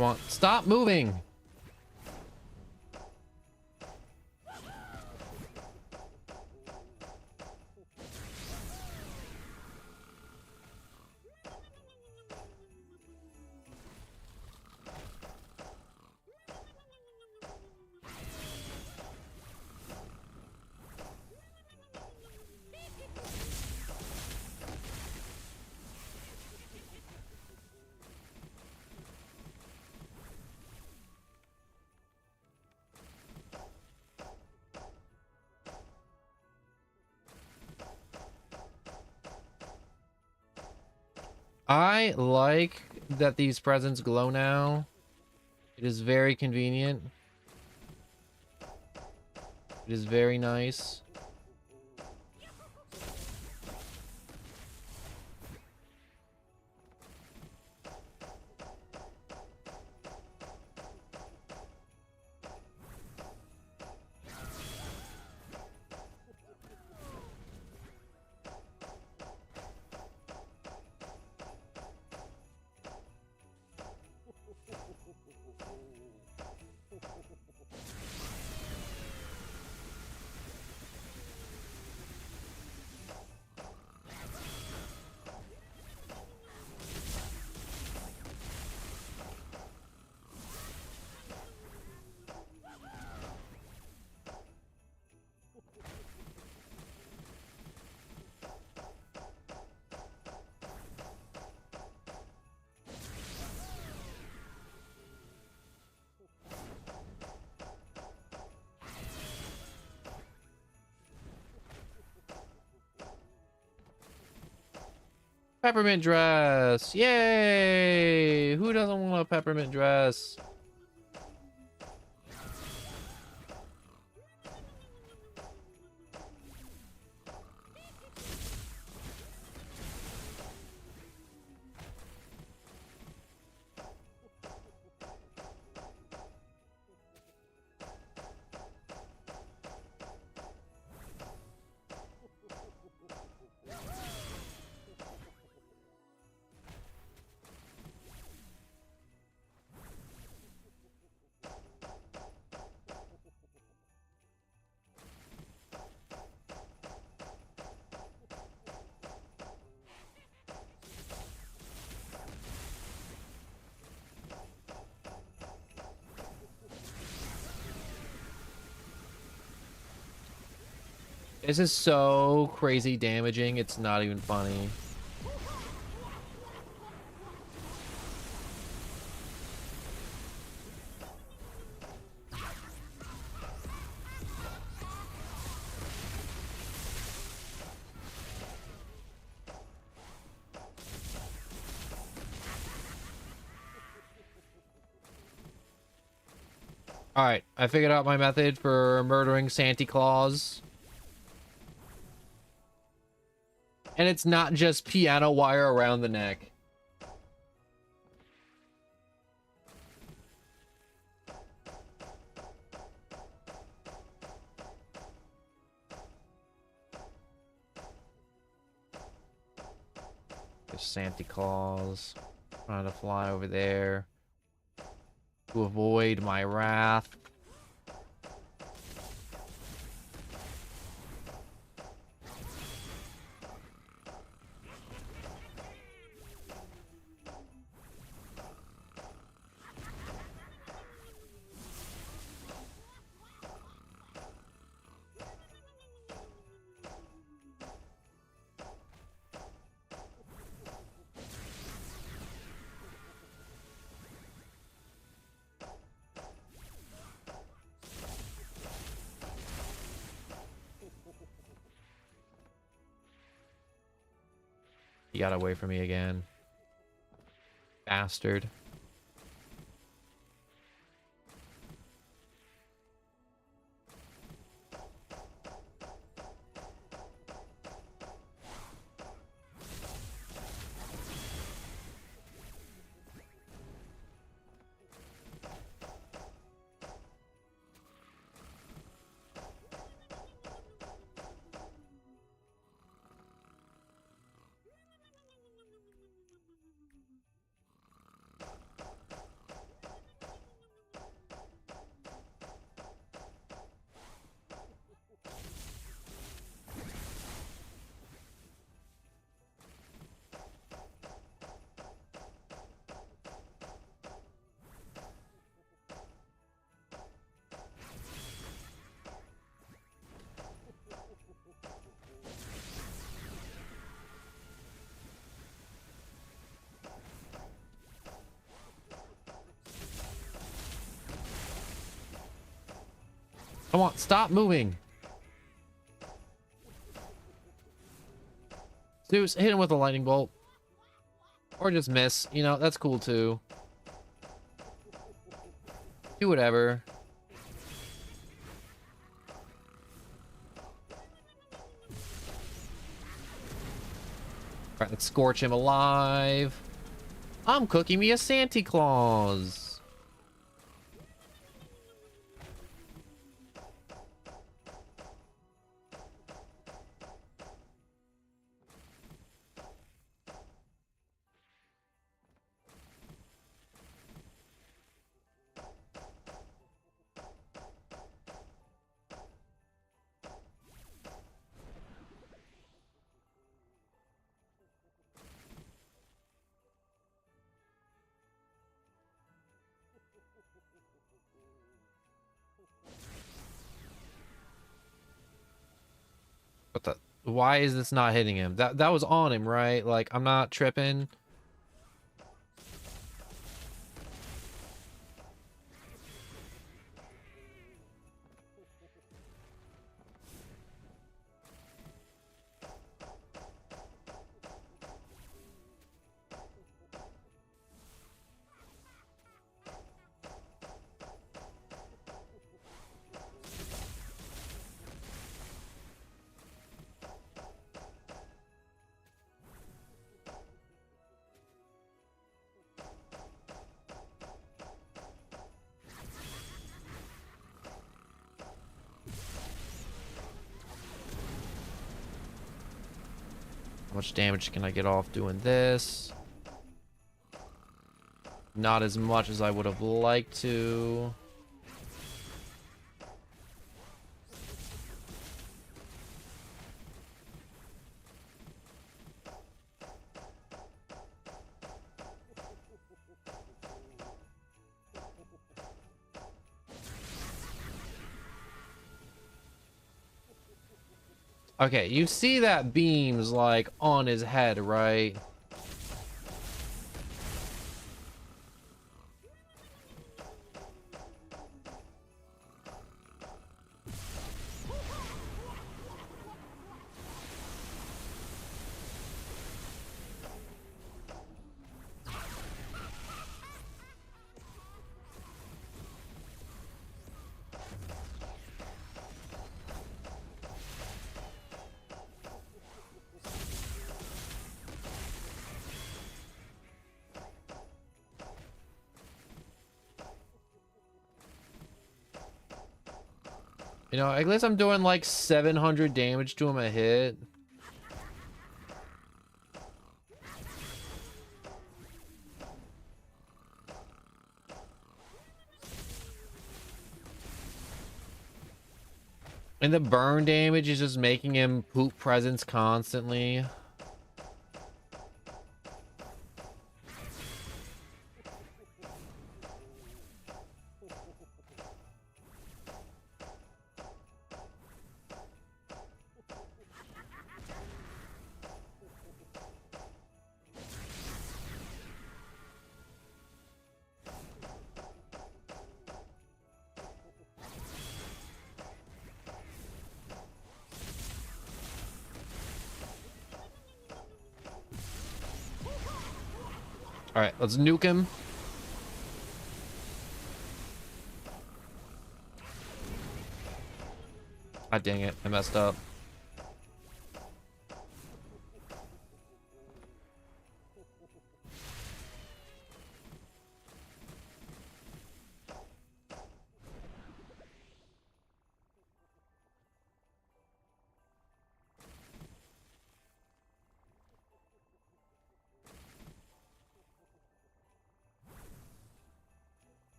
Come on, stop moving! I like that these presents glow now. It is very convenient. It is very nice. Peppermint dress! Yay! Who doesn't want a peppermint dress? This is so crazy damaging, it's not even funny. Alright, I figured out my method for murdering Santa Claus. And it's not just piano wire around the neck. There's Santa Claus trying to fly over there to avoid my wrath. He got away from me again. Bastard. Come on, stop moving. Zeus, hit him with a lightning bolt. Or just miss. You know, that's cool too. Do whatever. Alright, let's scorch him alive. I'm cooking me a Santa Claus. What the? Why is this not hitting him? That was on him, right? Like, I'm not tripping. How much damage can I get off doing this? Not as much as I would have liked to. Okay, you see that beam's like on his head, right? You know, at least I'm doing like 700 damage to him a hit. And the burn damage is just making him poop presents constantly. All right, let's nuke him. God dang it, I messed up.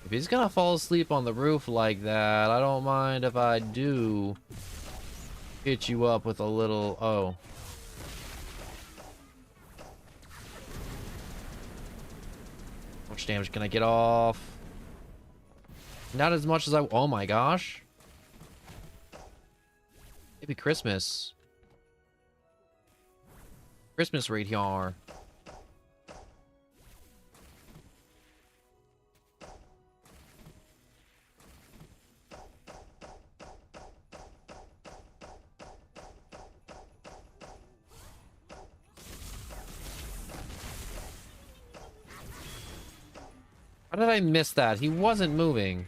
If he's gonna fall asleep on the roof like that, I don't mind if I do hit you up with a little... Oh. How much damage can I get off? Not as much as I... Oh my gosh. Maybe Christmas. Christmas right here. How did I miss that? He wasn't moving.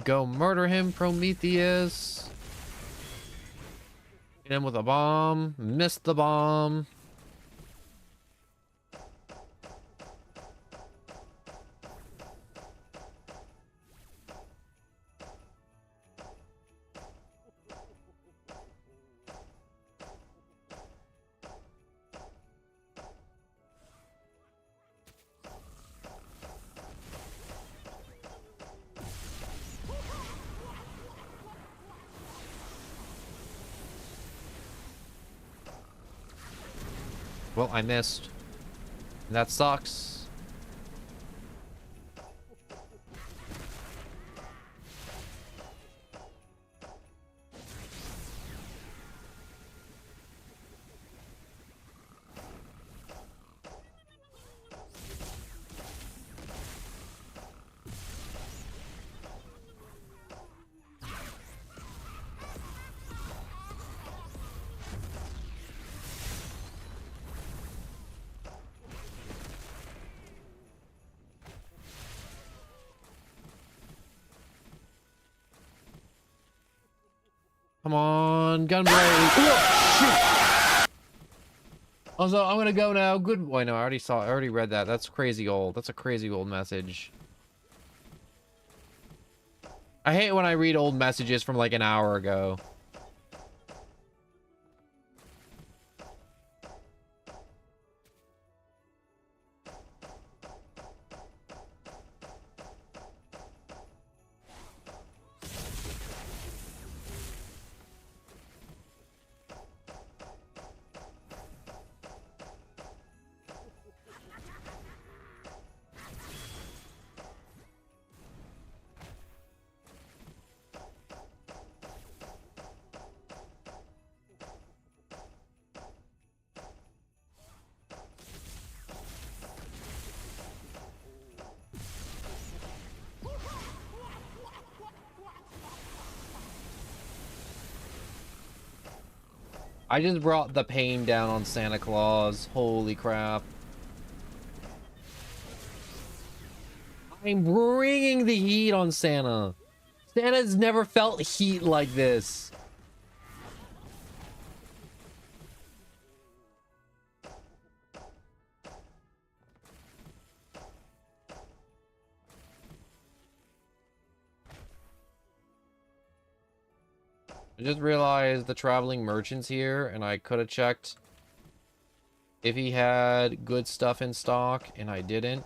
Go murder him, Prometheus. Hit him with a bomb. Missed the bomb. Well, I missed. That sucks. Come on, gunblade. Oh, shit. Also, I'm gonna go now. Good. Wait, no, I already read that. That's crazy old. That's a crazy old message. I hate when I read old messages from like an hour ago. I just brought the pain down on Santa Claus. Holy crap. I'm bringing the heat on Santa. Santa's never felt heat like this. I just realized the traveling merchant's here, and I could have checked if he had good stuff in stock, and I didn't.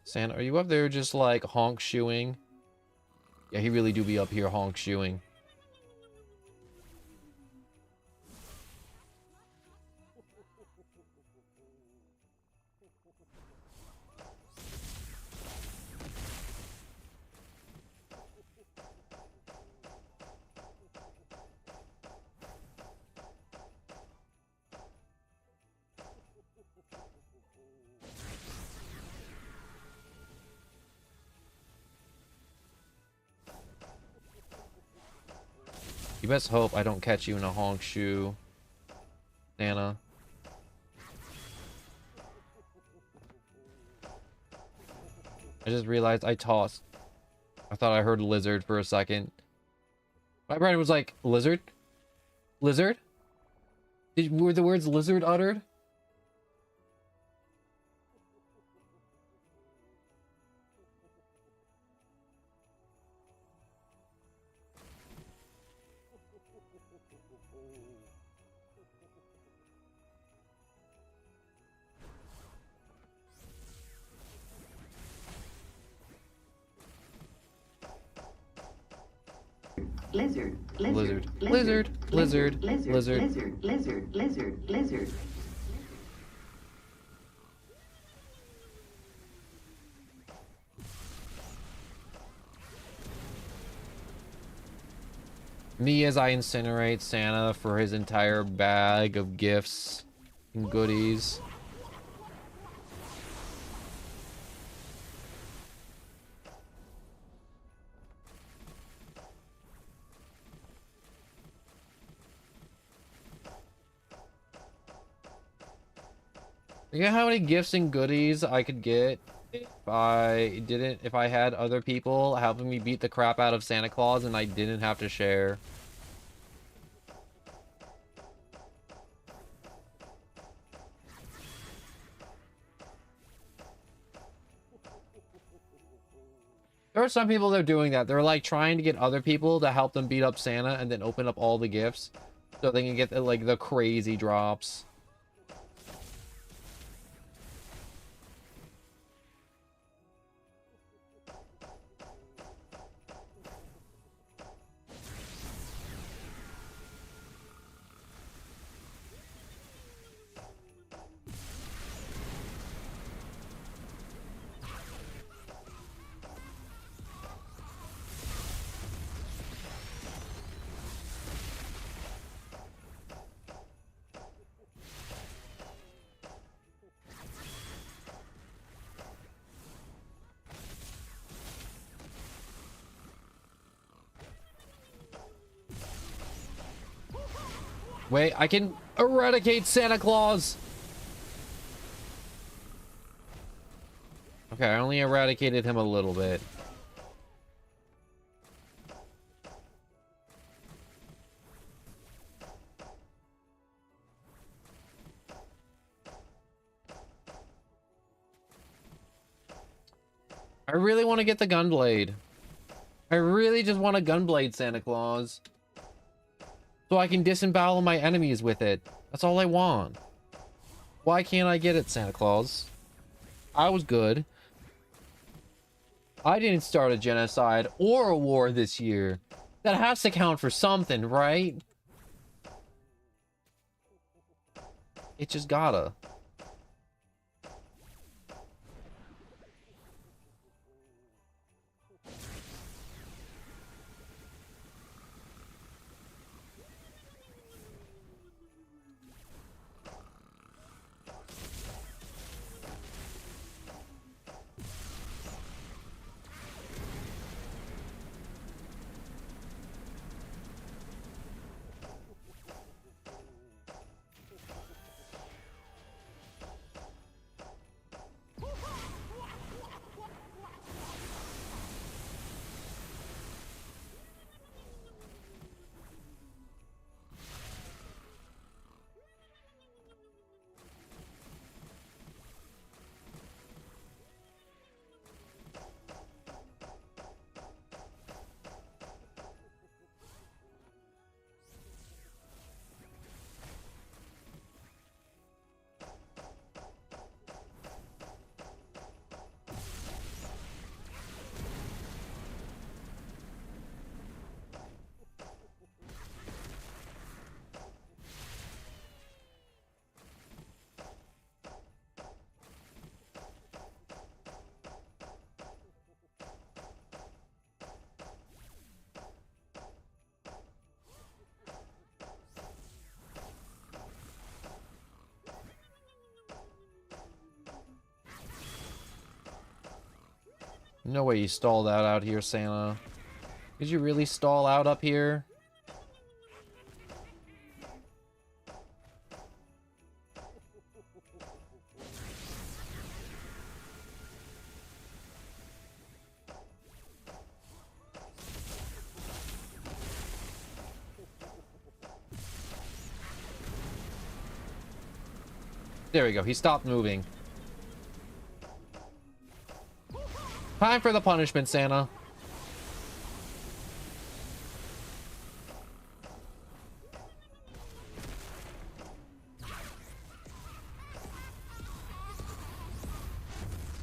Santa, are you up there just like honk shoeing? Yeah, he really do be up here honk shoeing. You best hope I don't catch you in a honk shoe, Santa. I just realized I tossed. I thought I heard lizard for a second. My brain was like, lizard? Lizard? Were the words lizard uttered? Lizard, Lizard, lizard, lizard, lizard. lizard. Me as I incinerate Santa for his entire bag of gifts and goodies. You know how many gifts and goodies I could get if I had other people helping me beat the crap out of Santa Claus and I didn't have to share. There are some people that are doing that. They're like trying to get other people to help them beat up Santa and then open up all the gifts so they can get like the crazy drops. Wait, I can eradicate Santa Claus! Okay, I only eradicated him a little bit. I really want to get the gunblade. I really just want a gunblade, Santa Claus. So I can disembowel my enemies with it. That's all I want. Why can't I get it, Santa Claus? I was good. I didn't start a genocide or a war this year. That has to count for something, right? It just gotta. No way you stalled out here, Santa. Did you really stall out up here? There we go. He stopped moving. Time for the punishment, Santa.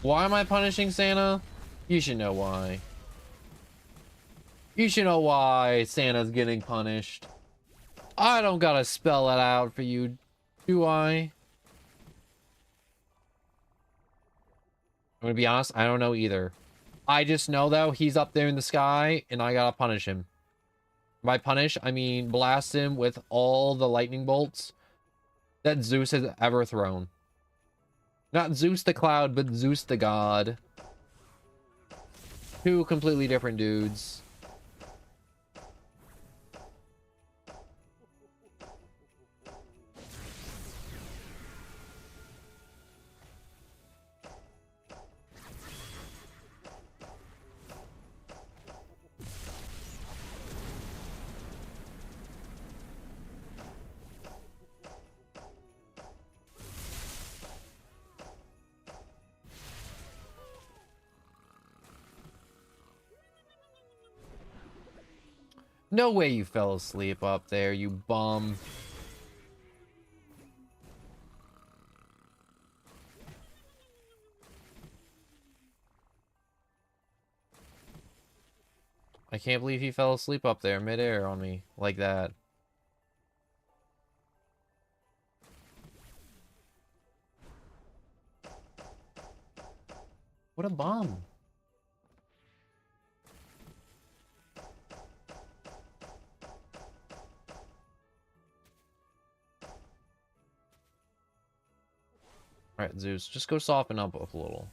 Why am I punishing Santa? You should know why. You should know why Santa's getting punished. I don't gotta spell it out for you, do I? I'm gonna be honest, I don't know either. I just know, though, he's up there in the sky, and I gotta punish him. By punish, I mean blast him with all the lightning bolts that Zeus has ever thrown. Not Zeus the Cloud, but Zeus the God. Two completely different dudes. No way you fell asleep up there, you bum. I can't believe he fell asleep up there midair on me like that. What a bum. Alright, Zeus, just go soften up a little.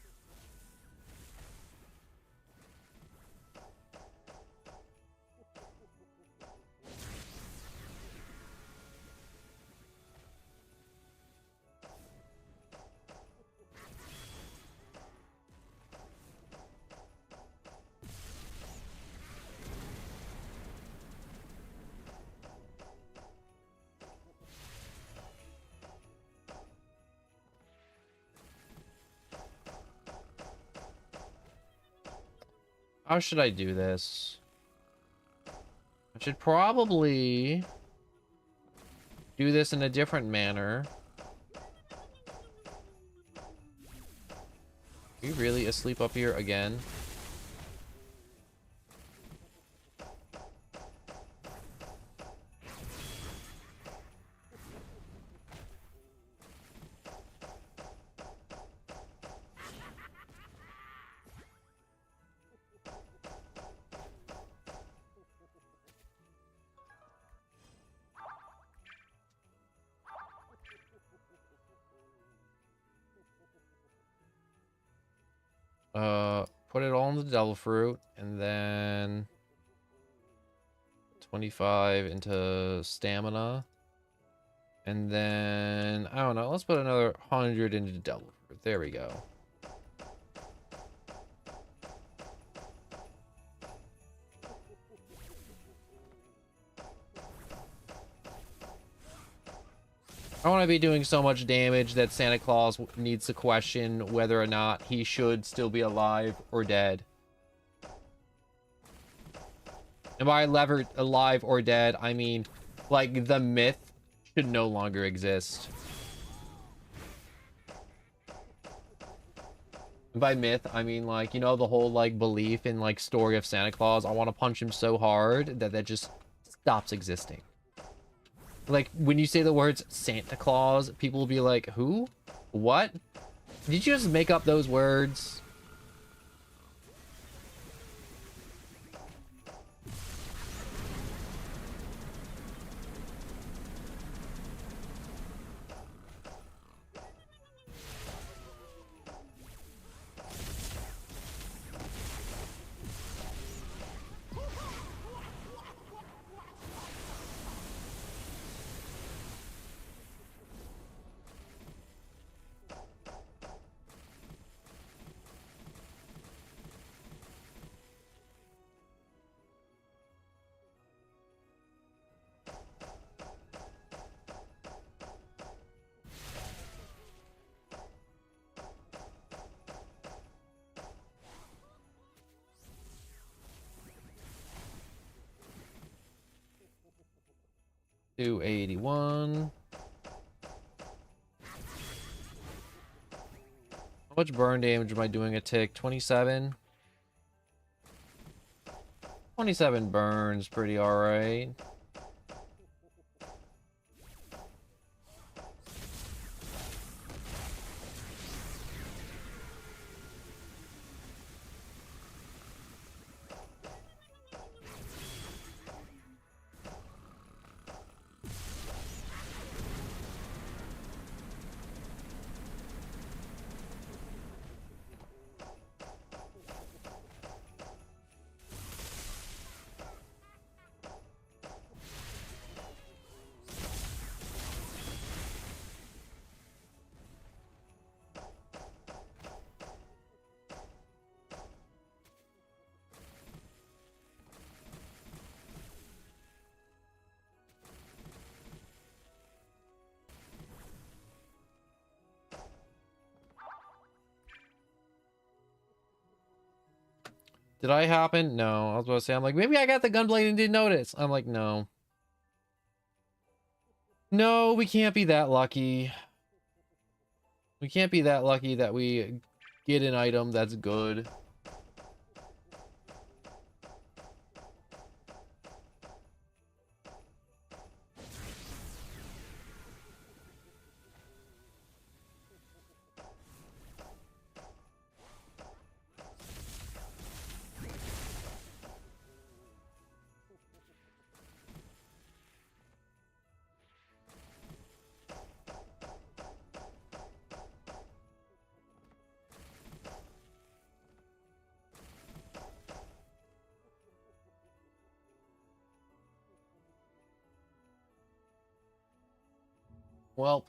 How should I do this? I should probably do this in a different manner. Are you really asleep up here again? Put it all in the devil fruit, and then 25 into stamina. And then, I don't know, let's put another 100 into devil fruit. There we go. I want to be doing so much damage that Santa Claus needs to question whether or not he should still be alive or dead. And by alive or dead, I mean, like, the myth should no longer exist. And by myth, I mean, like, you know, the whole, like, belief in, like, story of Santa Claus. I want to punch him so hard that that just stops existing. Like, when you say the words Santa Claus, people will be like, who? What? Did you just make up those words? $281. How much burn damage am I doing a tick? 27? 27 burns, pretty alright. Did I happen? No. I was about to say, I'm like, maybe I got the gunblade and didn't notice. I'm like, no. No, we can't be that lucky. We can't be that lucky that we get an item that's good. Well,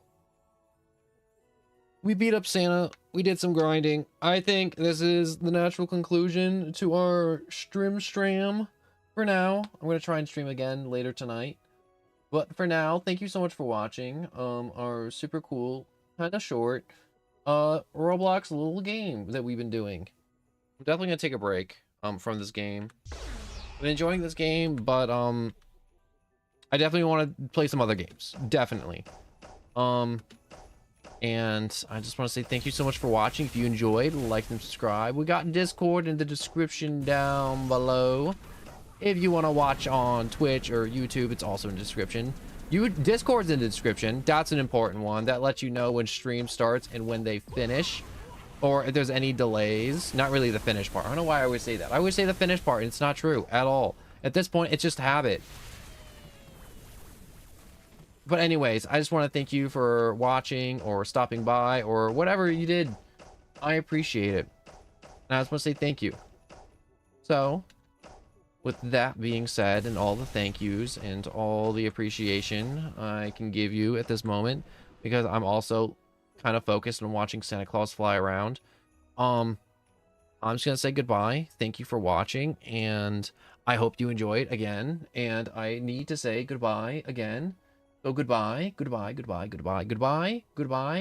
we beat up Santa. We did some grinding. I think this is the natural conclusion to our stram for now. I'm going to try and stream again later tonight. But for now, thank you so much for watching our super cool, kind of short, Roblox little game that we've been doing. I'm definitely going to take a break. from this game. Been enjoying this game, but I definitely want to play some other games. Definitely. And I just want to say thank you so much for watching. If you enjoyed, like and subscribe. We got Discord in the description down below. If you want to watch on Twitch or YouTube, it's also in the description. Discord's in the description. That's an important one. That lets you know when stream starts and when they finish, or if there's any delays. Not really the finish part. I don't know why I always say that. I always say the finish part, and it's not true at all. At this point, it's just habit. But anyways, I just want to thank you for watching or stopping by or whatever you did. I appreciate it. And I just want to say thank you. So, with that being said, and all the thank yous and all the appreciation I can give you at this moment, because I'm also kind of focused on watching Santa Claus fly around, I'm just gonna say goodbye. Thank you for watching, and I hope you enjoyed again. And I need to say goodbye again. So goodbye, goodbye, goodbye, goodbye, goodbye, goodbye.